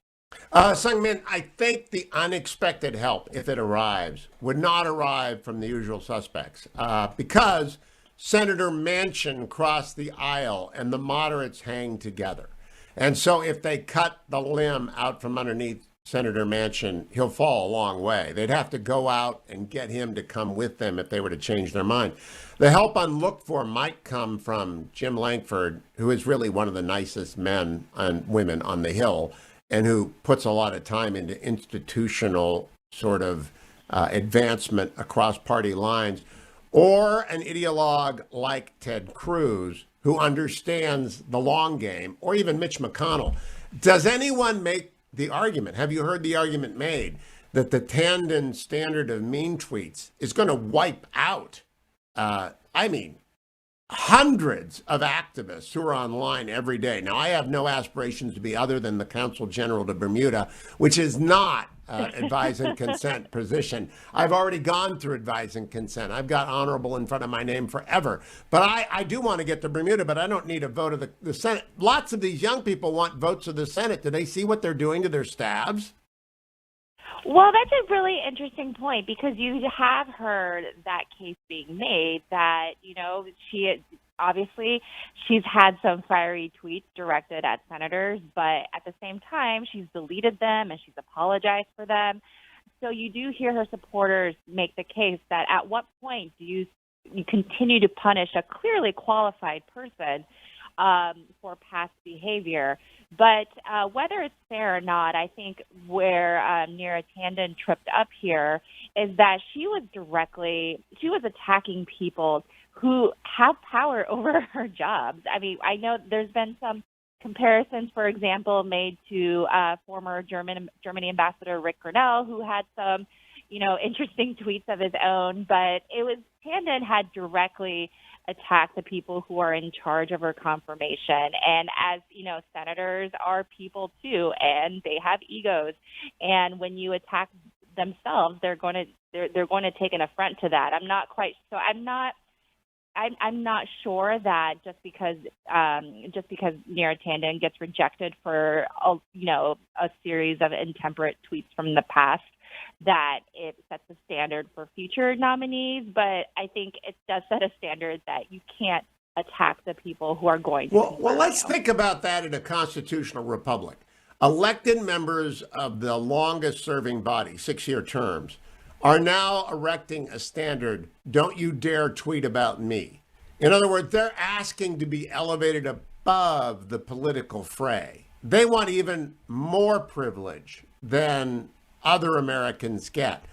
Seung Min, I think the unexpected help, if it arrives, would not arrive from the usual suspects because Senator Manchin crossed the aisle and the moderates hang together. And so if they cut the limb out from underneath Senator Manchin, he'll fall a long way. They'd have to go out and get him to come with them if they were to change their mind. The help unlooked for might come from Jim Lankford, who is really one of the nicest men and women on the Hill, and who puts a lot of time into institutional sort of advancement across party lines, or an ideologue like Ted Cruz, who understands the long game, or even Mitch McConnell. Does anyone make the argument, have you heard the argument made, that the Tanden standard of mean tweets is going to wipe out, hundreds of activists who are online every day? Now, I have no aspirations to be other than the Consul General to Bermuda, which is not advise and consent position. I've already gone through advise and consent. I've got honorable in front of my name forever. But I do want to get to Bermuda, but I don't need a vote of the Senate. Lots of these young people want votes of the Senate. Do they see what they're doing to their staffs? Well, that's a really interesting point, because you have heard that case being made that, she's had some fiery tweets directed at senators, but at the same time, she's deleted them and she's apologized for them. So you do hear her supporters make the case that at what point do you continue to punish a clearly qualified person for past behavior? But whether it's fair or not, I think where Neera Tanden tripped up here is that she was attacking people who have power over her jobs. I mean, I know there's been some comparisons, for example, made to former Germany ambassador Rick Grenell, who had some, interesting tweets of his own. But Tanden had directly attacked the people who are in charge of her confirmation. And as senators are people too, and they have egos. And when you attack themselves, they're going to take an affront to that. I'm not sure that just because Neera Tanden gets rejected for a series of intemperate tweets from the past, that it sets a standard for future nominees. But I think it does set a standard that you can't attack the people who are going to. Well, let's think about that in a constitutional republic. Elected members of the longest serving body, 6-year terms, are now erecting a standard: don't you dare tweet about me. In other words, they're asking to be elevated above the political fray. They want even more privilege than other Americans get.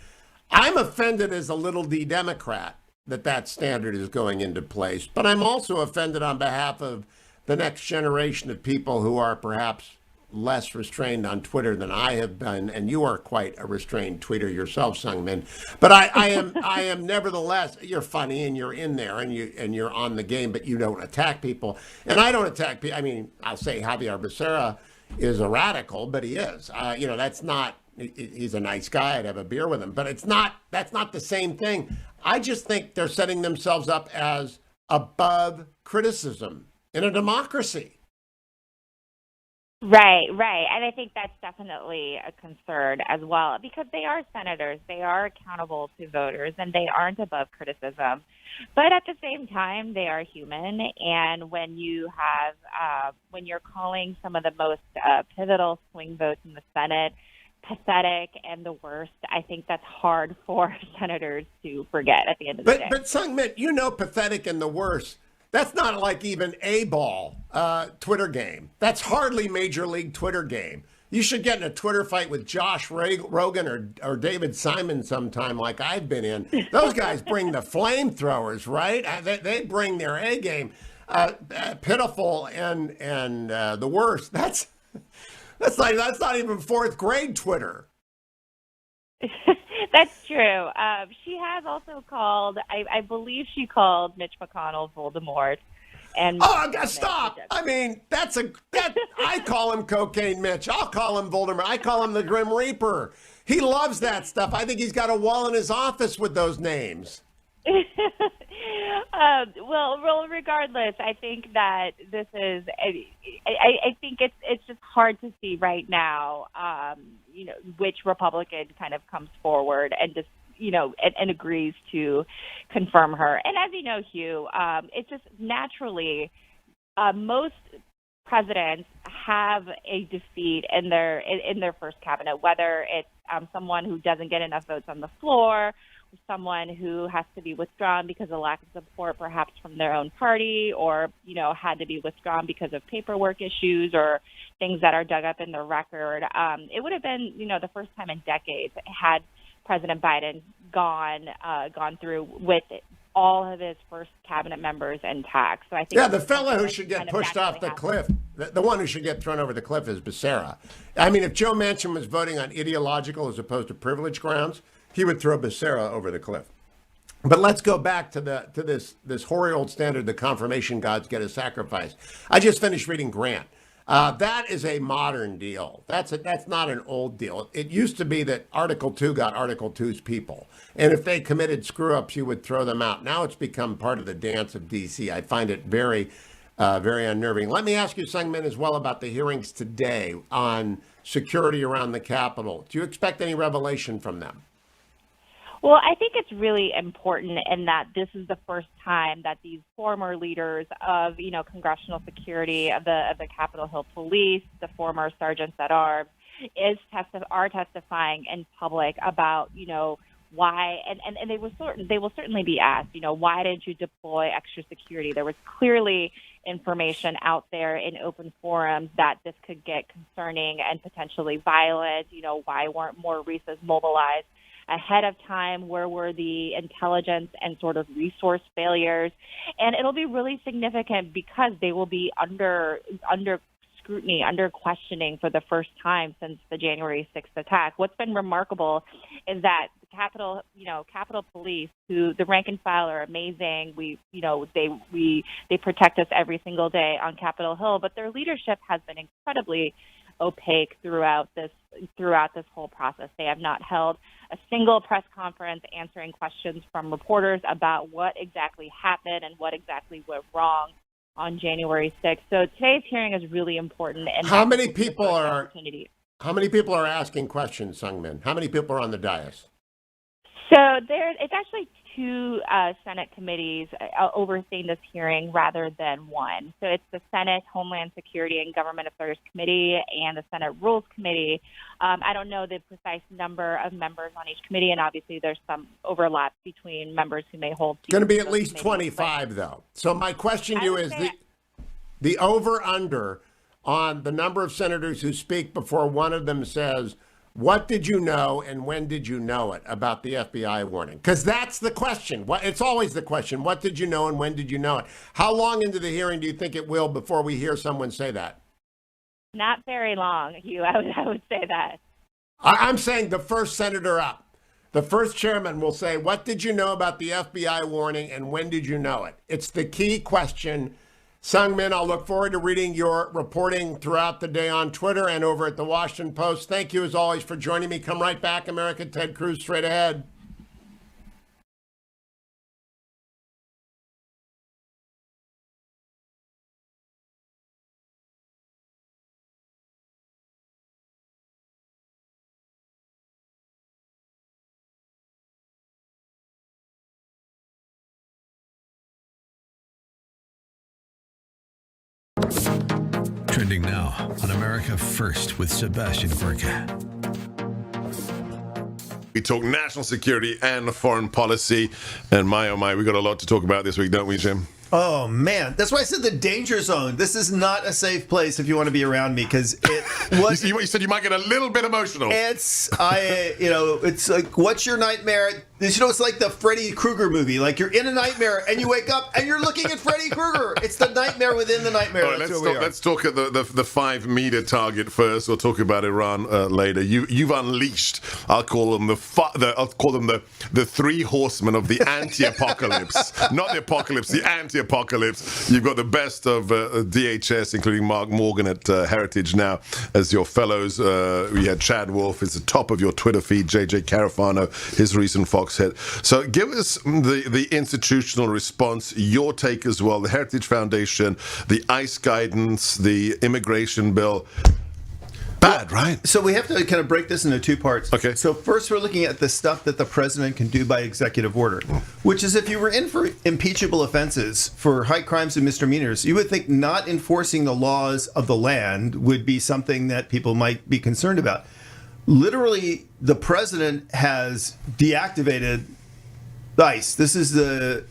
I'm offended as a little d Democrat that standard is going into place, but I'm also offended on behalf of the next generation of people who are perhaps less restrained on Twitter than I have been, and you are quite a restrained tweeter yourself, Seung Min. But I am nevertheless. You're funny and you're in there and you're on the game, but you don't attack people, and I don't attack people. I mean, I'll say Javier Becerra is a radical, but he is. That's not. He's a nice guy. I'd have a beer with him, but that's not the same thing. I just think they're setting themselves up as above criticism in a democracy. Right. And I think that's definitely a concern as well, because they are senators. They are accountable to voters, and they aren't above criticism. But at the same time, they are human. And when you have, when you're calling some of the most pivotal swing votes in the Senate pathetic and the worst, I think that's hard for senators to forget at the end of the day. But Seung Min, pathetic and the worst. That's not like even A-ball Twitter game. That's hardly Major League Twitter game. You should get in a Twitter fight with Josh Rogan or David Simon sometime, like I've been in. Those guys bring the flamethrowers, right? They bring their A game. Pitiful and the worst. That's not even fourth grade Twitter. That's true. She has also called, I believe she called Mitch McConnell Voldemort. And oh, stop! I mean, I call him Cocaine Mitch. I'll call him Voldemort. I call him the Grim Reaper. He loves that stuff. I think he's got a wall in his office with those names. Well, regardless, I think that this is. I think it's just hard to see right now. Which Republican kind of comes forward and just and agrees to confirm her. And as you know, Hugh, it's just naturally most presidents have a defeat in their first cabinet, whether it's someone who doesn't get enough votes on the floor, or someone who has to be withdrawn because of lack of support, perhaps from their own party, or had to be withdrawn because of paperwork issues or things that are dug up in the record. It would have been the first time in decades had President Biden gone through with all of his first cabinet members intact. So I think the fellow who should get pushed off the cliff, the one who should get thrown over the cliff is Becerra. I mean, if Joe Manchin was voting on ideological as opposed to privilege grounds, he would throw Becerra over the cliff. But let's go back to this hoary old standard: the confirmation gods get a sacrifice. I just finished reading Grant. That is a modern deal. That's not an old deal. It used to be that Article 2 got Article 2's people. And if they committed screw-ups, you would throw them out. Now it's become part of the dance of D.C. I find it very, very unnerving. Let me ask you, Seung as well, about the hearings today on security around the Capitol. Do you expect any revelation from them? Well, I think it's really important in that this is the first time that these former leaders of, congressional security of the Capitol Hill Police, the former sergeants at arms, are testifying in public about, why, and they will certainly be asked, why didn't you deploy extra security? There was clearly information out there in open forums that this could get concerning and potentially violent. Why weren't more resources mobilized ahead of time? Where were the intelligence and sort of resource failures? And it'll be really significant because they will be under scrutiny, under questioning for the first time since the January 6th attack. What's been remarkable is that the Capitol Police, who the rank and file are amazing. They protect us every single day on Capitol Hill, but their leadership has been incredibly opaque throughout this whole process. They have not held a single press conference answering questions from reporters about what exactly happened and what exactly went wrong on January 6th. So today's hearing is really important. And how many people are asking questions, Seung? How many people are on the dais? So it's actually two Senate committees overseeing this hearing rather than one. So it's the Senate Homeland Security and Government Affairs Committee and the Senate Rules Committee. I don't know the precise number of members on each committee, and obviously there's some overlap between members who may hold. It's going to be at least 25, though. So my question to you is the over-under on the number of senators who speak before one of them says, what did you know and when did you know it about the FBI warning? Because that's the question. It's always the question. What did you know and when did you know it? How long into the hearing do you think it will before we hear someone say that? Not very long, Hugh. I would say that. I'm saying the first senator up. The first chairman will say, what did you know about the FBI warning and when did you know it? It's the key question. Seung, I'll look forward to reading your reporting throughout the day on Twitter and over at the Washington Post. Thank you, as always, for joining me. Come right back, America. Ted Cruz, straight ahead. Trending now on America First with Sebastian Gorka. We talk national security and foreign policy. And my, oh my, we got a lot to talk about this week, don't we, Jim? Oh, man. That's why I said the danger zone. This is not a safe place if you want to be around me, because you said you might get a little bit emotional. It's like, what's your nightmare? It's like the Freddy Krueger movie. Like you're in a nightmare and you wake up and you're looking at Freddy Krueger. It's the nightmare within the nightmare. All right, let's talk at the 5 meter target first. We'll talk about Iran later. You've unleashed. I'll call them the 3 horsemen of the anti-apocalypse, not the apocalypse, the anti-apocalypse. You've got the best of DHS, including Mark Morgan at Heritage now as your fellows. We had Chad Wolf is the top of your Twitter feed. JJ Carafano, his recent Fox head. So give us the institutional response, your take as well, the Heritage Foundation, the ICE guidance, the immigration bill. Bad, right? So we have to kind of break this into 2 parts. Okay. So first we're looking at the stuff that the president can do by executive order, which is if you were in for impeachable offenses for high crimes and misdemeanors, you would think not enforcing the laws of the land would be something that people might be concerned about. Literally, the president has deactivated ICE. This is the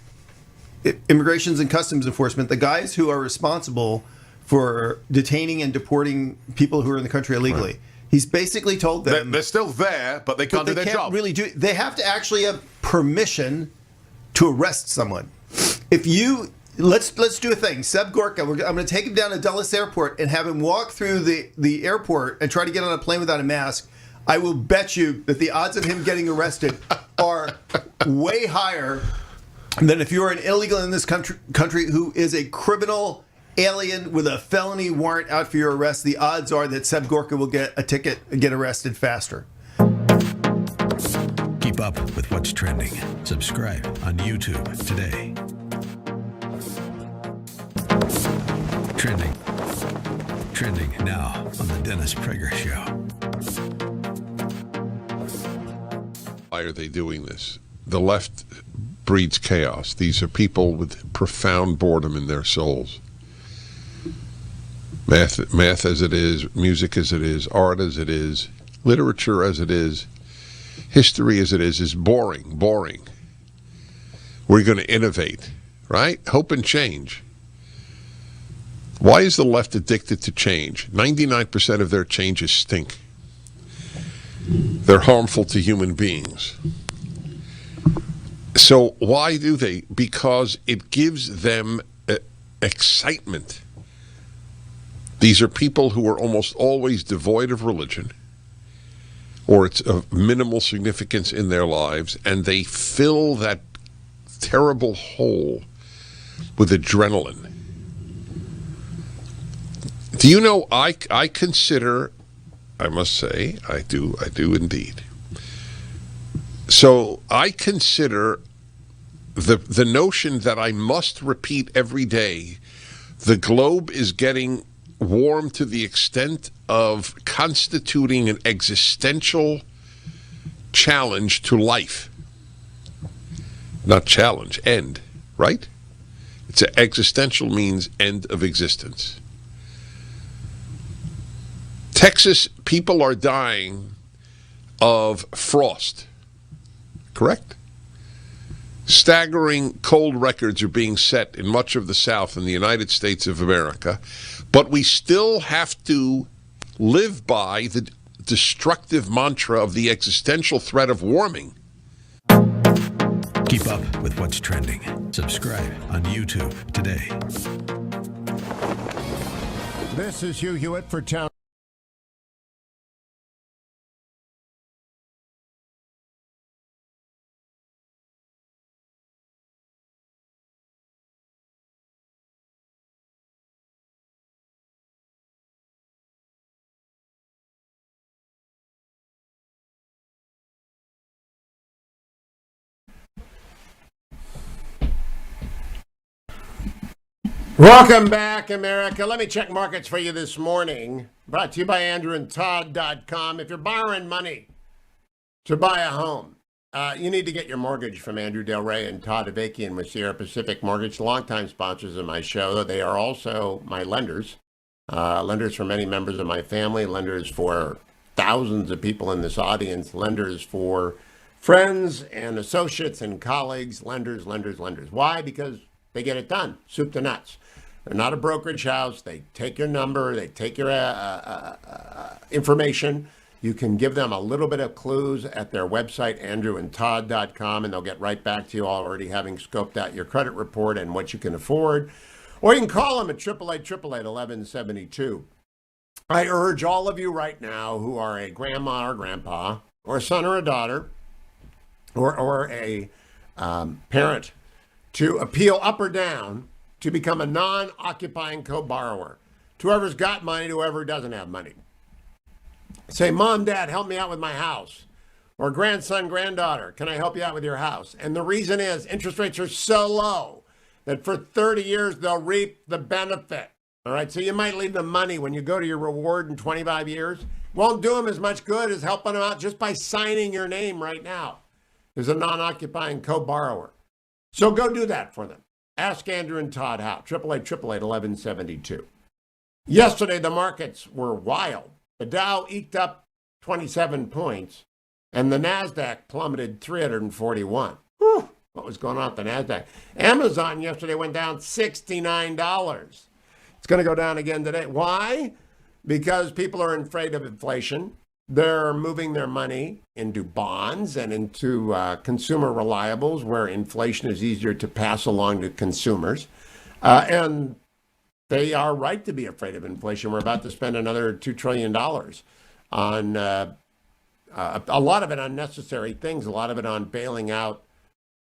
Immigrations and Customs Enforcement, the guys who are responsible for detaining and deporting people who are in the country illegally. Right. He's basically told them they're still there, but they can't do their job. Really do. They have to actually have permission to arrest someone. If you let's do a thing. Seb Gorka, I'm going to take him down to Dulles Airport and have him walk through the airport and try to get on a plane without a mask. I will bet you that the odds of him getting arrested are way higher than if you're an illegal in this country who is a criminal alien with a felony warrant out for your arrest. The odds are that Seb Gorka will get a ticket and get arrested faster. Keep up with what's trending. Subscribe on YouTube today. Trending now on the Dennis Prager Show. Why are they doing this? The left breeds chaos. These are people with profound boredom in their souls. Math as it is, music as it is, art as it is, literature as it is, history as it is boring. We're going to innovate, right? Hope and change. Why is the left addicted to change? 99% of their changes stink. They're harmful to human beings. So why do they? Because it gives them excitement. These are people who are almost always devoid of religion, or it's of minimal significance in their lives, and they fill that terrible hole with adrenaline. Do you know, I consider, I must say, I do indeed. So I consider the notion that I must repeat every day, the globe is getting warm to the extent of constituting an existential challenge to life. Not challenge, end, right? It's an existential means end of existence. Texas, people are dying of frost, correct? Staggering cold records are being set in much of the South in the United States of America, but we still have to live by the destructive mantra of the existential threat of warming. Keep up with what's trending. Subscribe on YouTube today. This is Hugh Hewitt for Town. Welcome back, America. Let me check markets for you this morning. Brought to you by AndrewandTodd.com. If you're borrowing money to buy a home, you need to get your mortgage from Andrew Del Rey and Todd Avakian with Sierra Pacific Mortgage, longtime sponsors of my show. They are also my lenders, lenders for many members of my family, lenders for thousands of people in this audience, lenders for friends and associates and colleagues, lenders. Why? Because they get it done, soup to nuts. They're not a brokerage house. They take your number. They take your information. You can give them a little bit of clues at their website, andrewandtodd.com, and they'll get right back to you, already having scoped out your credit report and what you can afford. Or you can call them at 888-888-1172. I urge all of you right now who are a grandma or grandpa, or a son or a daughter, or a parent, to appeal up or down to become a non-occupying co-borrower. To whoever's got money, to whoever doesn't have money. Say, Mom, Dad, help me out with my house. Or grandson, granddaughter, can I help you out with your house? And the reason is interest rates are so low that for 30 years they'll reap the benefit. All right, so you might leave them money when you go to your reward in 25 years. Won't do them as much good as helping them out just by signing your name right now as a non-occupying co-borrower. So go do that for them. Ask Andrew and Todd how. 888-888-1172. Yesterday, the markets were wild. The Dow eked up 27 points, and the NASDAQ plummeted 341. Whew, what was going on at the NASDAQ? Amazon yesterday went down $69. It's going to go down again today. Why? Because people are afraid of inflation. They're moving their money into bonds and into consumer reliables where inflation is easier to pass along to consumers. And they are right to be afraid of inflation. We're about to spend another $2 trillion on a lot of it on necessary things, a lot of it on bailing out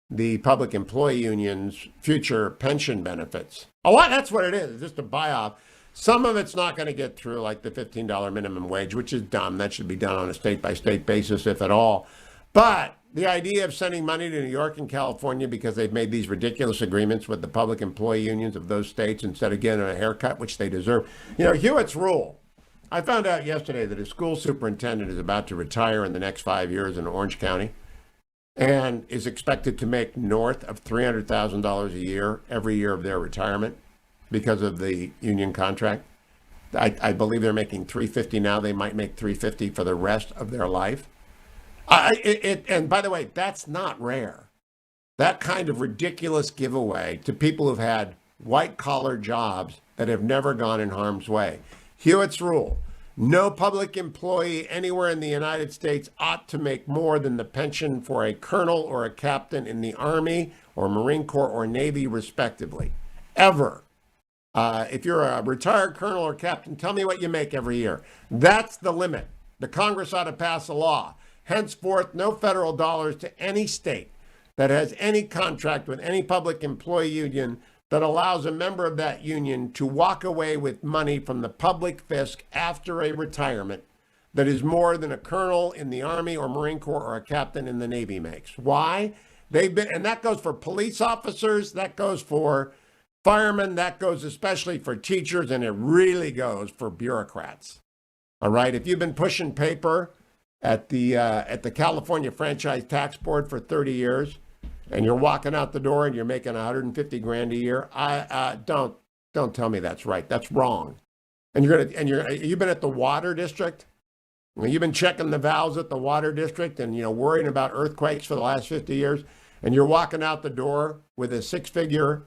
the public employee unions' future pension benefits. A lot, that's what it is, just a buy-off. Some of it's not going to get through, like the $15 minimum wage, which is dumb. That should be done on a state-by-state basis, if at all. But the idea of sending money to New York and California because they've made these ridiculous agreements with the public employee unions of those states instead of getting a haircut, which they deserve. You know, Hewitt's rule. I found out yesterday that a school superintendent is about to retire in the next 5 years in Orange County and is expected to make north of $300,000 a year every year of their retirement because of the union contract. I believe they're making $350 now. They might make $350 for the rest of their life. And by the way, that's not rare. That kind of ridiculous giveaway to people who've had white-collar jobs that have never gone in harm's way. Hewitt's rule: no public employee anywhere in the United States ought to make more than the pension for a colonel or a captain in the Army or Marine Corps or Navy, respectively, ever. If you're a retired colonel or captain, tell me what you make every year. That's the limit. The Congress ought to pass a law. Henceforth, no federal dollars to any state that has any contract with any public employee union that allows a member of that union to walk away with money from the public fisc after a retirement that is more than a colonel in the Army or Marine Corps or a captain in the Navy makes. Why? And that goes for police officers, that goes for firemen, that goes especially for teachers, and it really goes for bureaucrats. All right, if you've been pushing paper at the California Franchise Tax Board for 30 years, and you're walking out the door and you're making $150,000 a year, don't tell me that's right. That's wrong. And you've been at the water district. You've been checking the valves at the water district and worrying about earthquakes for the last 50 years, and you're walking out the door with a six-figure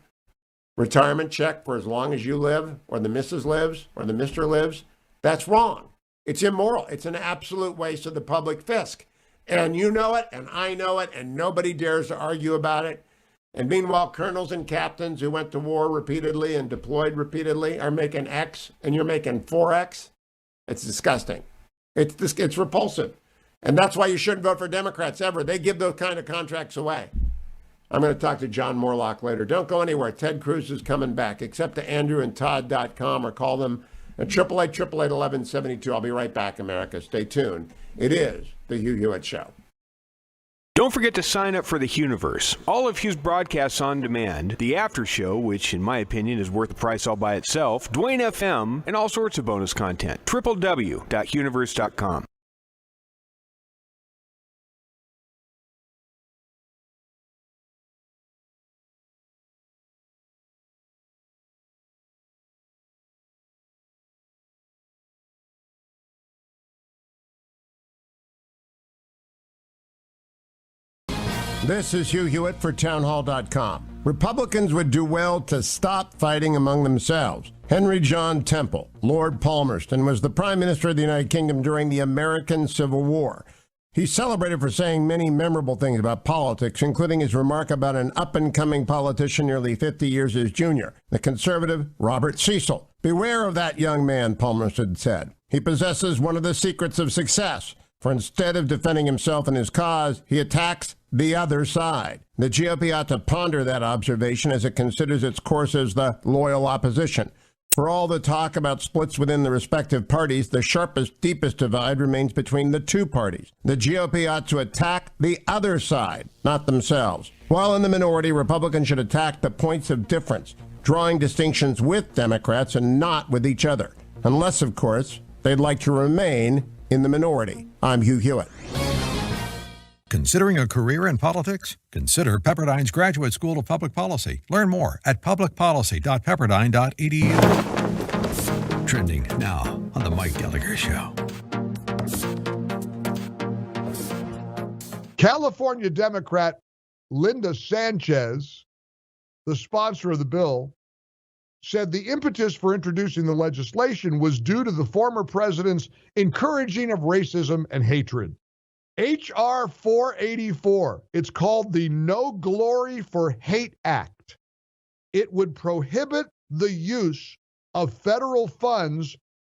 retirement check for as long as you live, or the missus lives, or the mister lives. That's wrong. It's immoral. It's an absolute waste of the public fisc. And you know it, and I know it, and nobody dares to argue about it. And meanwhile, colonels and captains who went to war repeatedly and deployed repeatedly are making X, and you're making 4X. It's disgusting. It's repulsive. And that's why you shouldn't vote for Democrats ever. They give those kind of contracts away. I'm going to talk to John Moorlach later. Don't go anywhere. Ted Cruz is coming back, except to andrewandtodd.com, or call them at 888-888-1172. I'll be right back, America. Stay tuned. It is the Hugh Hewitt Show. Don't forget to sign up for the Hughiverse. All of Hugh's broadcasts on demand, the after show, which in my opinion is worth the price all by itself, Dwayne FM, and all sorts of bonus content. www.hughiverse.com. This is Hugh Hewitt for townhall.com. Republicans would do well to stop fighting among themselves. Henry John Temple, Lord Palmerston, was the Prime Minister of the United Kingdom during the American Civil War. He's celebrated for saying many memorable things about politics, including his remark about an up-and-coming politician nearly 50 years his junior, the conservative Robert Cecil. "Beware of that young man," Palmerston said. "He possesses one of the secrets of success, for instead of defending himself and his cause, he attacks the other side." The GOP ought to ponder that observation as it considers its course as the loyal opposition. For all the talk about splits within the respective parties, the sharpest, deepest divide remains between the two parties. The GOP ought to attack the other side, not themselves. While in the minority, Republicans should attack the points of difference, drawing distinctions with Democrats and not with each other. Unless, of course, they'd like to remain in the minority. I'm Hugh Hewitt. Considering a career in politics? Consider Pepperdine's Graduate School of Public Policy. Learn more at publicpolicy.pepperdine.edu. Trending now on The Mike Gallagher Show. California Democrat Linda Sanchez, the sponsor of the bill, said the impetus for introducing the legislation was due to the former president's encouraging of racism and hatred. H.R. 484, it's called the No Glory for Hate Act. It would prohibit the use of federal funds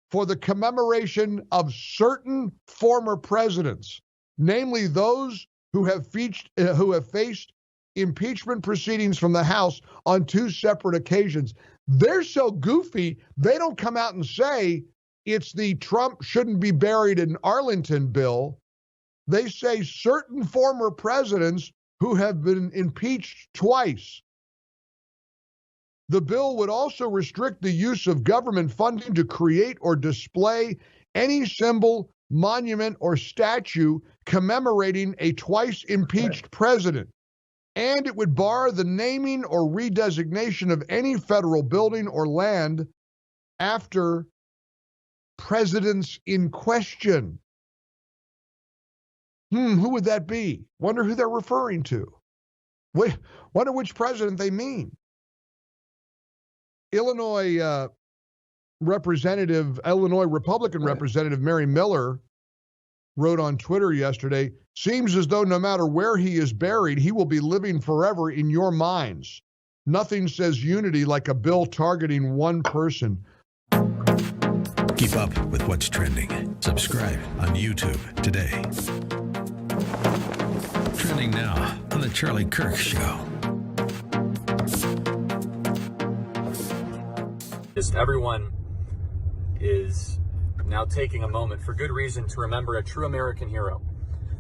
for the commemoration of certain former presidents, namely those who have faced impeachment proceedings from the House on 2 separate occasions. They're so goofy, they don't come out and say it's the Trump shouldn't be buried in Arlington bill. They say certain former presidents who have been impeached twice. The bill would also restrict the use of government funding to create or display any symbol, monument, or statue commemorating a twice impeached president. And it would bar the naming or redesignation of any federal building or land after presidents in question. Who would that be? Wonder who they're referring to. Wonder which president they mean. Illinois Republican Representative Mary Miller wrote on Twitter yesterday, "Seems as though no matter where he is buried, he will be living forever in your minds. Nothing says unity like a bill targeting one person." Keep up with what's trending. Subscribe on YouTube today. Trending now on The Charlie Kirk Show. Just everyone is now taking a moment for good reason to remember a true American hero.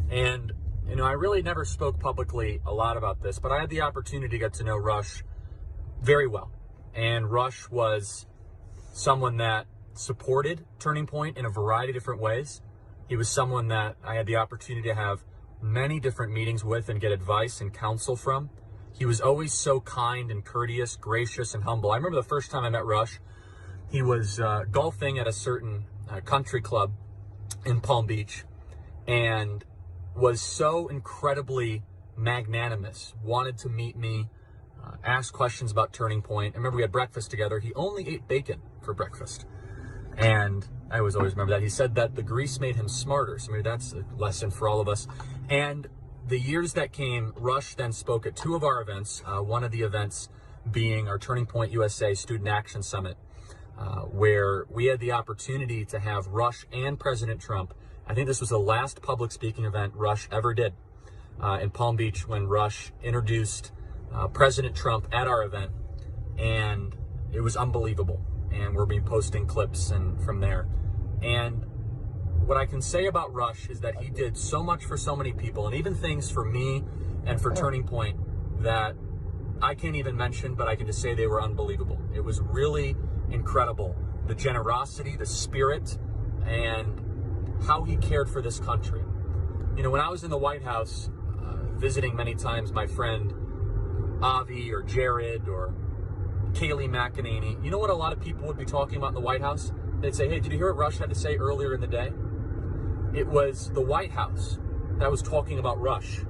And, I really never spoke publicly a lot about this, but I had the opportunity to get to know Rush very well. And Rush was someone that supported Turning Point in a variety of different ways. He was someone that I had the opportunity to have many different meetings with and get advice and counsel from. He was always so kind and courteous, gracious and humble. I remember the first time I met Rush, he was golfing at a certain country club in Palm Beach and was so incredibly magnanimous, wanted to meet me, ask questions about Turning Point. I remember we had breakfast together. He only ate bacon for breakfast. And I always remember that. He said that the grease made him smarter. So maybe that's a lesson for all of us. And the years that came, Rush then spoke at 2 of our events, one of the events being our Turning Point USA Student Action Summit, where we had the opportunity to have Rush and President Trump. I think this was the last public speaking event Rush ever did in Palm Beach, when Rush introduced President Trump at our event. And it was unbelievable. And we'll be posting clips and from there. And what I can say about Rush is that he did so much for so many people, and even things for me and for Turning Point that I can't even mention, but I can just say they were unbelievable. It was really incredible. The generosity, the spirit, and how he cared for this country. When I was in the White House, visiting many times my friend Avi or Jared or Kayleigh McEnany, you know what a lot of people would be talking about in the White House? They'd say, "Hey, did you hear what Rush had to say earlier in the day?" It was the White House that was talking about Rush.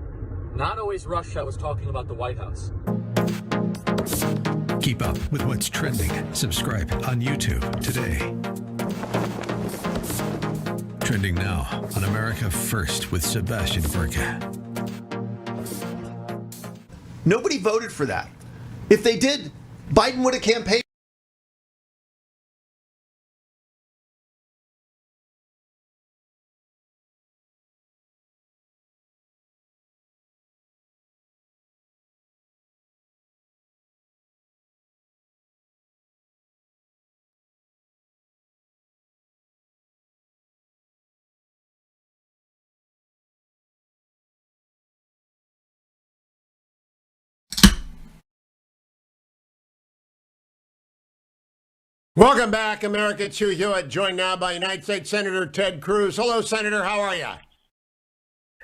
Not always Rush that was talking about the White House. Keep up with what's trending. Subscribe on YouTube today. Trending now on America First with Sebastian Gorka. Nobody voted for that. If they did, Biden would have campaigned. Welcome back, America. It's Hugh Hewitt, joined now by United States Senator Ted Cruz. Hello, Senator. How are you?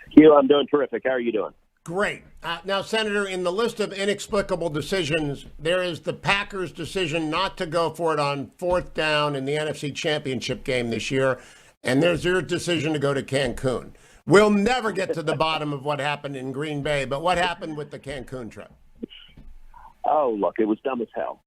Hugh, I'm doing terrific. How are you doing? Great. Now, Senator, in the list of inexplicable decisions, there is the Packers' decision not to go for it on 4th down in the NFC Championship game this year, and there's your decision to go to Cancun. We'll never get to the bottom of what happened in Green Bay, but what happened with the Cancun trip? Oh, look, it was dumb as hell.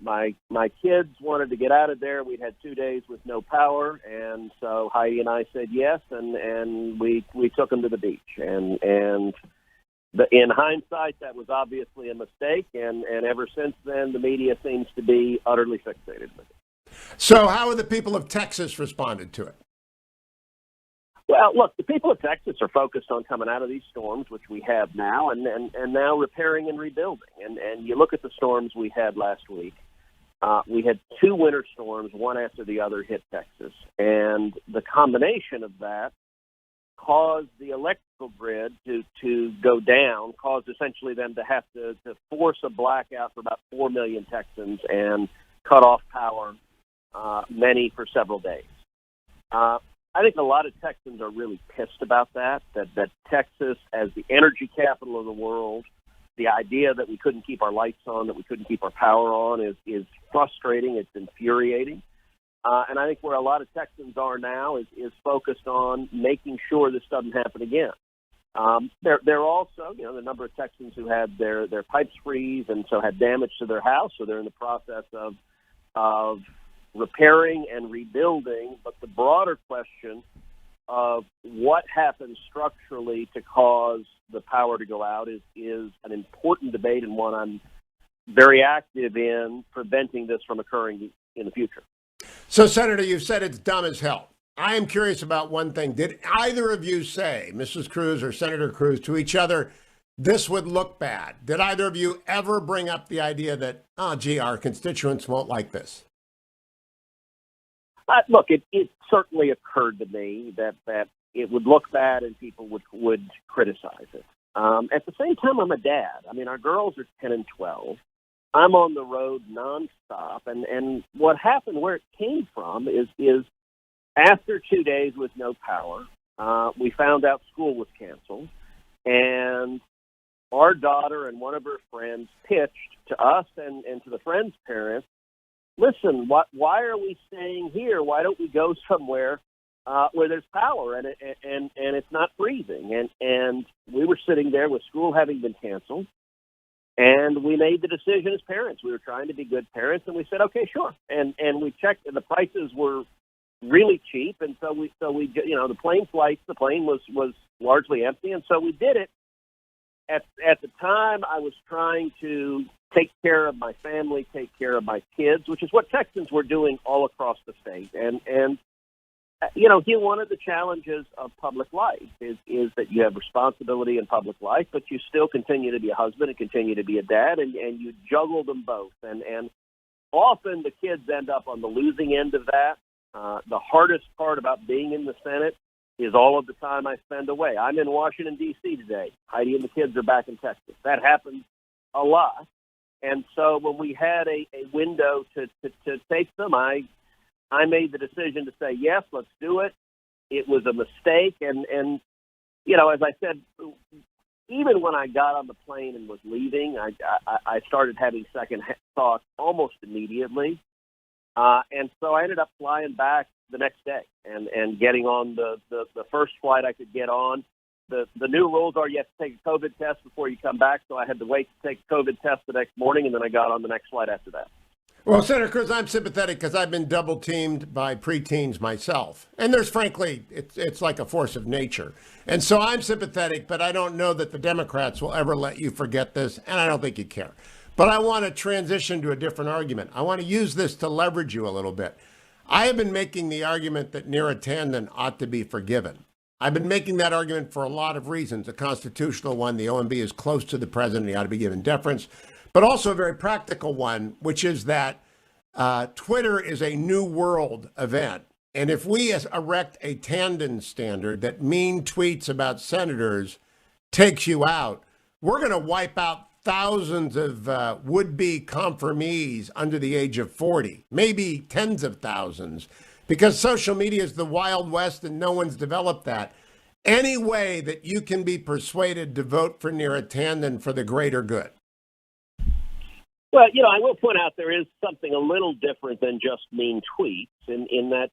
My kids wanted to get out of there. We'd had 2 days with no power, and so Heidi and I said yes, and we took them to the beach. And in hindsight, that was obviously a mistake, and ever since then, the media seems to be utterly fixated with it. So how have the people of Texas responded to it? Well, look, the people of Texas are focused on coming out of these storms, which we have now, and now repairing and rebuilding. And you look at the storms we had last week. We had 2 winter storms, one after the other, hit Texas. And the combination of that caused the electrical grid to go down, caused essentially them to have to force a blackout for about 4 million Texans and cut off power, many for several days. I think a lot of Texans are really pissed about that Texas, as the energy capital of the world, the idea that we couldn't keep our lights on, that we couldn't keep our power on is frustrating. It's infuriating. And I think where a lot of Texans are now is focused on making sure this doesn't happen again. They're also, the number of Texans who had their pipes freeze and so had damage to their house, so they're in the process of repairing and rebuilding. But the broader question of what happens structurally to cause the power to go out is an important debate, and one I'm very active in preventing this from occurring in the future. So, Senator, you've said it's dumb as hell. I am curious about one thing. Did either of you say, Mrs. Cruz or Senator Cruz, to each other, this would look bad? Did either of you ever bring up the idea that, our constituents won't like this? Look, it certainly occurred to me that it would look bad and people would criticize it. At the same time, I'm a dad. I mean, our girls are 10 and 12. I'm on the road nonstop. And what happened, where it came from, is after 2 days with no power, we found out school was canceled. And our daughter and one of her friends pitched to us and to the friends' parents, listen, why are we staying here? Why don't we go somewhere where there's power and it's not freezing? And we were sitting there with school having been canceled, and we made the decision as parents. We were trying to be good parents, and we said, okay, sure. And we checked, and the prices were really cheap, and so we the plane flights, the plane was largely empty, and so we did it. At the time, I was trying to take care of my family, take care of my kids, which is what Texans were doing all across the state. And one of the challenges of public life is that you have responsibility in public life, but you still continue to be a husband and continue to be a dad, and you juggle them both. And often the kids end up on the losing end of that. The hardest part about being in the Senate is all of the time I spend away. I'm in Washington, D.C. today. Heidi and the kids are back in Texas. That happens a lot. And so when we had a window to take them, I made the decision to say, yes, let's do it. It was a mistake. And as I said, even when I got on the plane and was leaving, I started having second thoughts almost immediately. And so I ended up flying back the next day and getting on the first flight I could get on. the new rules are you have to take a COVID test before you come back. So I had to wait to take a COVID test the next morning, and then I got on the next flight after that. Well, Senator Cruz, I'm sympathetic because I've been double teamed by preteens myself. And there's frankly, it's like a force of nature. And so I'm sympathetic, but I don't know that the Democrats will ever let you forget this. And I don't think you care. But I want to transition to a different argument. I want to use this to leverage you a little bit. I have been making the argument that Neera Tanden ought to be forgiven. I've been making that argument for a lot of reasons. A constitutional one, the OMB is close to the president, he ought to be given deference. But also a very practical one, which is that Twitter is a new world event. And if we erect a Tanden standard that mean tweets about senators takes you out, we're going to wipe out thousands of would-be confirmees under the age of 40, maybe tens of thousands, because social media is the Wild West and no one's developed that. Any way that you can be persuaded to vote for Neera Tanden for the greater good. Well, I will point out there is something a little different than just mean tweets in that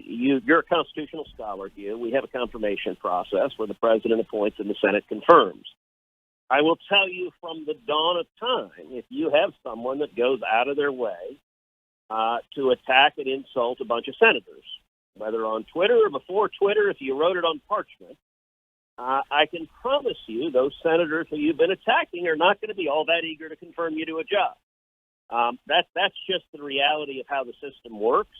you're a constitutional scholar, Hugh. We have a confirmation process where the president appoints and the Senate confirms. I will tell you from the dawn of time, if you have someone that goes out of their way to attack and insult a bunch of senators, whether on Twitter or before Twitter, if you wrote it on parchment, I can promise you those senators who you've been attacking are not going to be all that eager to confirm you to a job. That's just the reality of how the system works.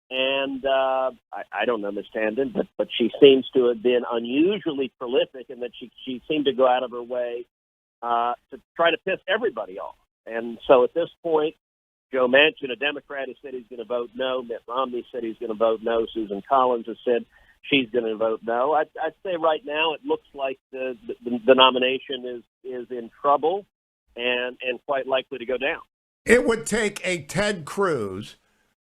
And I don't know Ms. Tanden, but she seems to have been unusually prolific in that she seemed to go out of her way to try to piss everybody off. And so at this point, Joe Manchin, a Democrat, has said he's going to vote no. Mitt Romney said he's going to vote no. Susan Collins has said she's going to vote no. I'd say right now it looks like the nomination is in trouble and quite likely to go down. It would take a Ted Cruz,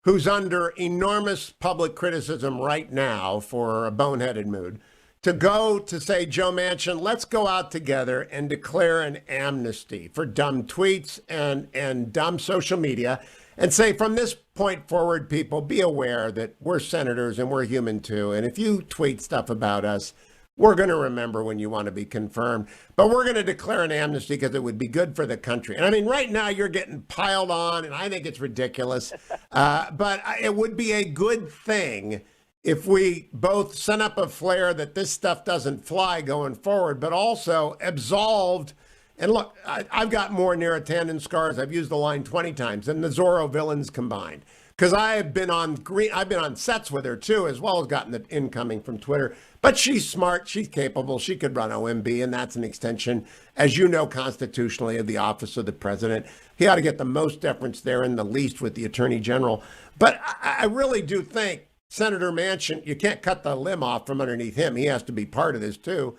who's under enormous public criticism right now for a boneheaded mood, to go to say, Joe Manchin, let's go out together and declare an amnesty for dumb tweets and dumb social media and say, from this point forward, people, be aware that we're senators and we're human too. And if you tweet stuff about us, we're going to remember when you want to be confirmed. But we're going to declare an amnesty because it would be good for the country. And I mean, right now you're getting piled on, and I think it's ridiculous. But it would be a good thing if we both sent up a flare that this stuff doesn't fly going forward, but also absolved. And look, I've got more Neera Tanden scars. I've used the line 20 times than the Zorro villains combined. Because I've been on sets with her too, as well as gotten the incoming from Twitter. But she's smart, she's capable, she could run OMB, and that's an extension, as you know, constitutionally, of the office of the president. He ought to get the most deference there and the least with the attorney general. But I really do think Senator Manchin, you can't cut the limb off from underneath him. He has to be part of this too.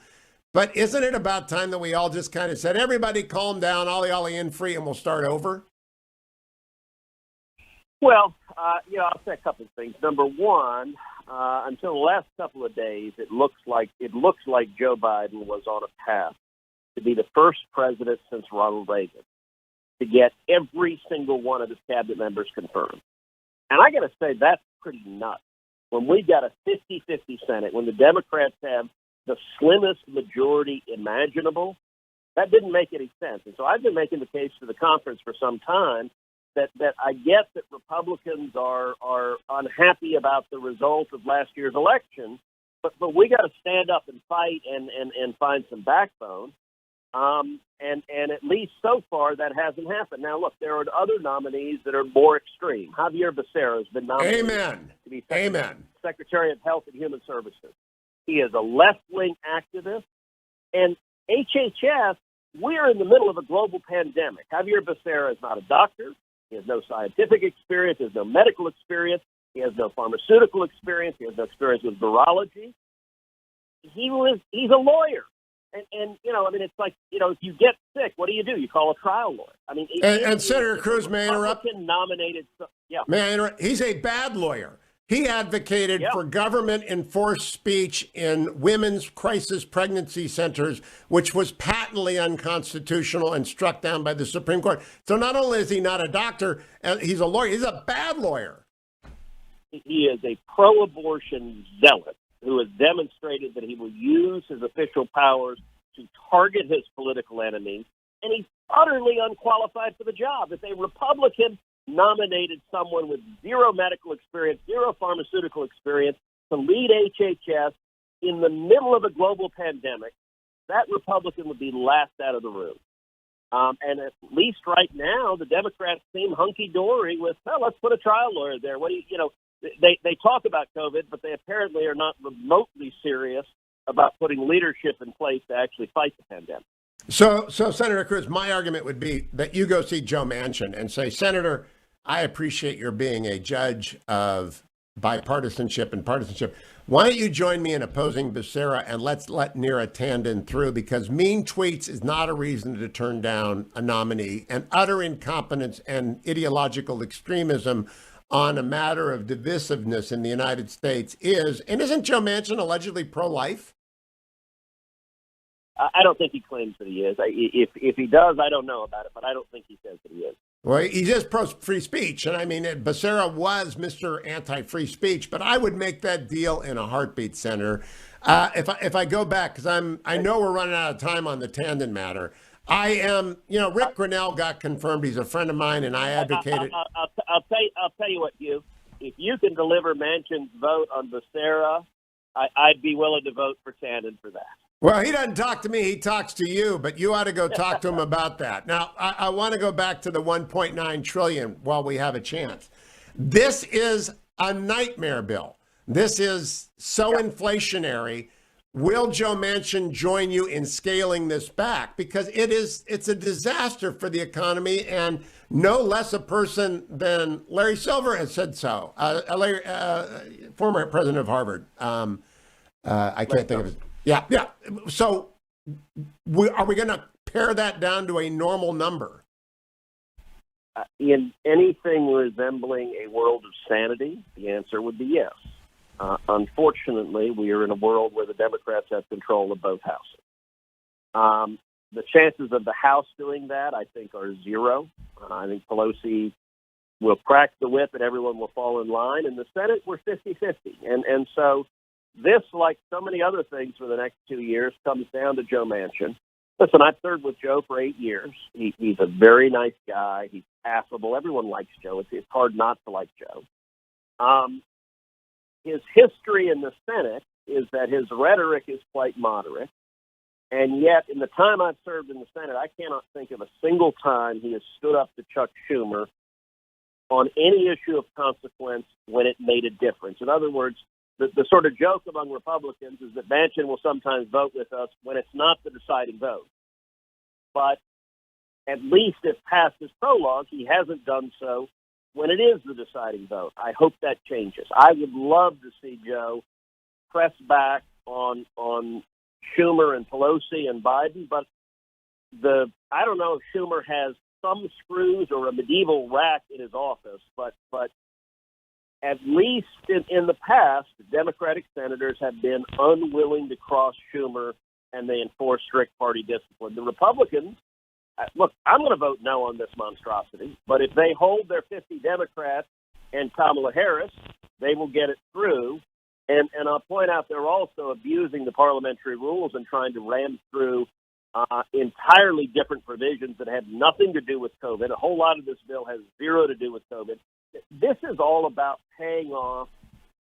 But isn't it about time that we all just kind of said, everybody calm down, ollie in free, and we'll start over? Well, I'll say a couple of things. Number one, until the last couple of days, it looks like Joe Biden was on a path to be the first president since Ronald Reagan to get every single one of his cabinet members confirmed. And I got to say, that's pretty nuts. When we got a 50-50 Senate, when the Democrats have the slimmest majority imaginable, that didn't make any sense. And so I've been making the case to the conference for some time that I get that Republicans are unhappy about the result of last year's election, but we got to stand up and fight and find some backbone. And at least so far that hasn't happened. Now look, there are other nominees that are more extreme. Javier Becerra has been nominated to be Secretary of Health and Human Services. He is a left-wing activist, and HHS. We're in the middle of a global pandemic. Javier Becerra is not a doctor. He has no scientific experience. He has no medical experience. He has no pharmaceutical experience. He has no experience with virology. He's a lawyer. And it's like, if you get sick, what do? You call a trial lawyer. I mean, and Senator Cruz, may I interrupt? Nominated, yeah. May I interrupt? He's a bad lawyer. He advocated for government-enforced speech in women's crisis pregnancy centers, which was patently unconstitutional and struck down by the Supreme Court. So not only is he not a doctor, he's a lawyer, he's a bad lawyer. He is a pro-abortion zealot. who has demonstrated that he will use his official powers to target his political enemies, and he's utterly unqualified for the job. If a Republican nominated someone with zero medical experience, zero pharmaceutical experience to lead HHS in the middle of a global pandemic, that Republican would be laughed out of the room. And at least right now, the Democrats seem hunky-dory with, well, let's put a trial lawyer there. What do they talk about COVID, but they apparently are not remotely serious about putting leadership in place to actually fight the pandemic. So Senator Cruz, my argument would be that you go see Joe Manchin and say, Senator, I appreciate your being a judge of bipartisanship and partisanship. Why don't you join me in opposing Becerra and let's let Neera Tanden through, because mean tweets is not a reason to turn down a nominee, and utter incompetence and ideological extremism on a matter of divisiveness in the United States is. And isn't Joe Manchin allegedly pro-life? I don't think he claims that he is. If he does, I don't know about it, but I don't think he says that he is. Well, he's just pro-free speech. And I mean, Becerra was Mr. Anti-Free Speech, but I would make that deal in a heartbeat, Senator. If I go back, because I know we're running out of time on the Tanden matter. I am, Rick Grinnell got confirmed. He's a friend of mine, and I advocated. I'll tell you what, Hugh. If you can deliver Manchin's vote on Becerra, I'd be willing to vote for Tanden for that. Well, he doesn't talk to me. He talks to you, but you ought to go talk to him about that. Now, I want to go back to the $1.9 trillion while we have a chance. This is a nightmare bill. This is so inflationary. Will Joe Manchin join you in scaling this back? Because it's a disaster for the economy, and no less a person than Larry Silver has said so. Former president of Harvard. I can't think of his. Yeah. So are we going to pare that down to a normal number? In anything resembling a world of sanity, the answer would be yes. Unfortunately, we are in a world where the Democrats have control of both houses. The chances of the House doing that, I think, are zero. I think Pelosi will crack the whip and everyone will fall in line. In the Senate, we're 50-50. And so this, like so many other things for the next 2 years, comes down to Joe Manchin. Listen, I've served with Joe for 8 years. He's a very nice guy. He's affable. Everyone likes Joe. It's hard not to like Joe. His history in the Senate is that his rhetoric is quite moderate. And yet, in the time I've served in the Senate, I cannot think of a single time he has stood up to Chuck Schumer on any issue of consequence when it made a difference. In other words, the sort of joke among Republicans is that Manchin will sometimes vote with us when it's not the deciding vote. But at least if past his prologue, he hasn't done so when it is the deciding vote. I hope that changes. I would love to see Joe press back on Schumer and Pelosi and Biden, but I don't know if Schumer has thumb screws or a medieval rack in his office, but at least in the past, Democratic senators have been unwilling to cross Schumer, and they enforce strict party discipline. The Republicans, look, I'm going to vote no on this monstrosity, but if they hold their 50 Democrats and Kamala Harris, they will get it through. And I'll point out they're also abusing the parliamentary rules and trying to ram through entirely different provisions that have nothing to do with COVID. A whole lot of this bill has zero to do with COVID. This is all about paying off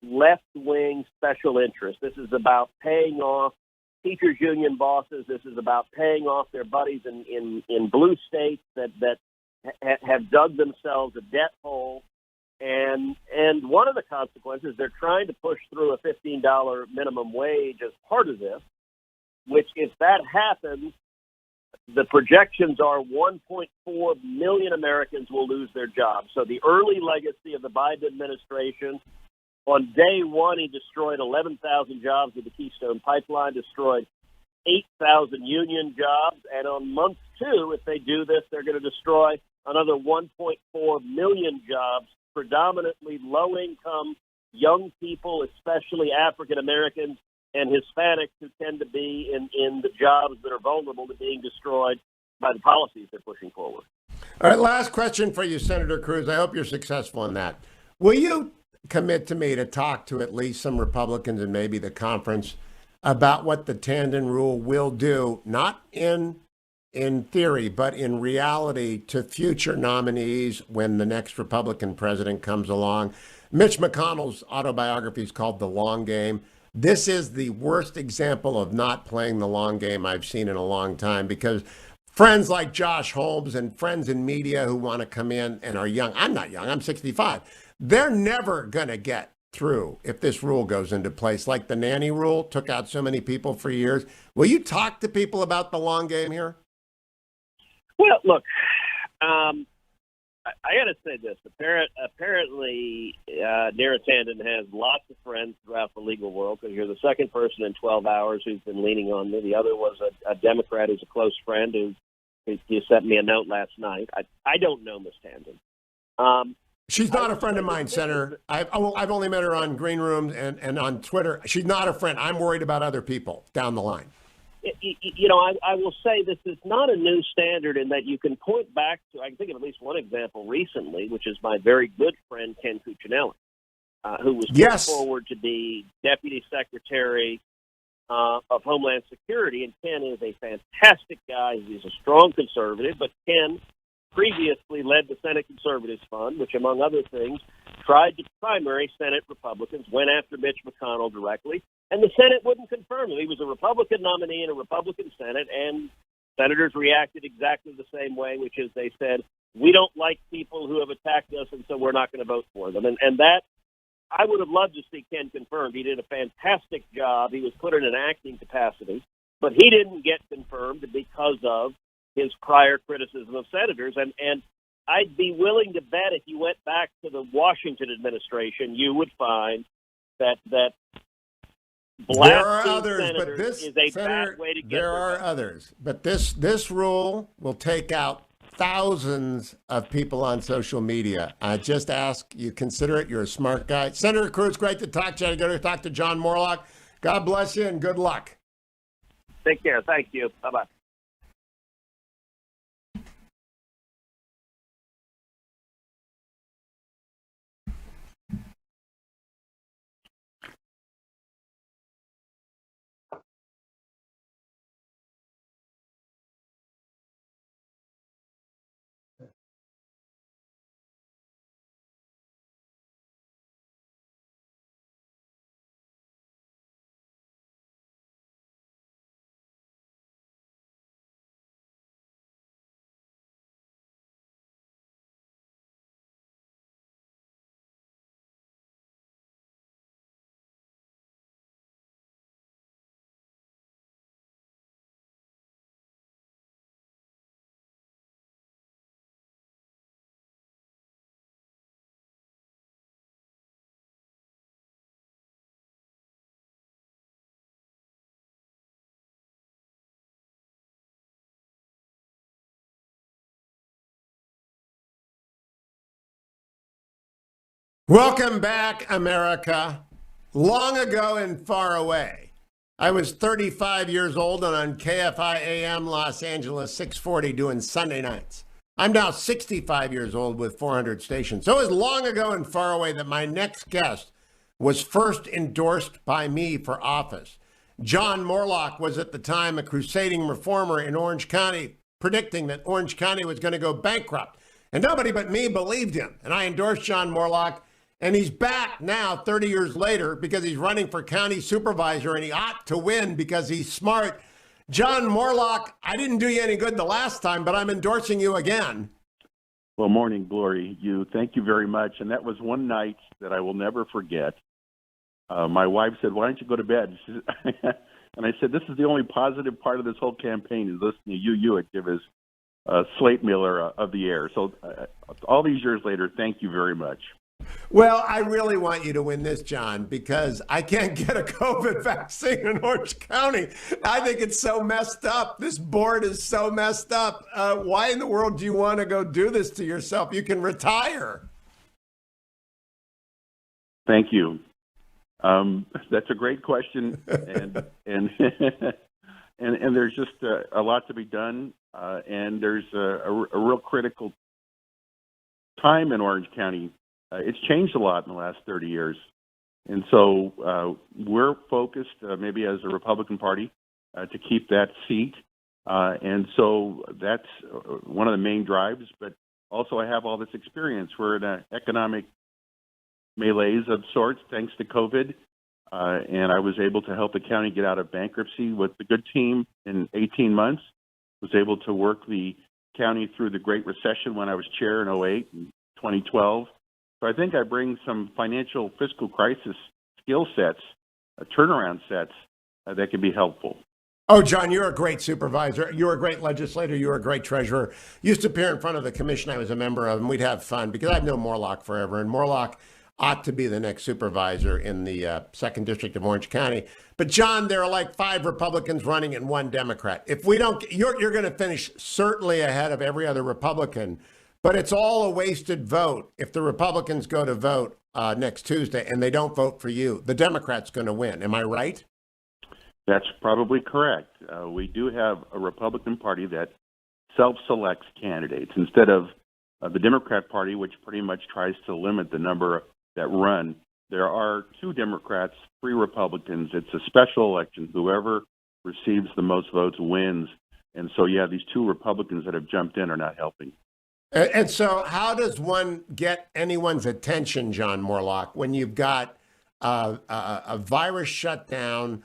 left-wing special interests. This is about paying off teachers' union bosses. This is about paying off their buddies in blue states that have dug themselves a debt hole. And one of the consequences, they're trying to push through a $15 minimum wage as part of this, which if that happens, the projections are 1.4 million Americans will lose their jobs. So the early legacy of the Biden administration, on day one, he destroyed 11,000 jobs with the Keystone Pipeline, destroyed 8,000 union jobs. And on month two, if they do this, they're going to destroy another 1.4 million jobs, predominantly low-income young people, especially African Americans and Hispanics, who tend to be in the jobs that are vulnerable to being destroyed by the policies they're pushing forward. All right, last question for you, Senator Cruz. I hope you're successful in that. Will you commit to me to talk to at least some Republicans and maybe the conference about what the Tandon rule will do, not in theory, but in reality, to future nominees when the next Republican president comes along. Mitch McConnell's autobiography is called The Long Game. This is the worst example of not playing the long game I've seen in a long time, because friends like Josh Holmes and friends in media who want to come in and are young, I'm not young, I'm 65, they're never going to get through if this rule goes into place. Like the nanny rule took out so many people for years. Will you talk to people about the long game here? Well, look, I got to say this. Apparently, Neera Tandon has lots of friends throughout the legal world, because you're the second person in 12 hours who's been leaning on me. The other was a Democrat who's a close friend who sent me a note last night. I don't know Ms. Tandon. She's not a friend of mine, Senator. I've only met her on Green Room and on Twitter. She's not a friend. I'm worried about other people down the line. You know, I will say this is not a new standard in that you can point back to, I can think of at least one example recently, which is my very good friend Ken Cuccinelli, who was put forward to be Deputy Secretary of Homeland Security. And Ken is a fantastic guy. He's a strong conservative, but Ken previously led the Senate Conservatives Fund, which, among other things, tried to primary Senate Republicans, went after Mitch McConnell directly, and the Senate wouldn't confirm him. He was a Republican nominee in a Republican Senate, and senators reacted exactly the same way, which is they said, we don't like people who have attacked us, and so we're not going to vote for them. And that, I would have loved to see Ken confirmed. He did a fantastic job. He was put in an acting capacity, but he didn't get confirmed because of his prior criticism of senators. And I'd be willing to bet if you went back to the Washington administration, you would find that there are others, but this is a bad way to get there are others, but this rule will take out thousands of people on social media. I just ask you consider it. You're a smart guy. Senator Cruz, great to talk to you. I got to talk to John Moorlach. God bless you and good luck. Take care. Thank you. Bye-bye. Welcome back, America. Long ago and far away, I was 35 years old and on KFI AM Los Angeles 640 doing Sunday nights. I'm now 65 years old with 400 stations. So it was long ago and far away that my next guest was first endorsed by me for office. John Moorlach was at the time a crusading reformer in Orange County, predicting that Orange County was going to go bankrupt. And nobody but me believed him. And I endorsed John Moorlach. And he's back now 30 years later because he's running for county supervisor, and he ought to win because he's smart. John Moorlach, I didn't do you any good the last time, but I'm endorsing you again. Well, morning glory. Thank you very much. And that was one night that I will never forget. My wife said, why don't you go to bed? And I said, this is the only positive part of this whole campaign is listening to Hugh Hewitt give his slate mailer of the air. So all these years later, thank you very much. Well, I really want you to win this, John, because I can't get a COVID vaccine in Orange County. I think it's so messed up. This board is so messed up. Why in the world do you want to go do this to yourself? You can retire. Thank you. That's a great question, and there's just a lot to be done, and there's a real critical time in Orange County it's changed a lot in the last 30 years. And so we're focused, maybe as a Republican Party, to keep that seat. And so that's one of the main drives. But also I have all this experience. We're in an economic malaise of sorts thanks to COVID. And I was able to help the county get out of bankruptcy with a good team in 18 months. Was able to work the county through the Great Recession when I was chair in 2008 and 2012. So I think I bring some financial fiscal crisis skill sets, turnaround sets that can be helpful. Oh, John, you're a great supervisor. You're a great legislator. You're a great treasurer. Used to appear in front of the commission I was a member of, and we'd have fun because I've known Moorlach forever, and Moorlach ought to be the next supervisor in the 2nd District of Orange County. But, John, there are like 5 Republicans running and 1 Democrat. If we don't, you're going to finish certainly ahead of every other Republican, but it's all a wasted vote if the Republicans go to vote next Tuesday and they don't vote for you. The Democrat's going to win. Am I right? That's probably correct. We do have a Republican Party that self-selects candidates instead of the Democrat Party, which pretty much tries to limit the number that run. There are 2 Democrats, 3 Republicans. It's a special election. Whoever receives the most votes wins. And so, yeah, these 2 Republicans that have jumped in are not helping. And so how does one get anyone's attention, John Moorlach, when you've got a virus shutdown,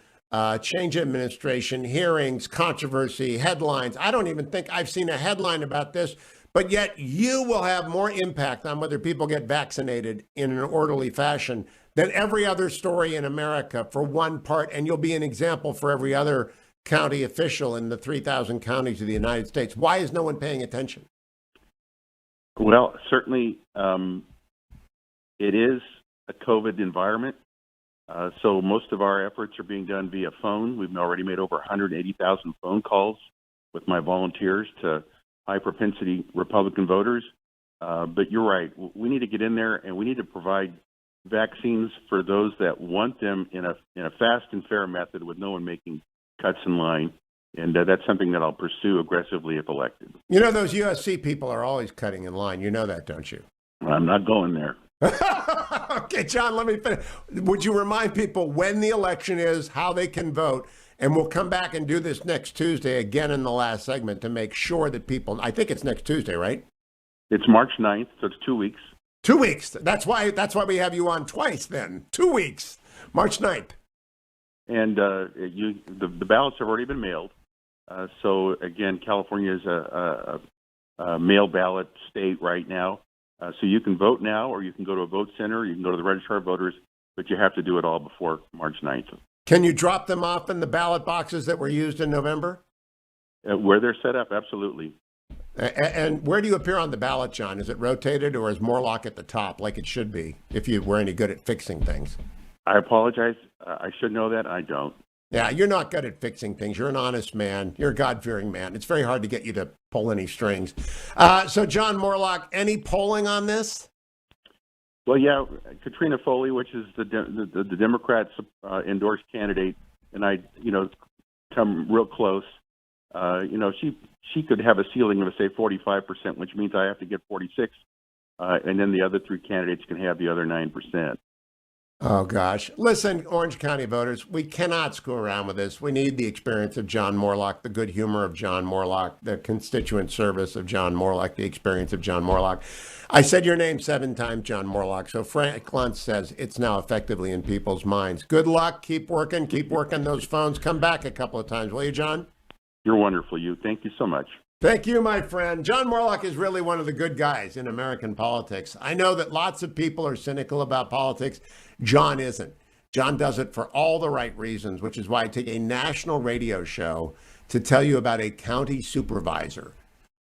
change of administration, hearings, controversy, headlines? I don't even think I've seen a headline about this. But yet you will have more impact on whether people get vaccinated in an orderly fashion than every other story in America for one part. And you'll be an example for every other county official in the 3,000 counties of the United States. Why is no one paying attention? Well, certainly it is a COVID environment. So most of our efforts are being done via phone. We've already made over 180,000 phone calls with my volunteers to high-propensity Republican voters. But you're right. We need to get in there, and we need to provide vaccines for those that want them in a fast and fair method with no one making cuts in line. And that's something that I'll pursue aggressively if elected. You know, those USC people are always cutting in line. You know that, don't you? I'm not going there. Okay, John, let me finish. Would you remind people when the election is, how they can vote? And we'll come back and do this next Tuesday again in the last segment to make sure that people, I think it's next Tuesday, right? It's March 9th, so it's 2 weeks. 2 weeks. That's why we have you on twice then. 2 weeks. March 9th. And the ballots have already been mailed. So again, California is a mail ballot state right now. So you can vote now, or you can go to a vote center, you can go to the registrar of voters, but you have to do it all before March 9th. Can you drop them off in the ballot boxes that were used in November? Where they're set up, absolutely. And where do you appear on the ballot, John? Is it rotated, or is Moorlach at the top like it should be if you were any good at fixing things? I apologize. I should know that. I don't. Yeah, you're not good at fixing things. You're an honest man. You're a God-fearing man. It's very hard to get you to pull any strings. So, John Moorlach, any polling on this? Well, yeah, Katrina Foley, which is the Democrats' endorsed candidate, and I, come real close. She could have a ceiling of, say, 45%, which means I have to get 46, and then the other 3 candidates can have the other 9%. Oh, gosh. Listen, Orange County voters, we cannot screw around with this. We need the experience of John Moorlach, the good humor of John Moorlach, the constituent service of John Moorlach, the experience of John Moorlach. I said your name 7 times, John Moorlach. So Frank Luntz says it's now effectively in people's minds. Good luck. Keep working those phones. Come back a couple of times, will you, John? You're wonderful, you. Thank you so much. Thank you, my friend. John Moorlach is really one of the good guys in American politics. I know that lots of people are cynical about politics. John isn't. John does it for all the right reasons, which is why I take a national radio show to tell you about a county supervisor.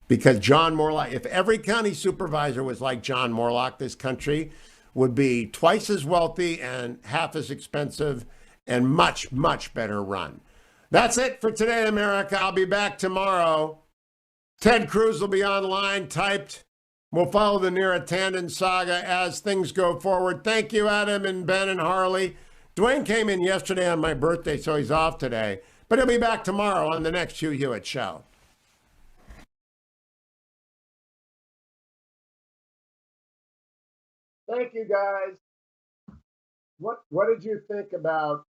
Because John Moorlach, if every county supervisor was like John Moorlach, this country would be twice as wealthy and half as expensive and much, much better run. That's it for today, America. I'll be back tomorrow. Ted Cruz will be online, typed. We'll follow the Neera Tanden saga as things go forward. Thank you, Adam and Ben and Harley. Dwayne came in yesterday on my birthday, so he's off today. But he'll be back tomorrow on the next Hugh Hewitt Show. Thank you, guys. What did you think about